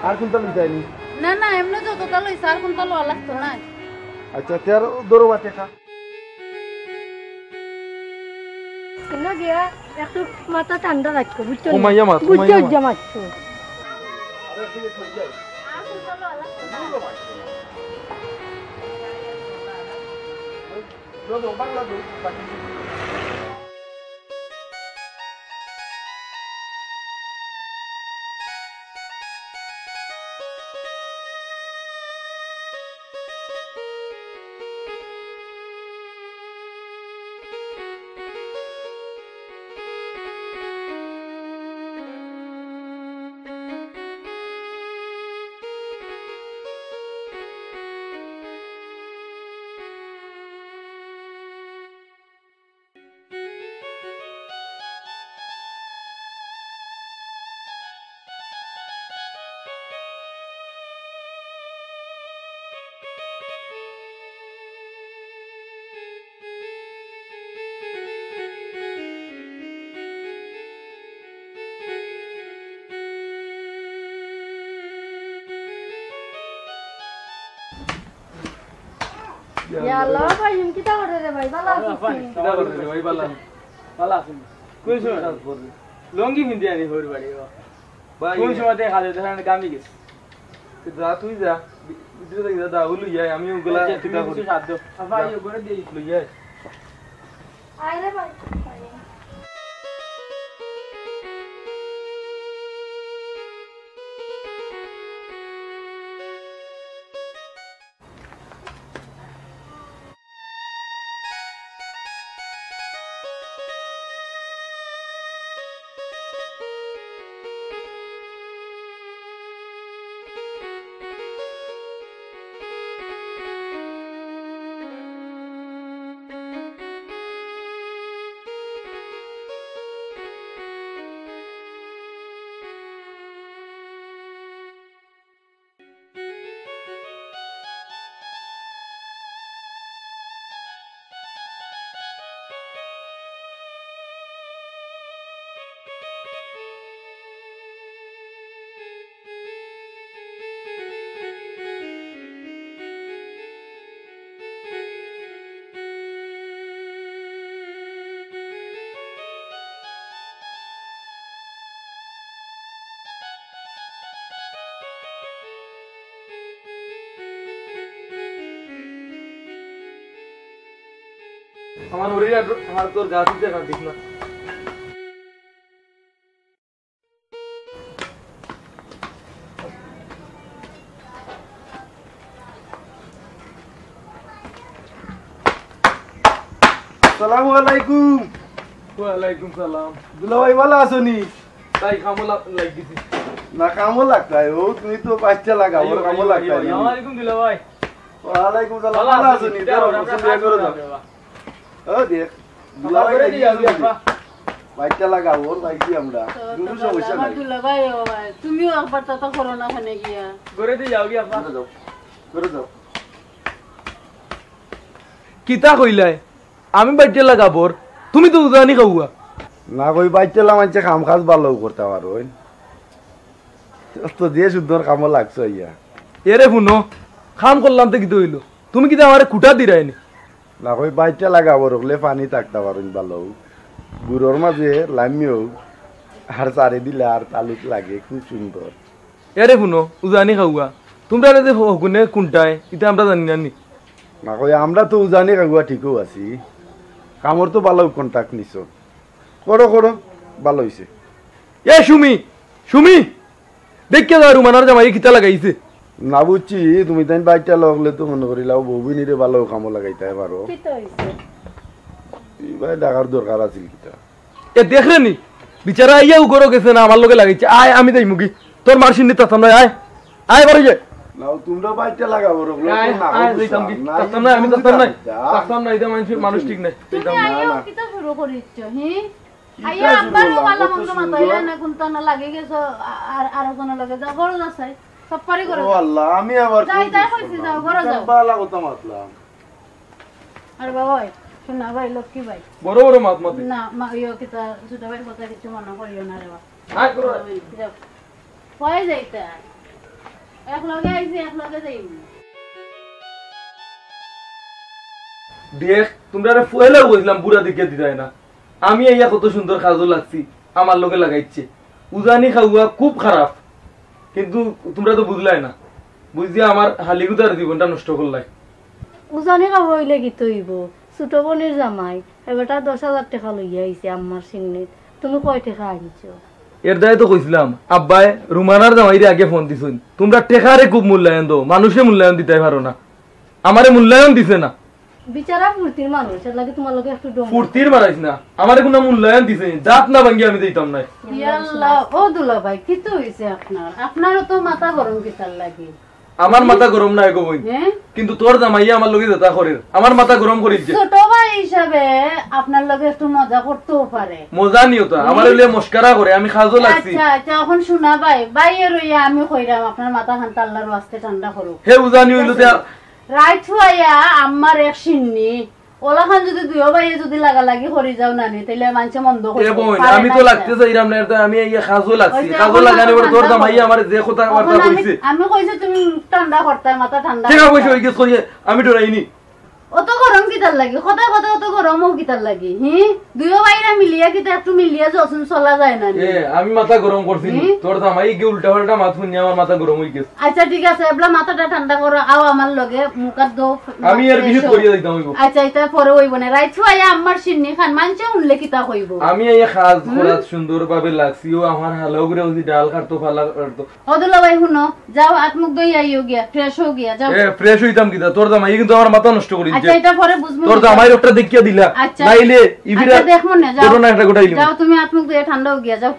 আর কোনটা লই যায়নি? না না এমনি যতটা লইছে আর কোনটা লওয়া লাগতো না। আচ্ছা তের দরো বাটে খা কেন গিয়া একটু মাথা ঠান্ডা রাখো, বুঝছো? ঘুমাইয়া মাত, বুঝছো জামাচ্ছো ইয়া আল্লাহ ভাই এম কিটা করে রে ভাই ভালো আছিস কিটা করে রে ভাই ভালো আছিস কোন সময় কাজ করবি লঙ্গি হিন্দি আনি হইর বাড়ি ভাই কোন সময় দেখা যায় দেখেন গামি গেছে যা তুই যা ভিতরে যা দা হলু যাই আমি ওগুলা কিটা করি সাধ্য ভাই ওগুলা দিয়ে দিল যাই আয় রে ভাই আমার ওরিয়া আমার তোর গাছি দেখা দিস না আসসালামু আলাইকুম ওয়ালাইকুম সালাম দুলা ভাই ভালো আছো নি তাই কামলা লাগ দিছি না কামও লাগতাই ও তুমি তো বাচ্চা লাগাও ওর কামও লাগতাই আসসালামু আলাইকুম দিলা ভাই ওয়ালাইকুম সালাম ভালো আছো নি দাও বিয়া করে দাও ও দেখ দুলা ভাই করে দিয়া বাচ্চা লাগাও ওর বাইকি আমরা কোনো সমস্যা নাই দুলা ভাই তুমিও একবার তো করো না ওখানে গিয়া করে দিয়ে যাও গিয়া যাও করে দাও কিতা কইলাই আমি বাচ্চা লাগাবর তুমি তো উজানি খাওয়া না কই বাচ্চা লাগাইছে কাম কাজ ভালো করতে পারো তো দিয়ে শুদ্ধর কামও লাগছে ইয়া এরে শুনো কাম করলাম তো কিতো হইলো তুমি কিতা আমারে কুটা দিরাইনি না কই বাচ্চা লাগাবো রকলে পানি থাকতে পারেন ভালো বুড়োর মাঝে লামিও আর চারে দিলে আর তালুক লাগে খুব সুন্দর এরে শুনো উজানি খাওয়া তোমরা যে হগুনে কোনটায় এটা আমরা জানি না নি না কই আমরা তো উজানি কাগুয়া ঠিকও আছি কামর তো ভালো কন্টাক্ট নিছ করো করো ভালো হইছে এ সুমি সুমি দেখকে যাও রুমানার জামাই কিতা লাগাইছে না বুঝছি তুমি তাই বাচ্চা লাগলে তো মনে করিলাও বউবিনিরে ভালো কামো লাগাইতে পারো ভাই ডাকার দরকার আছিল কিতা এ দেখলে নি বিচারা আইয়া উগরো গেছে না আমার লগে লাগাইছে আয় আমি দেই মুগি তোর মারছিন নি তাতাম না আয় আয় বাড়ি যে নাও তোমরা বাচ্চা লাগাবো রকলে আয় আয় যাইতাম কি তাতাম না আমি তাতাম না তাতাম না এটা মানুষ ঠিক নাই তুমি আইও কিতা শুরু করিছ হি আইয়া আব্বার ওয়ালা মন্দ মাতাইলা না কোনটা না লাগে গেছো আর কোন লাগে যা বড় যাচ্ছে সব পারি করে ও আল্লাহ আমি আবার যাই যাই কইছি যাও ঘরে যাও বালা কথা মাতলাম আরে বাবা শোনা ভাই লক্ষ্মী ভাই বড় বড় মাত মত না মা ইয়ো কিতা ছোট ভাইয়ের কথা কিছু মনে করিও না রে বাবা আয় করো কই যাইতা এক লগে আইছি এক লগে যাইম দেখ তোমরা ফুয়েলা কইছিলাম বুড়া দিকে দিরাই না আমি আইয়া কত সুন্দর কাজও লাগছি আমার লগে লাগাইছে উজানি খাওয়া খুব খারাপ কিন্তু তোমরা তো বুঝলাই না বুঝিয়া আমার হালিগুদার জীবনটা নষ্ট করলাই উজানি খাব হইলে কি তৈব ছোট বোনের জামাই এবারটা 10,000 টাকা লইয়া আইছে আমার সিংনিত তুমি কয় টাকা আনছো এর দায় তো কইছিলাম আব্বাই রুমানার জামাইরে আগে ফোন দিছুন তোমরা টেকারে খুব মূল্যায়ন দাও মানুষে মূল্যায়ন দিতে পারো না আমারে মূল্যায়ন দিছে না বিচারা ফুর্তির মানুষ এর লাগে তোমার লগে একটু ডম ফুর্তির মারাইছ না আমারে কোনো মূল্যায়ন দিছে জাত না ভাঙ্গি আমি দিতাম না ইয়াল্লাহ ও দুলা ভাই কি তো হইছে আপনারও তো মাথা গরম কিতার লাগে আমার মাথা গরম না গো বই কিন্তু তোর জামাইয়া আমার লগে যেতা করে আমার মাথা গরম করিছে ছোট ভাই হিসাবে আপনার লগে একটু মজা করতেও পারে মজা নিও তো আমার লগে মস্কারা করে আমি খাজো লাগছি আচ্ছা আচ্ছা এখন শোনা ভাই বাইরে রইয়া আমি কইরাম আপনার মাথা খান আল্লাহর ওয়াস্তে ঠান্ডা করো হে উজানি হইলো তে রাইট হইয়া আমার এক সিন্নি ওলা খান যদি দুইও বাইরে যদি লাগালাগি করি যাও না নি তাইলে মানছে মন্দ করে আমি তো লাগতে চাইরাম না এটা আমি এই খাজো লাগছি খাজো লাগানি বড় তোর জামাইয়া আমার যে কথা বার্তা কইছে আমি কইছে তুমি ঠান্ডা করতে মাথা ঠান্ডা ঠিক আছে ওই গেছ কই আমি ডরাইনি অত গরম কিতার লাগি কথা কথা অত গরমও কিতার লাগি দুইও বাইরা মিলিয়া কিতা একটু মিলিয়া যখন চলা যায় না আমি মাথা গরম করছি তোর জামাই কি উল্টা পাল্টা মাথা শুনি আমার মাথা গরম হয়ে গেছে আচ্ছা ঠিক আছে এবলা মাথাটা ঠান্ডা করো আও আমার লগে মুখাত দো আমি এর বিহিত করিয়া দিতাম হইব আচ্ছা এটা পরে হইব না রাইছু আয়া আমার সিন্নি খান মানছে উনলে কিতা হইব আমি এই খাজ খরাত সুন্দরভাবে লাগছি ও আমার হালাও করে ওই ডাল কাটতো ফালা কাটতো অদুল্লা ভাই শুনো যাও আত্মুক দই আইও গিয়া ফ্রেশ হও গিয়া যাও ফ্রেশ হইতাম কিতা তোর জামাই কিন্তু আমার মাথা নষ্ট করি আচ্ছা এটা পরে বুঝমু তোর জামাই একটা দেখিয়া দিলা নাইলে ইবিরা আচ্ছা দেখমু না যাও করোনা একটা গোটাইলি যাও তুমি আত্মুক দই ঠান্ডা হও গিয়া যাও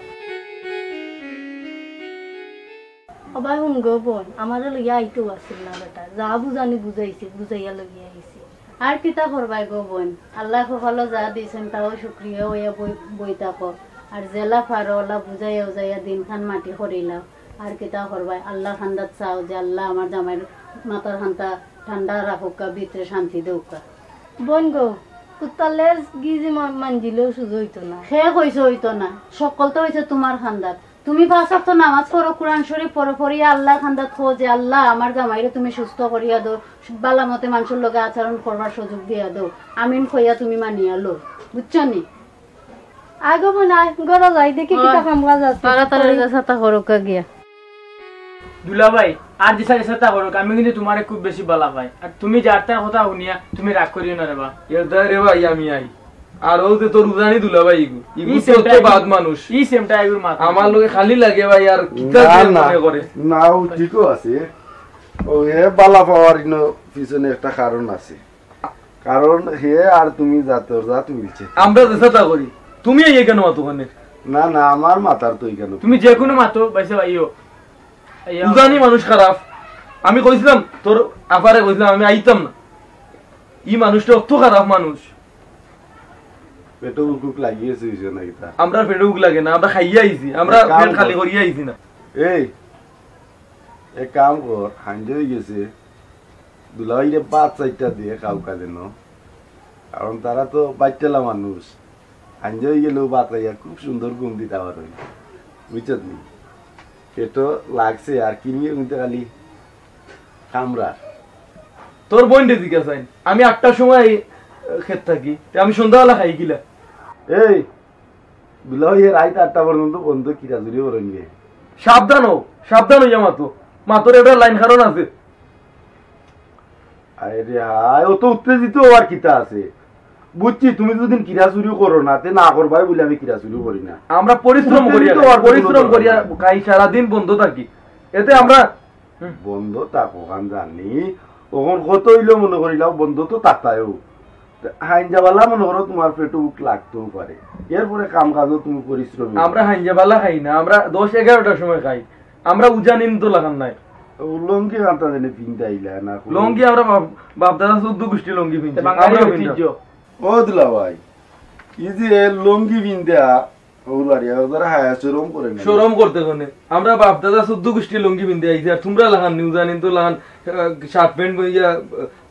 অবাই হুন গো বোন আমারে লইয়া আইতো আছিল না বেটা যা বুঝানি বুঝাইছে বুঝাইয়া লইয়া আইছে আর কিতা করবাই গো বোন আল্লাহ ভালো যা দিয়েছেন তাও শুকরিয়া হইয়া বইতা কর আর জেলা ফারওয়ালা বুঝাইয়া উজাইয়া দিন খান মাটি করিলাম আর কিতা করবাই আল্লাহ খান্দাত চাও যে আল্লাহ আমার জামাইয়ের মাথার খান্তা ঠান্ডা রাখুকা ভিতরে শান্তি দেউকা বোন গো কুত্তালের গিজি মানজিলেও সুযোগ হইতো না সে কইছে হইতো না সকল তো হইছে তোমার খান্দাত তুমি পাঁচ ওয়াক্ত নামাজ পড়ো কোরআন শরীফ পড়িয়া আল্লাহ খান্দাত খো যে আল্লাহ আমার জামাইরে তুমি সুস্থ করিয়া দাও বালা মতে মানুষের লগে আচরণ করবার সুযোগ দিয়া দাও আমিন কইয়া তুমি মানিয়া লো বুঝছো নি আগো বোন গড় যাই দেখি কিটা কামলা যাচ্ছে তাড়াতাড়ি যা ছাতা করোকা গিয়া দুলা ভাই আর দিশা দিশা করুক আমি কিন্তু তোমারে খুব বেশি বলা ভাই আর তুমি যারটার কথা শুনিয়া তুমি রাগ করিও না রে বা রে ভাই আমি আই আর ও যে তোর উজানি দুলা ভাই ইগু তো বাদ মানুষ ই সেমটা এগুর মাথা আমার লগে খালি লাগে ভাই আর কিতা মনে করে না ও ঠিকও আছে ও হে বালা পাওয়ার পিছনে একটা কারণ আছে কারণ হে আর তুমি জাতর জাত মিলছে আমরা যেটা করি তুমি এই কেন মাতো ওখানে না না আমার মাথার তো কেন তুমি যে কোনো মাতো বাইসে ভাইও উজানি মানুষ খারাপ আমি কইছিলাম তোর আপারে কইছিলাম আমি আইতাম না ই মানুষটা অত খারাপ মানুষ পেটো উকুক লাগিয়েছে হইছে না এটা আমরা পেটো উক লাগে না আমরা খাইয়া আইছি আমরা পেট খালি করিয়া আইছি না এই এক কাম কর হাঞ্জে হয়ে গেছে দুলাভাইরে বাচ্চাটা দিয়ে কাউকা দেন কারণ তারা তো বাচ্চালা মানুষ হাঞ্জে হয়ে গেলেও বাচ্চাইয়া খুব সুন্দর ঘুম দিতে পারো বুঝছত নি পেটো লাগছে আর কিনিয়ে কিন্তু খালি কামরা তোর বোন দিকে চাই আমি 8টার সময় খেত থাকি আমি সন্ধ্যাবেলা খাই কিলা এই দুলাভাই রাত 8টা পর্যন্ত বন্ধ কিরা জুড়ে বলবে সাবধান হইয়া মাতোর একটা লাইন কারণ আছে আরে হায় ও তো উত্তেজিত আর কিতা আছে বুঝছি তুমি যদি কিরা চুরি করো না তে না করবাই বলে আমি কিরা চুরি করি না আমরা পরিশ্রম করিয়া খাই সারাদিন বন্ধ থাকি এতে আমরা বন্ধ থাকো কান জানি ওখান কত হইলো মনে করিলাম বন্ধ তো তাতায়ও হাইনজাবালা মনে করো তোমার পেটে বুক লাগতেও পারে এরপরে কাম কাজও তুমি পরিশ্রম আমরা হাইনজাবালা খাই না আমরা 10-11টার সময় খাই আমরা উজানিন তো লাগান নাই লঙ্গি আনতা দেনে পিনতে আইলা না লঙ্গি আমরা বাপ দাদা 14 গোষ্ঠী লঙ্গি পিনতে ও দিলা ভাই ই যে লঙ্গি পিনতা ওলারিয়া ওরা হায়া শরম করে না শরম করতে কোনে আমরা বাপ দাদা 14 গোষ্ঠী লঙ্গি পিনতে আইছি আর তোমরা লাগান নি উজানিন তো লাগান শার্ট প্যান্ট বইয়া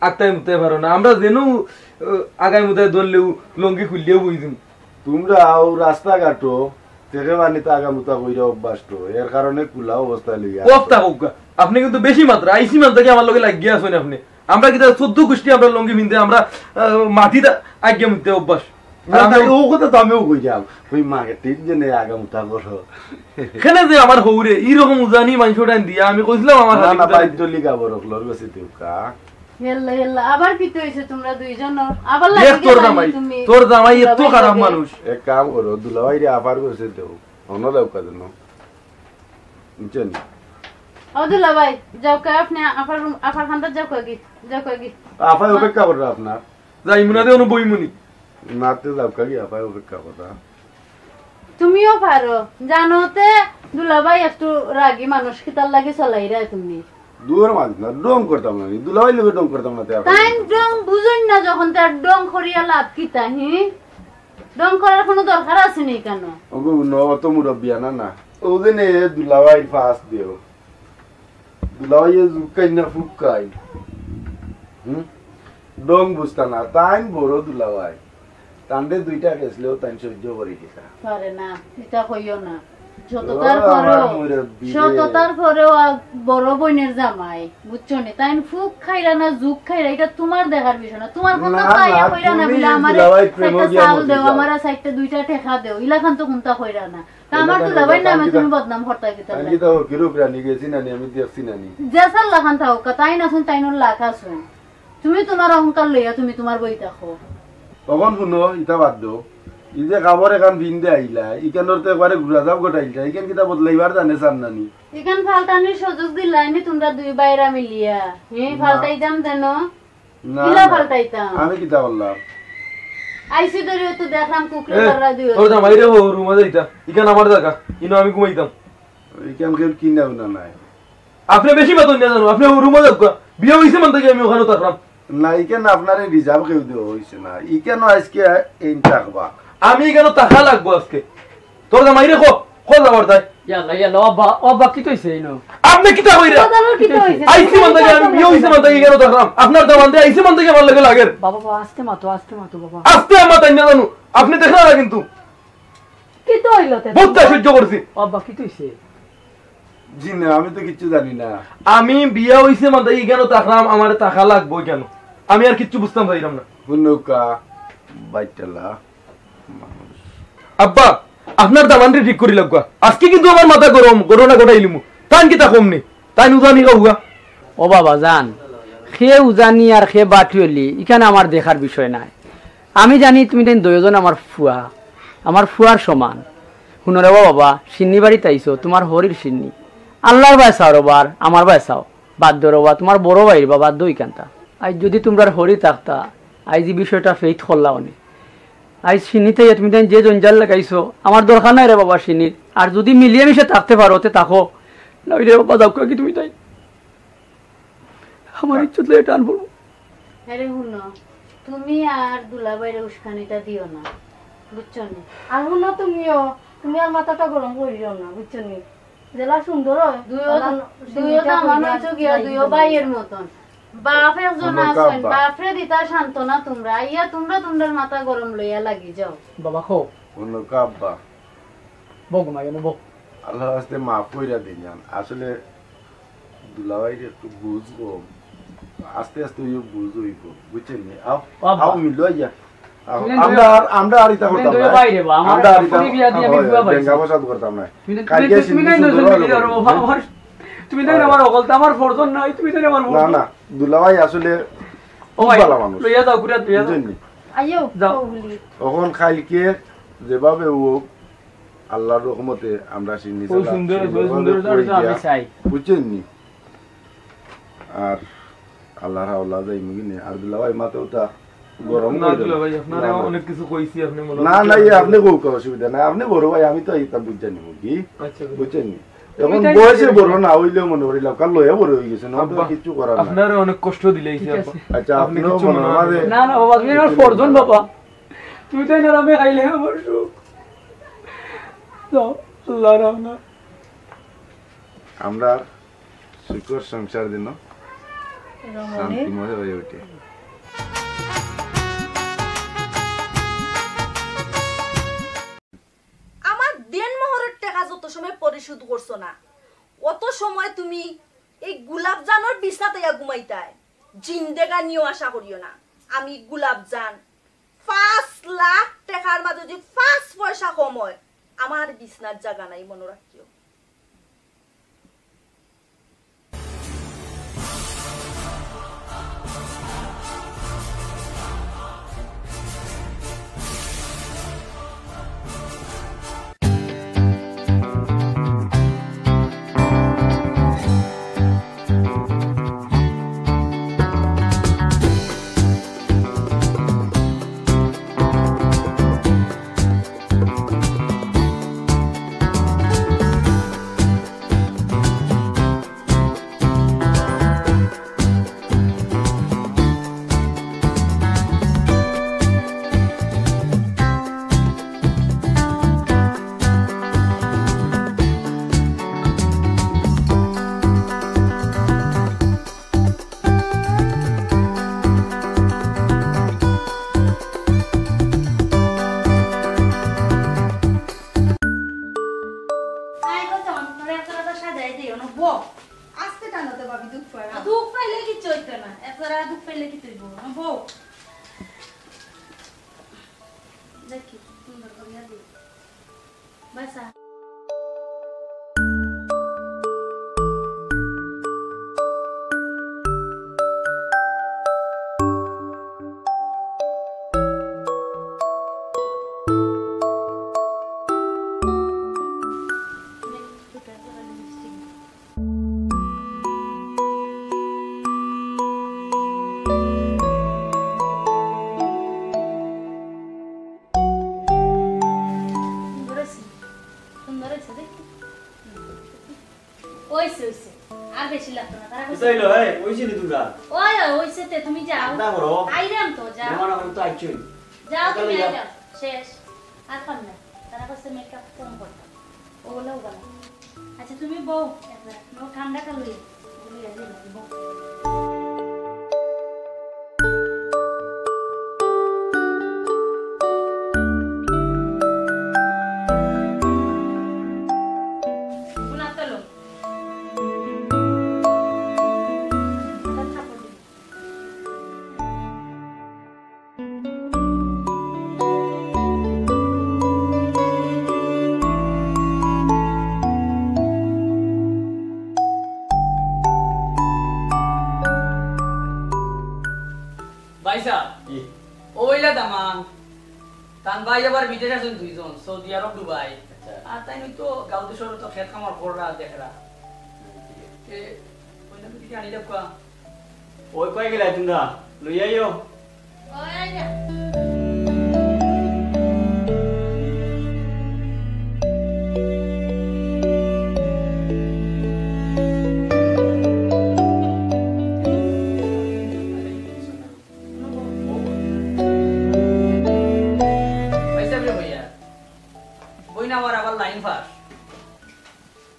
আক্তাই মুতে পারো না আমরা যেন আগাই মুতে দললেও লঙ্গি খুললেও বইদিম তোমরা ও রাস্তা ঘাটো থেকে মানে তো আগামুতা কইরা অভ্যাস তো এর কারণে কুলা অবস্থা লইয়া অবস্থা হোক আপনি কিন্তু বেশি মাত্রা আইসি মাত্রা কি আমার লগে লাগিয়ে আছেন আপনি আমরা কি 14 গোষ্ঠী আমরা লঙ্গি পিনতে আমরা মাটিতে আজ্ঞা মুতে অভ্যাস ও কথা তো আমিও কই যাম ওই মাকে তিনজনে আগামুতা করো কেন যে আমার হৌরে এইরকম উজানি মাংসটা দিয়া আমি কইছিলাম আমার না না বাইর চলি গাবর লর গছে তুকা হেল্লা হেল্লা আবার কিতে হইছে তোমরা দুইজন আবার লাগি তুমি তোর জামাই এত খারাপ মানুষ এক কাম করো দুলাভাই রে আফার গছে দেও অন্য দাও কাজন বুঝছেন অদুলা ভাই যাও কা আপনি আফার খান্দার যাও কাগি আফাই অপেক্ষা করো আপনার যাই মুনাদে অনু বইমুনি নাতে যাও কাগি আফাই অপেক্ষা করো তুমিও পারো জানোতে দুলা ভাই একটু রাগী মানুষ কি তার লাগে চলাই রে তুমি দূর মাঝ না ডং করতাম না দুলাভাই লগে ডং করতাম না তাই ডং বুঝুন না যখন তার ডং করিয়া লাভ কিতা হি ডং করার কোনো দরকার আছে নি কেন ওগো ন তো মুরব্বিয়া না ওদিনে দুলাভাই ফাস দিও দুলাভাই জুকাই না ফুকাই ডং বুঝতা না তাই বড় দুলাভাই তান্ডে দুইটা গেছলেও তাই সহ্য করি দিতা পারে না এটা কইও না সততার পরেও বড় বোনের জামাই বুঝছো নি তাই ফুক খাইরা না জুক খাইরা এটা তোমার দেখার বিষয় না তোমার কথা পাইয়া কইরা না বলে আমারে একটা চাল দেও আমারে সাইডটা দুইটা ঠেকা দেও ইলাখান তো কোনটা কইরা না তা আমার তো লাভাই নামে তুমি বদনাম হরতা গিতা আমি তো কিরূপ রানি গেছি না আমি দেখছি না নি জেসাল লাখান থাও তাই না শুন তাইনোর লাখা শুন তুমি তোমার অহংকার লইয়া তুমি তোমার বই দেখো তখন শুনো ইটা বাদ দাও ই যে কাপড় এখন বিন্দে আইলা ইখানোর তো একবারে ঘুরা যাব গোটাইলা ইখান কিতা বদলাইবার জানে চান নানি ইখান ফালতানির সুযোগ দিলাইনি তোমরা দুই বাইরা মিলিয়া ফালতাইতাম যেন কিলা ফালতাইতাম আমি কিতা বললাম আইসি ধরে তো দেখলাম কুকুরে ধরা দিও ও জামাই রে রুমে যাইতা ইখান আমার জায়গা ইনো আমি ঘুমাইতাম ইখান কেউ কিনা না নাই আপনি বেশি মতন না জানো আপনি রুমে যাও বিয়ে হইছে মান থেকে আমি ওখানে থাকলাম না ইখান আপনারে রিজার্ভ কেউ দেওয়া হইছে না ইখান আজকে এই থাকবা আমি কেন টাকা লাগবো আজকে তোর জামাই রে কো যাবার তাই ইয়াল্লা ইয়াল্লা অব্বা কি কইছে ইনো আপনি কি তা কইরা আইছি মান থেকে আমি বিয়ে হইছে মান থেকে কেন থাকলাম আপনার দামান দে আইছি মান থেকে আমার লাগে লাগে বাবা আস্তে মাতো বাবা আস্তে মাতো না জানো আপনি দেখলা না কিন্তু কি তো হইলো তে বহুত সহ্য করছি অব্বা কি কইছে জি না আমি তো কিছু জানি না আমি বিয়ে হইছে মান থেকে কেন থাকলাম আমার টাকা লাগবো কেন আমি আর কিছু বুঝতাম পাইলাম না হুনুকা বাইটালা আব্বা আপনার দামানটি ঠিক করি লাগবা আজকে কিন্তু আমার মাথা গরম গরনা গোটাইলিমু তান কি তা কম নেই তাই উজানি গাউগা ও বাবা জান খে উজানি আর খে বাটিলি এখানে আমার দেখার বিষয় নাই আমি জানি তুমি তাই দুইজন আমার ফুয়ার সমান শুনরে বাবা সিন্নি বাড়িতে আইছো তোমার হরির সিন্নি আল্লাহর বাসাও রবার আমার বাসাও বাদ রবা তোমার বড় ভাইয়ের বা বাদ দই কান্তা আজ যদি তোমরা হরি থাকতা আজ এই বিষয়টা ফেইথ করলাও নি আজ সিন্নিতে তুমি তাই যে জঞ্জাল লাগাইছো আমার দরকার নাই রে বাবা সিন্নির আর যদি মিলিয়ে মিশে থাকতে পারো তে থাকো না রে বাবা যাও কি তুমি তাই আমার ইচ্ছুত লে টান বলবো আরে হুনো তুমি আর দুলাভাইরে উস্কানিটা দিও না বুঝছো নি আর হুনো তুমি আর মাথাটা গরম করিও না বুঝছো নি জেলা সুন্দর দুইও দামান হইছো গিয়া দুইও বাইয়ের মতন বাপ একজন আছেন বাপরে দিতা শান্তনা তোমরা ইয়া তোমরা মাথা গরম লইয়া লাগি যাও বাবা খো হুনুকা আব্বা বগ মাইনো বগ আল্লাহ আস্তে মাফ কইরা দিন আসলে দুলাভাই একটু বুঝবো আস্তে আস্তে বুঝ হইব বুঝছেন নি আও মিলো ইয়া আমরা আর ইতা করতাম না আমরা আর ইতা বিয়া দিয়ে আমি বুয়া ভাই বেঙ্গা বসাদ করতাম না কালকে তুমি দেন আমার অকল আমার ফরজন নাই তুমি দেন আমার না না দুলাভাই আসলে খুব ভালো মানুষ লইয়া দাও কুড়া লইয়া দাও আইও যাও তখন কালকে যেভাবে ও আল্লাহর রহমতে আমরা সিন্নি খুব সুন্দর আমি চাই বুঝছেন নি আর আল্লাহর আওলা যাই মুগিনে আর দুলাভাই মাথাটা গরম না দুলাভাই আপনারা অনেক কিছু কইছি আপনি মনে না না আপনি কোনো অসুবিধা নাই আপনি বড় ভাই আমি তো এটা বুঝজানি মুগি আচ্ছা বুঝছেন নি এখন বয়সে বড় না হইলেও মনে করিলাম কাল লয়া বড় হয়ে গেছে না কিছু করার না আপনারা অনেক কষ্ট দিলেইছি আচ্ছা আপনি মনে আমারে না না বাবা তুমি আমার ফরজন বাবা তুমি তাই না আমি খাইলে আমার সুখ দাও আল্লাহ রাহনা আমরা সুখর সংসার দিন শান্তিময় হয়ে ওঠে আমার দেন মোহরের টাকা যত সময় পরিশোধ করছো না অত সময় তুমি এই গোলাপ জানোর বিছনাতে ঘুমাইতাই জিন্দেগানিও আশা করিও না আমি গোলাপ জান 5 লাখ টাকার মাঝে যদি 5 পয়সা কম হয় আমার বিছনার জায়গা নাই মনে রাখিও কানতে ভাবি দুঃখ পায় দুঃখ পাইলে কিছু হইতো না একবারে দুঃখ পাইলে কি তুইব বউ দেখি সুন্দর করিয়া দি বাইসা আর বেশি লাগতো না তারা কইছে কইলো এই কইছি নি তোমরা ওই হইছে তে তুমি যাও না করো আইরাম তো যাও মনে করো তো আইছই যাও তুমি আইরাম শেষ আর পাম না তারা কইছে মেকআপ কম করতে ওগুলো বলা আচ্ছা তুমি বউ একবার নো ঠান্ডা কালুই বলি আজে বউ ভাই আবার বিদেশ আছেন দুইজন সৌদি আরব দুবাই আর তাই তো গাঁও দেশের তো খেত খামার কররা দেখরা আনি দেখবা ওই কই গেলা তোমরা লই আইও ওই আইরা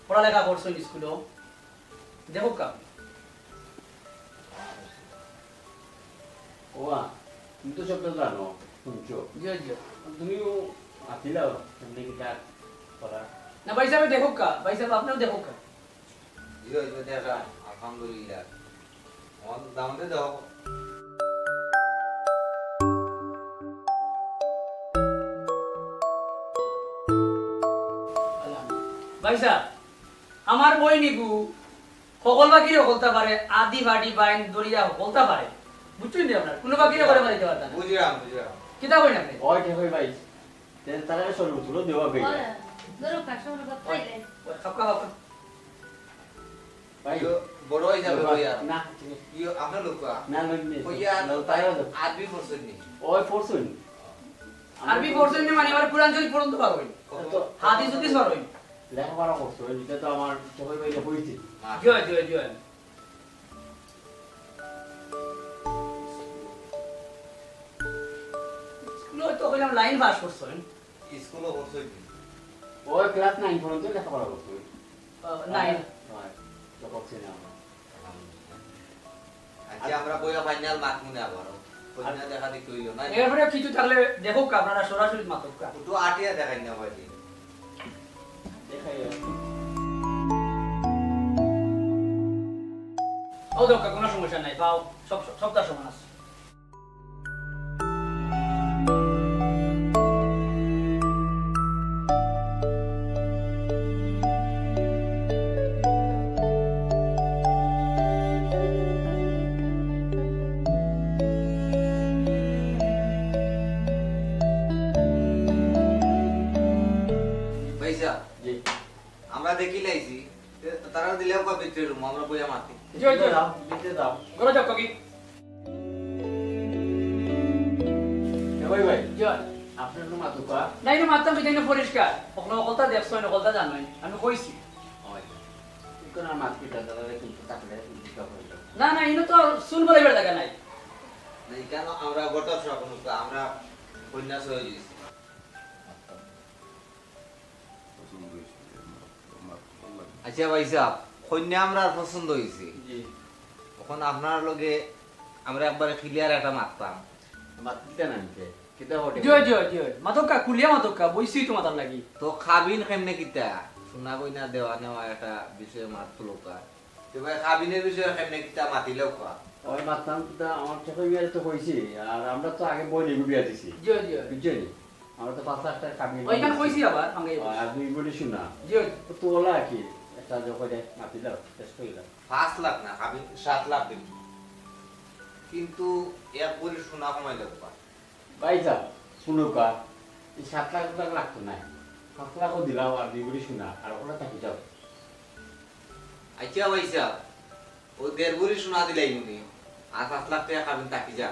পড়ালেখা করছো স্কুলে দেখো কা ওয়া তুমি তো সব জানো শুনছো জি জি তুমিও আছিলাও তুমি কি কাজ করা না ভাই সাহেব দেখো কা ভাই সাহেব আপনিও দেখো কা জি জি দেখা আলহামদুলিল্লাহ অন দামতে দাও ভাই সাহেব আমার বই নিগু সকল বাকিরে বলতে পারে আদি বাড়ি বাইন দরিয়া বলতে পারে বুঝছেন না আপনার কোনো বাকিরে করে পাইতে পারতা না বুঝলাম কিতা কই না ওই কে কই ভাই তেন তারা সরু তুলো দেওয়া কই ধরো কাছে ওর বাপ পাইলে খাপকা খাপকা ভাই বড় হই যাবে ভাইয়া না ইও আপনার লোক না না ভাইয়া তাইও আরবি পড়ছেন নি ওই পড়ছেন আরবি পড়ছেন মানে আমার কুরআন শরীফ পড়তে পারবেন হাদিস হাদিস পারবেন লেখাপড়া করছো এটা তো আমার সবাই বাইরে হইছে জয় জয় জয় স্কুলে তো কইলাম লাইন পাস করছেন স্কুলে করছেন ওই ক্লাস 9 পর্যন্ত লেখাপড়া করছো 9 হয় তো করছে না আচ্ছা আমরা বইয়া ফাইনাল মার্ক মনে আবার কইনা দেখা দিতে হইলো না এরপরে কিছু তাহলে দেখো আপনারা সরাসরি মাতক কা একটু আটিয়া দেখাই না ভাই ও দোকা কোনো সমস্যা নাই পাও সব সবটার সমান আছে ভাইসা জি আমরা দেখি লাইছি তারা দিলেও কবে বিক্রি রুম আমরা বইয়া মাতি জয় জয় দাও দিতে দাও গরো যাও কবি ভাই ভাই জয় আপনার রুম আতুকা নাই না মাত্রা বিদায় পরিষ্কার ওখানে কথা দেখছো না কথা জানোই আমি কইছি ওই কোন মাতকিটা দাদা কিন্তু তাকলে দিতে হবে না না ইনো তো শুন বলে বেড়া জায়গা নাই নাই কেন আমরা গোটা সব আমরা কন্যাস হয়ে গেছি আচ্ছা ভাই সাহেব কন্যা আমরা পছন্দ হয়েছে এখন আপনার লগে আমরা একবারে ক্লিয়ার একটা মারতাম মাতকিটা নামকে কিটা হটে জয় জয় জয় মাতকা কুলিয়া মাতকা বইছি তো মাতার লাগি তো খাবিন কেমনে কিতা সোনা কইনা দেওয়া নেওয়া একটা বিষয় মারতো লোকা ভাই কাবিনের বিষয়ে কেমনে কিতা মাতিলেও কোয়া ওই মাতলাম তো আমার চোখে বিয়ে তো হয়েছি আর আমরা তো আগে বই লিখে বিয়ে দিছি বুঝলি আমরা তো 5 লাখ টাকা কাবিন ওইখানে কইছি আবার আমি আর দুই বলি শুনা তো ওলা কি একটা জোরে মাতি দাও টেস্ট কইলা 5 লাখ না কাবিন 7 লাখ দিন কিন্তু এক বলি শোনা কমাই লাগবা ভাই যা শুনো কা এই 7 লাখ টাকা লাগতো না 7 লাখও দিলাও আর দুই বলি শুনা আর ওলা থাকি যাও আচ্ছা ভাইসা ও দেড় বলি শোনা দিলাই নুনি আর 7 লাখ টাকা কাবিন তাকি যা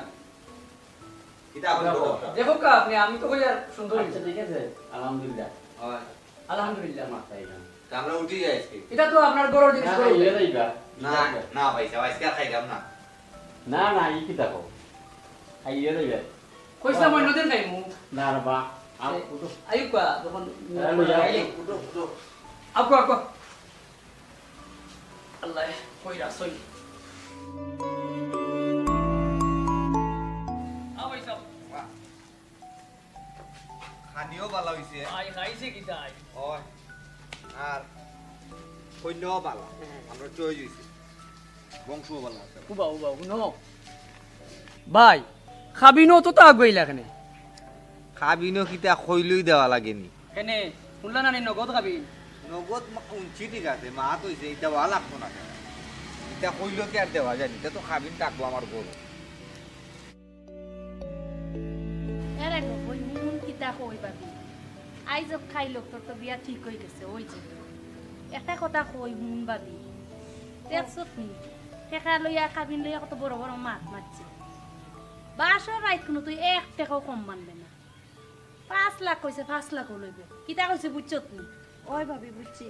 কিতা বলবো দেখো কা আপনি আমি তো কই আর সুন্দর আচ্ছা ঠিক আছে আলহামদুলিল্লাহ আলহামদুলিল্লাহ মাথায় না আমরা উঠি যাই আজকে এটা তো আপনার বড় জিনিস না ইয়ে যাইবা না না ভাইসা আজকে খাইলাম না না না ই কি থাকো আই ইয়ে যাইবা কইছিলাম অন্যদিন খাইমু না রে বা আইকা তখন উঠো আপকো আপকো আল্লাহ কইরা সই খানিও ভালো হইছে আই খাইছে কি তাই ওই আর কইলেও ভালো আমরা চই হইছে বংশও ভালো আছে উবা উবা নো ভাই খাবিনো তো তা গইলা এখানে খাবিনো কিতা কইলই দেওয়া লাগেনি কেনে শুনলা না নগদ খাবি নগদ উঞ্চি ঠিক আছে মা তো হইছে এটা ভালো লাগতো না এটা কইলো কি আর দেওয়া যায় এটা তো খাবিন টাকবো আমার গরু এরে কই মুন কিতা কই বাবি আইজ খাইলো তোর তো বিয়া ঠিক হই গেছে ওই যে একটা কথা কই মুন বাবি দেখছত নি টেকা লইয়া খাবিন লইয়া কত বড় বড় মাছ মারছে বাসর রাইত কোনো তুই 1 টাকাও কম মানবে না 5 লাখ কইছে 5 লাখও লইবে কিতা কইছে বুঝছত নি ওই ভাবি বুঝছি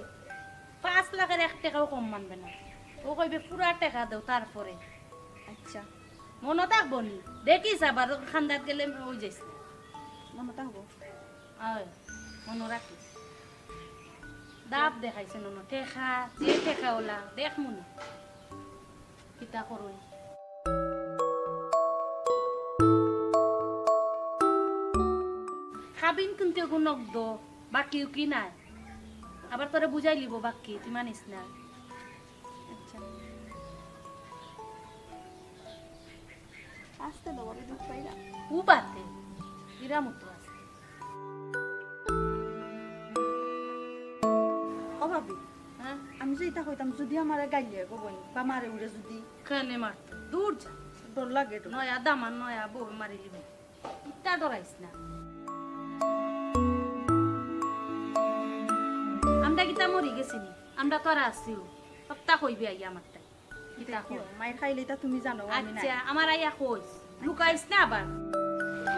5 লাখের 1 টাকাও কম মানবে না ও কইবে পুরা টাকা দাও তারপরে আচ্ছা মনে থাকবো নি দেখিস আবার খান্দাত গেলে ওই যাইস মনে থাকবো মনে রাখিস দাব দেখাইছে নন টেকা যে টেকা ওলা দেখ মনে কিতা করুন খাবিন কিন্তু গুণক দো বাকিও কি নাই আবার তোরে বুঝাই লিব বাকি তুই মানিস না আচ্ছা আস্তে দাও আমি দুধ পাই না উপাতে বিরামতো আছে ও ভাবি হ্যাঁ আমি যে এটা কইতাম যদি আমারে গাইলে কবই বা মারে উড়ে যদি কেনে মার দূর যা ডর লাগে নয়া দামান নয়া বউ মারি লিবে ইটা ডরাইস না আমরা কিতা মরি গেছি নি আমরা তো আর আসিও সপ্তাহ কইবি আইয়া আমার তাই কিতা কই মাই খাইলে তা তুমি জানো আমি না আচ্ছা আমার আইয়া কইস লুকাইস না আবার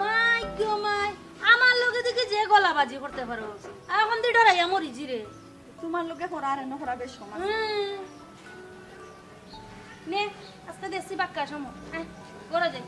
মাই গো মাই আমার লগে দেখে যে গলাবাজি করতে পারো এখন দি ডরাইয়া মরি জিরে তোমার লগে পড়া আর না পড়া বেশ সমান নে আজকে দেশি বাক্কা সমো গড়া যাই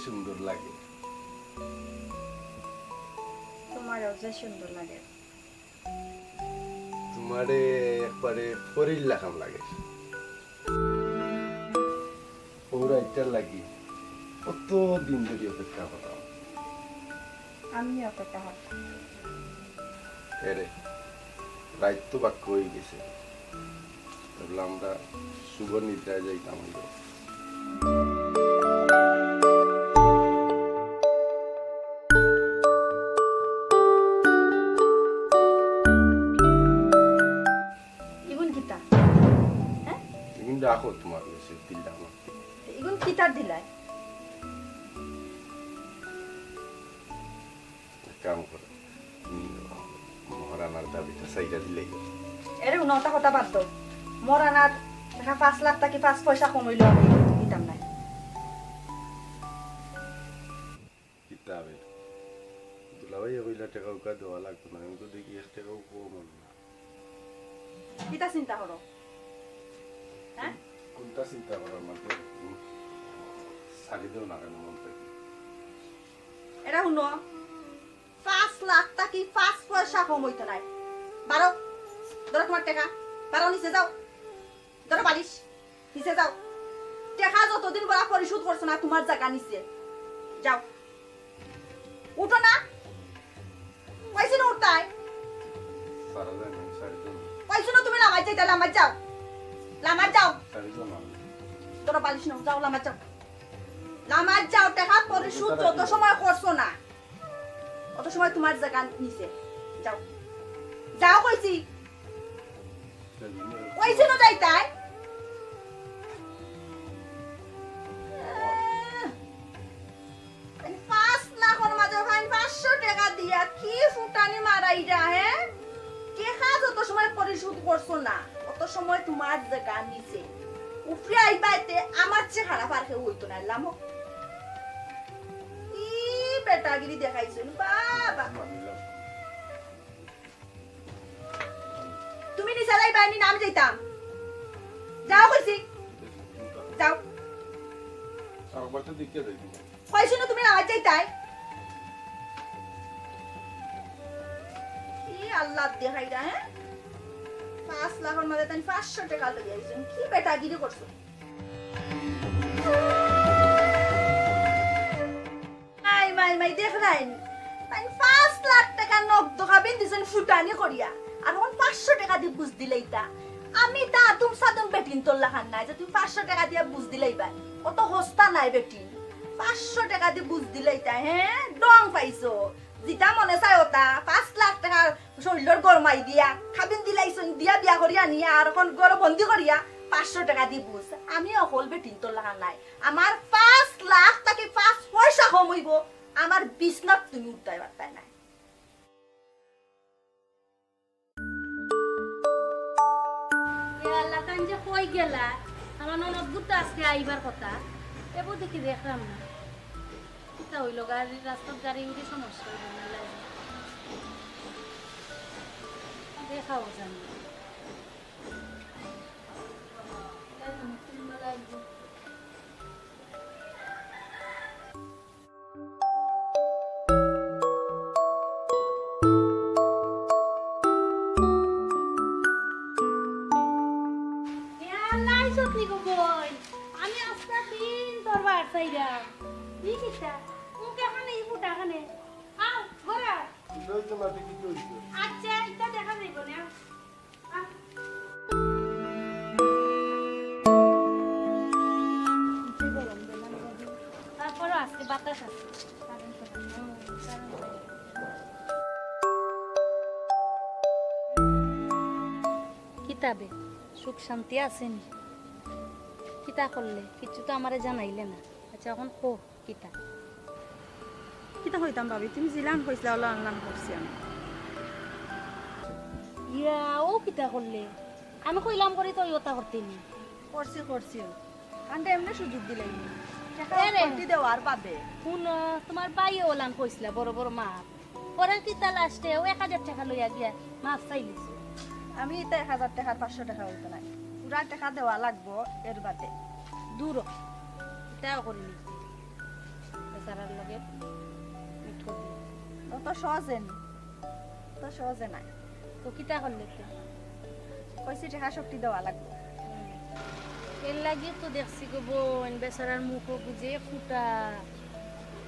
সুন্দর লাগে তোমারও যে সুন্দর লাগে তোমারে একবারে পরিল লাখাম লাগে ওরা এটা লাগি কত দিন ধরে অপেক্ষা করলাম আমি অপেক্ষা করব এরে রাত তো বাক্য হয়ে গেছে তাহলে আমরা শুভ নিদ্রায় যাইতাম রাখো তোমার কাছে দিলাম এগুন কিতার দিলাই কাম করো মহারানার দাবিটা সাইডা দিলেই এরে উনাটা কথা বাদ দাও মরানার টাকা 5 লাখ টাকা 5 পয়সা কমাইল আমি দিতাম না কিতাবে দুলাভাই কইলা টাকা উকা দেওয়া লাগতো না আমি তো দেখি 1 টাকাও কম না কিটা চিন্তা করো হ্যাঁ কোনটা চিন্তা করার মতো সারি দেও না কেন মন থেকে এটা শুনো 5 লাখ টাকা 5 পয়সা কমাইতো নাই বারো ধরো তোমার টাকা বারো নিচে যাও ধরো বালিশ নিচে যাও টাকা যতদিন বড় পরিশোধ করছো না তোমার জায়গা নিচে যাও উঠো না কইছি না উঠতাই কইছি না তুমি লামাই যাইতা লামাই যাও ধরো বালিশ নাও যাও লামাই যাও টাকা পরিশোধ যত সময় করছো না অত সময় তোমার জায়গা নিচে যাও যাও কইছি না যাইতাই 5 লাখের মাঝে ভাই 500 টাকা দিয়া কি ফুটানি মারাইরা হ্যাঁ টাকা যত সময় পরিশোধ করছো না অত সময় তোমার জায়গা নিচে উপরে আইবাইতে আমার চেয়ে খারাপ আর কেউ হইতো না লামো কি বেটাগিরি দেখাইছেন বাবা তুমি নিচে যাইবাইনি নাম যাইতাম যাও কইছি যাও সরবত দিকে যাইবি কইছি না তুমি নামাজ যাইতাই কি আল্লাহ দেখাইরা হ্যাঁ 5 লাখের মধ্যে তাই 500 টাকা লই আইছেন কি বেটাগিরি করছো মাই দেখ রাইন তাই 5 লাখ টাকা নগদ খাবেন দিছেন ফুটানি করিয়া আর এখন 500 টাকা দিয়ে বুঝ দিলেইতা আমি তা তুমি সাদম বেটিন তোর লাখান নাই যে তুমি 500 টাকা দিয়ে বুঝ দিলেইবা কত হস্তা নাই বেটিন 500 টাকা দিয়ে বুঝ দিলেইতা হ্যাঁ ডং পাইছো জিতা মনে চাই ওটা 5 লাখ টাকা শরীরের গরমাই দিয়া খাবিন দিলাইছন দিয়া বিয়া করিয়া নিয়া আর এখন গরম বন্দি করিয়া 500 টাকা দিয়ে বুঝ আমি অকল বেটিন তোর লাখান নাই আমার 5 লাখ টাকা 5 পয়সা কম হইব আমার বিছনাত তুমি উঠতাই পারতাই নাই আল্লাহ তান যে কই গেলা আমার ননদ বুদ্ধা আজকে আইবার কথা এবো দেখি দেখলাম না কিতা হইল গাড়ি রাস্তার গাড়ি উঠে সমস্যা হইল না দেখাও জানি আমি আজকে দিন তোর বার চাইরা কি কিতা মুখ এখানে ফুটা এখানে আও ঘরে লইতে মাটি কি কইছো আচ্ছা এটা দেখা যাইব না তারপরে আজকে বাতাস আছে কিতাবে সুখ শান্তি আছেনি কিতা করলে কিছু তো আমারে জানাইলে না আচ্ছা এখন কো কিতা কিতা হইতাম ভাবি তুমি জিলান কইছলা ওলা আনলাম করছি আমি ইয়া ও কিতা করলে আমি কইলাম করি তো ওটা করতেনি করছি আন্ডে এমনি সুযোগ দিলাই টাকা কোটি দেওয়ার পাবে শুন তোমার বাইয়ে ওলান কইছলা বড় বড় মাপ পরে কিতা লাস্টে ও 1000 টাকা লইয়া গিয়া মাপ চাইলিছে আমি এটা 1000 টাকা 500 টাকা হইতো না পুরা টাকা দেওয়া লাগবো এর বাদে দূর এটাও করিনি বেচারার লগে মিঠো দিয়ে তো সহজে নাই তো কিতা করলে তো কইছি টাকা শক্তি দেওয়া লাগবে এর লাগে তো দেখছি গো বোন বেচারার মুখও বুঝে ফুটা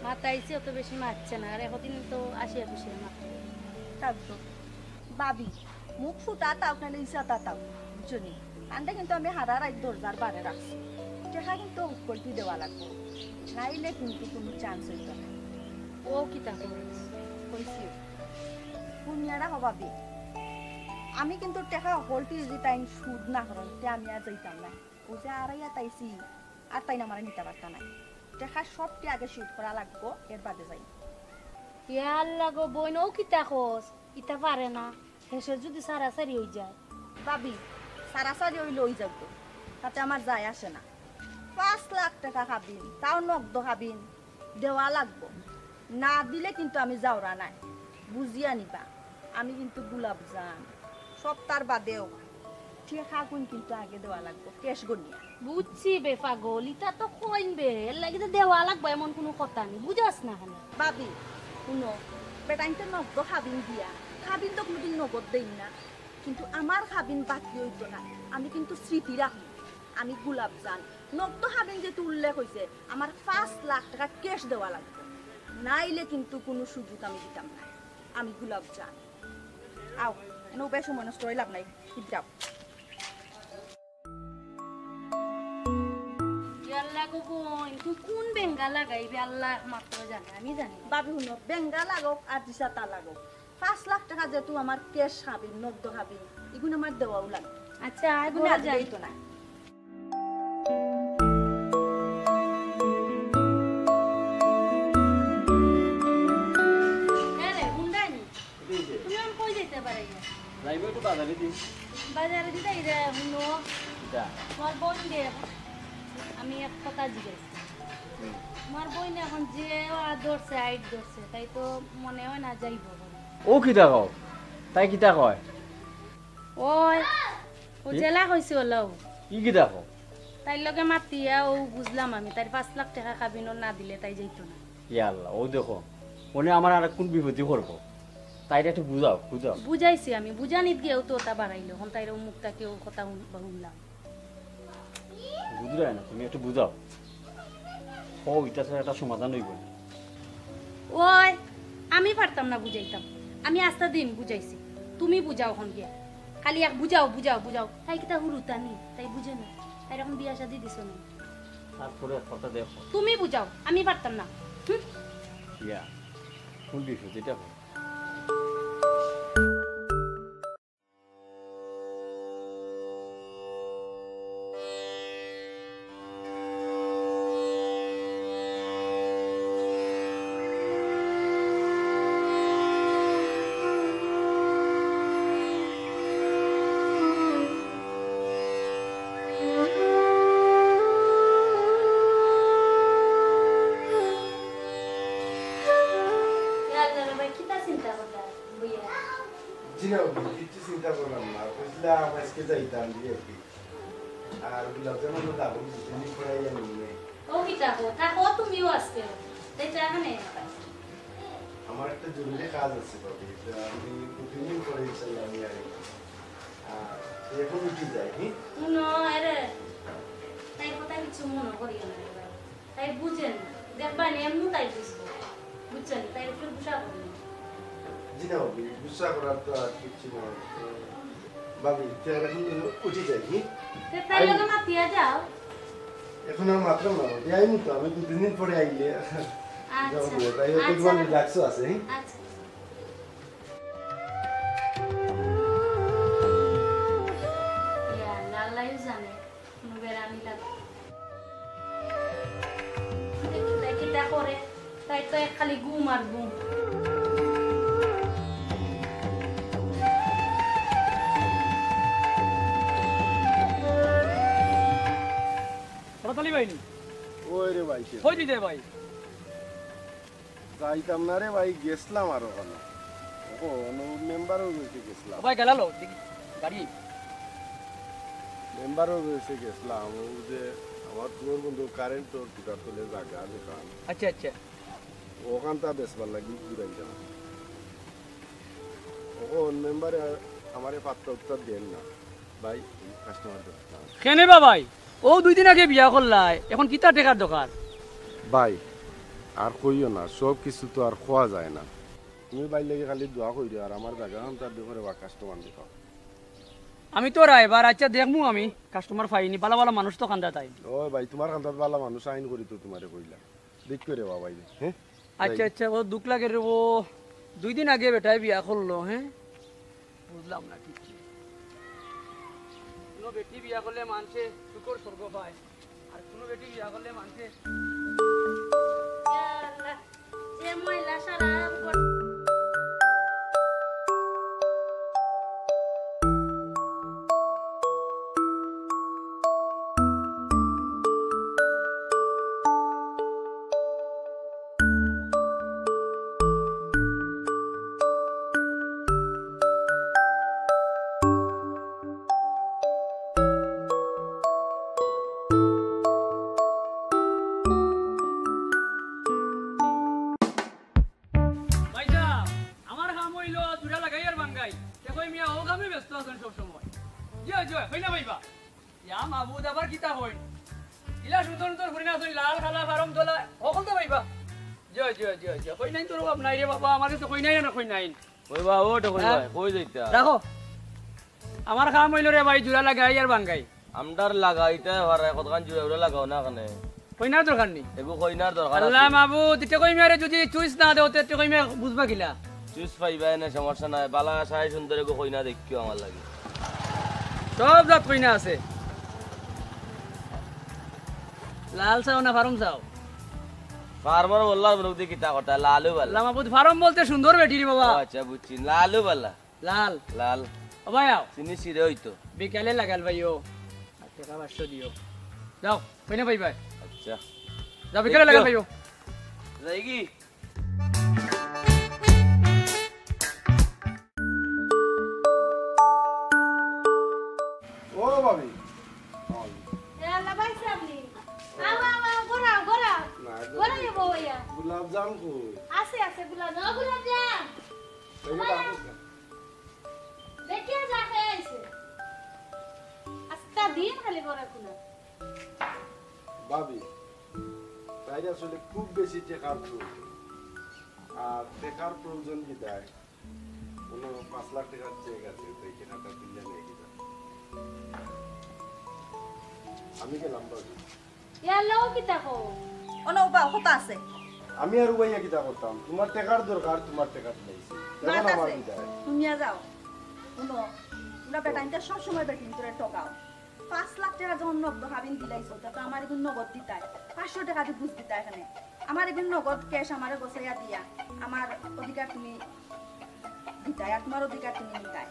মাথাইছে অত বেশি মারছে না আর এখন তো 80 মাথা থাকতো ভাবি মুখ ফুটা তাও কেন ইচ্ছা তাও বুঝলি আনতে কিন্তু আমি হারা রাত দরজার বারে রাখছি টাকা কিন্তু উৎকল্পি দেওয়া লাগবে নাইলে কিন্তু কোনো চান্স হইতো না ও কিতা কইছি পুনিয়ারা হবাবি আমি কিন্তু টাকা হলটি যদি তাই সুদ না করেন তে আমি আর যাইতাম না ও যে আড়াইয়া তাইছি আর তাই না আমার নিতে পারতাম না টাকা সবটি আগে সুদ করা লাগবো এর বাদে যাই ইয়াল্লা গো বোন ও কিতা খোস ইতা পারে না শেষে যদি সারাসারি হয়ে যায় ভাবি সারাসারি হইলে হয়ে যাবো তাতে আমার যায় আসে না। 5 লাখ টাকা খাবিন, তাও নগদ খাবিন, দেওয়া লাগবো। না দিলে কিন্তু আমি যাওরা নাই, বুঝিয়া নিবা। আমি কিন্তু গোলাপ জান সপ্তাহ বাদেও ঠিকা কোন কিন্তু আগে দেওয়া লাগবো, ক্যাশ গনিয়া। বুঝছি বে পাগল, ইটা তো কইনবে, এর লাগি তো দেওয়া লাগবে এমন কোনো কথা নেই, বুঝাস না হানি। ভাবি শুনো, বেটাইনতে নগদ খাবিন দিয়া, খাবিন তো কোনোদিন নগদ দেই না, কিন্তু আমার খাবিন বাকি হইতো না। আমি কিন্তু স্মৃতি রাখি, আমি গোলাপ জান নগদ খাবিন যেহেতু উল্লেখ হয়েছে, আমার 5 লাখ টাকা ক্যাশ দেওয়া লাগবে, নাইলে কিন্তু কোনো সুযোগ আমি দিতাম না। আমি গোলাপ জান। আও এনে উপায় সময় নষ্ট হয়ে লাভ নাই, যাও। কোন বেঙ্গা লাগাইবে আল্লাহ মাত্র জানে, আমি জানি। ভাবি শুনো, বেঙ্গা লাগক আর দিশা তা লাগক, 5 লাখ টাকা যেহেতু আমার ক্যাশ খাবিন, নগদ খাবিন, এগুলো আমার দেওয়াও লাগবে। আচ্ছা এগুলো যাইতো না। যাইবে তো বাজারে দিন বাজারে দিতে রে হুনো তোমার বোন দে। আমি এক কথা জিজ্ঞেস, তোমার বোন এখন যে ধরছে আইট ধরছে, তাই তো মনে হয় না যাইব। ও কিতা কও, তাই কিতা কয়? ওই ও জেলা হয়েছে ওলাও কি কিতা কও? তাই লগে মাতিয়া ও বুঝলাম আমি, তাই 5 লাখ টাকা খাবিন, না দিলে তাই যাইতো না। ইয়া আল্লাহ, ও দেখো মনে আমার আর কোন বিপত্তি করবো, তাইটা একটু বুঝাও বুঝাও। বুঝাইছি আমি, বুঝানিত গিয়েও তো ওটা বাড়াইলো, এখন তাই মুখটা কেউ কথা শুনলাম। বুঝলে না, তুমি একটু বুঝাও। ও এটা একটা সমাধান হইব। ওই আমি পারতাম না বুঝাইতাম, আমি আস্তা দিন বুঝাইছি, তুমি বুঝাও এখন গিয়ে, খালি এক বুঝাও বুঝাও বুঝাও। তাই কিতা হুরুতা নি, তাই বুঝে না, তাই এখন বিয়া শাদি দিছ না। তারপরে কথা দেখো, তুমি বুঝাও, আমি পারতাম না। ইয়া কোন বিষয় এটা? কিছু চিন্তা করলাম না, বুঝলাম আজকে যাইতাম দিয়ে আর গোলাপ জামুন দাবো জিনিস করাই নিয়ে। ও কিতা কো থাকো তুমিও আজকে, তাই তো এখানে আমার একটা জরুরি কাজ আছে বাবু, আমি 2 দিন পরে ইনশাআল্লাহ আমি এখন উঠে যাই। শুনো আরে তাই কথা কিছু মনে করিও না, তাই বুঝেন দেখবা এমনি তাই বুঝবো, বুঝছেন? তাই একটু বুঝা করবেন। জি না বাবু, গুসা করার তো আর কিছু না বাবু, এখন উঠে যাই। তাই লগে মাতিয়া যাও। এখন আর মাত্র না যাইনি তো, আমি 2 দিন পরে আইলে আচ্ছা তাই হয়তো তোমার রিল্যাক্সও আছে। আচ্ছা ইয়া লালাই জানে কোন বেরানি লাগে দেখি তা করে, তাই তো খালি ঘুম আর ঘুম। রতলি ভাইনি ওই রে ভাই, কই দিতে ভাই? যাইতাম না রে ভাই, গেছলাম আরো কোনো মেম্বারও রয়েছে, গেছলাম ভাই গেলালো গাড়ি মেম্বারও রয়েছে, গেছলাম ও যে আমার তোর বন্ধু কারেন্ট তোর টুটার তোলে জায়গা দোকান। আচ্ছা আচ্ছা, ওখানটা বেসবার লাগি ঘুরাই যাও। ওখান মেম্বারে আমারে পাত্র উত্তর দেন না ভাই, কাস্টমার দরকার। কেনে বা ভাই? ও 2 দিন আগে বিয়া করলাই, এখন কিতা টাকার দরকার? ভাই আর কইও না, সব কিছু তো আর খোয়া যায় না। তুমি ভাই লেগে খালি দোয়া কইরো, আর আমার জায়গা তার দেখরে বা কাস্টমার দেখো। আমি তো এবার আচ্ছা দেখমু, আমি কাস্টমার পাইনি, ভালো ভালো মানুষ তো কান্দা তাই। ও ভাই তোমার কান্দাত ভালো মানুষ আইন করি তো তোমারে কইলা, দেখ করে বা ভাই। হ্যাঁ আচ্ছা আচ্ছা, ও দুঃখ লাগে রে, ও 2 দিন আগে বেটায় বিয়া করলো। হ্যাঁ বুঝলাম না ঠিক, কোনো বেটি বিয়া করলে মানুষে শুকর স্বর্গ পায়, আর কোনো বেটি বিয়া করলে মানুষে যে মহিলা সারা জয় জয় কইনা ভাইবা ইয়া মাহবুব আবার কিতা হই ইলা সুন্দর সুন্দর হরিণা আছে লাল খালা ফারম দোলা সকল তো ভাইবা জয় জয় জয় জয় কই নাই তোর বাপ নাই রে বাবা আমাকে তো কই নাই না কই নাই কইবা ও তো কইবা কই যাইতা রাখো আমার কাম হইল রে ভাই জুরা লাগাই আর বাঙ্গাই আমদার লাগাইতে হারে কতখান জুড়ে লাগাও না কানে কইনার দরকার নি এগো কইনার দরকার আল্লাহ মাহবুব দিতে কই মেরে যদি চুইস না দেও তে কই মে বুঝবা কিলা চুইস পাইবা না সমস্যা নাই বালা সাই সুন্দর এগো কইনা দেখিও আমার লাগে সব জাত কইনা আছে লাল চাও না ফারম চাও ফার্মার বললার বলতে কিতা কথা লালু বালা আল্লাহ মাহবুব ফারম বলতে সুন্দর বেটি রে বাবা আচ্ছা বুঝছি লালু বালা লাল লাল ও ভাই আও চিনি সিরে হইতো বিকালে লাগাল ভাইও টাকা 500 দিও যাও কইনা ভাই ভাই আচ্ছা যাও বিকালে লাগাল ভাইও যাইগি ও ভাবি আল্লাহ ভাই সামনে আওয়া গোরা গোরা গোরা এ বইয়া গোলাপ জাম কই আছে আছে গোলাপ জাম দেখিয়া যা খাইছে আস্তা দিন খালি গোরা কুনা ভাবি তাই আসলে খুব বেশি টাকার প্রয়োজন আর টাকার প্রয়োজন কি দেয় কোনো 5 লাখ টাকার চেক আছে তো এই টাকাটা দিলে নেই কিনা আমি গেলাম ভাবি ইয়াল্লাও কিতা কো অনবা কথা আছে আমি আর উবাইয়া কিতা করতাম তোমার টাকার দরকার তোমার টাকা দিলাইছি এখন আমার কি দেয় দুনিয়া যাও শুনো তোমরা বেটাইনটা সব সময় বেটিং করে টকাও 5 লাখ টাকা যখন নগদ হাবিন দিলাইছো তাতে আমার এগুন নগদ দিতাই 500 টাকা দিয়ে বুঝ দিতাই এখানে আমার এগুন নগদ ক্যাশ আমারে গোছাইয়া দিয়া আমার অধিকার তুমি দিতাই আর তোমার অধিকার তুমি নিতাই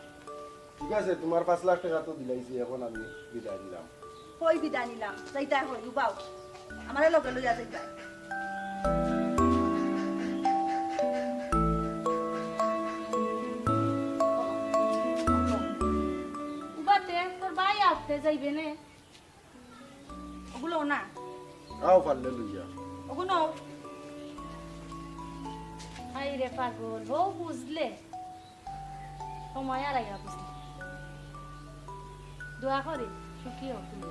ঠিক আছে তোমার 5 লাখ টাকা তো দিলাইছি এখন আমি বিদায় দিলাম কই বিদায় নিলাম যাইতাই হই উবাও আমারে লগে লইয়া যাইতাই উবাতে তোর ভাই আসতে যাইবে নে ওগুলো না আও পারলে লইয়া ওগুলো হাই রে পাগল বউ বুঝলে সময় আর আইয়া বুঝলে দোয়া করে সুখী হোক তুমি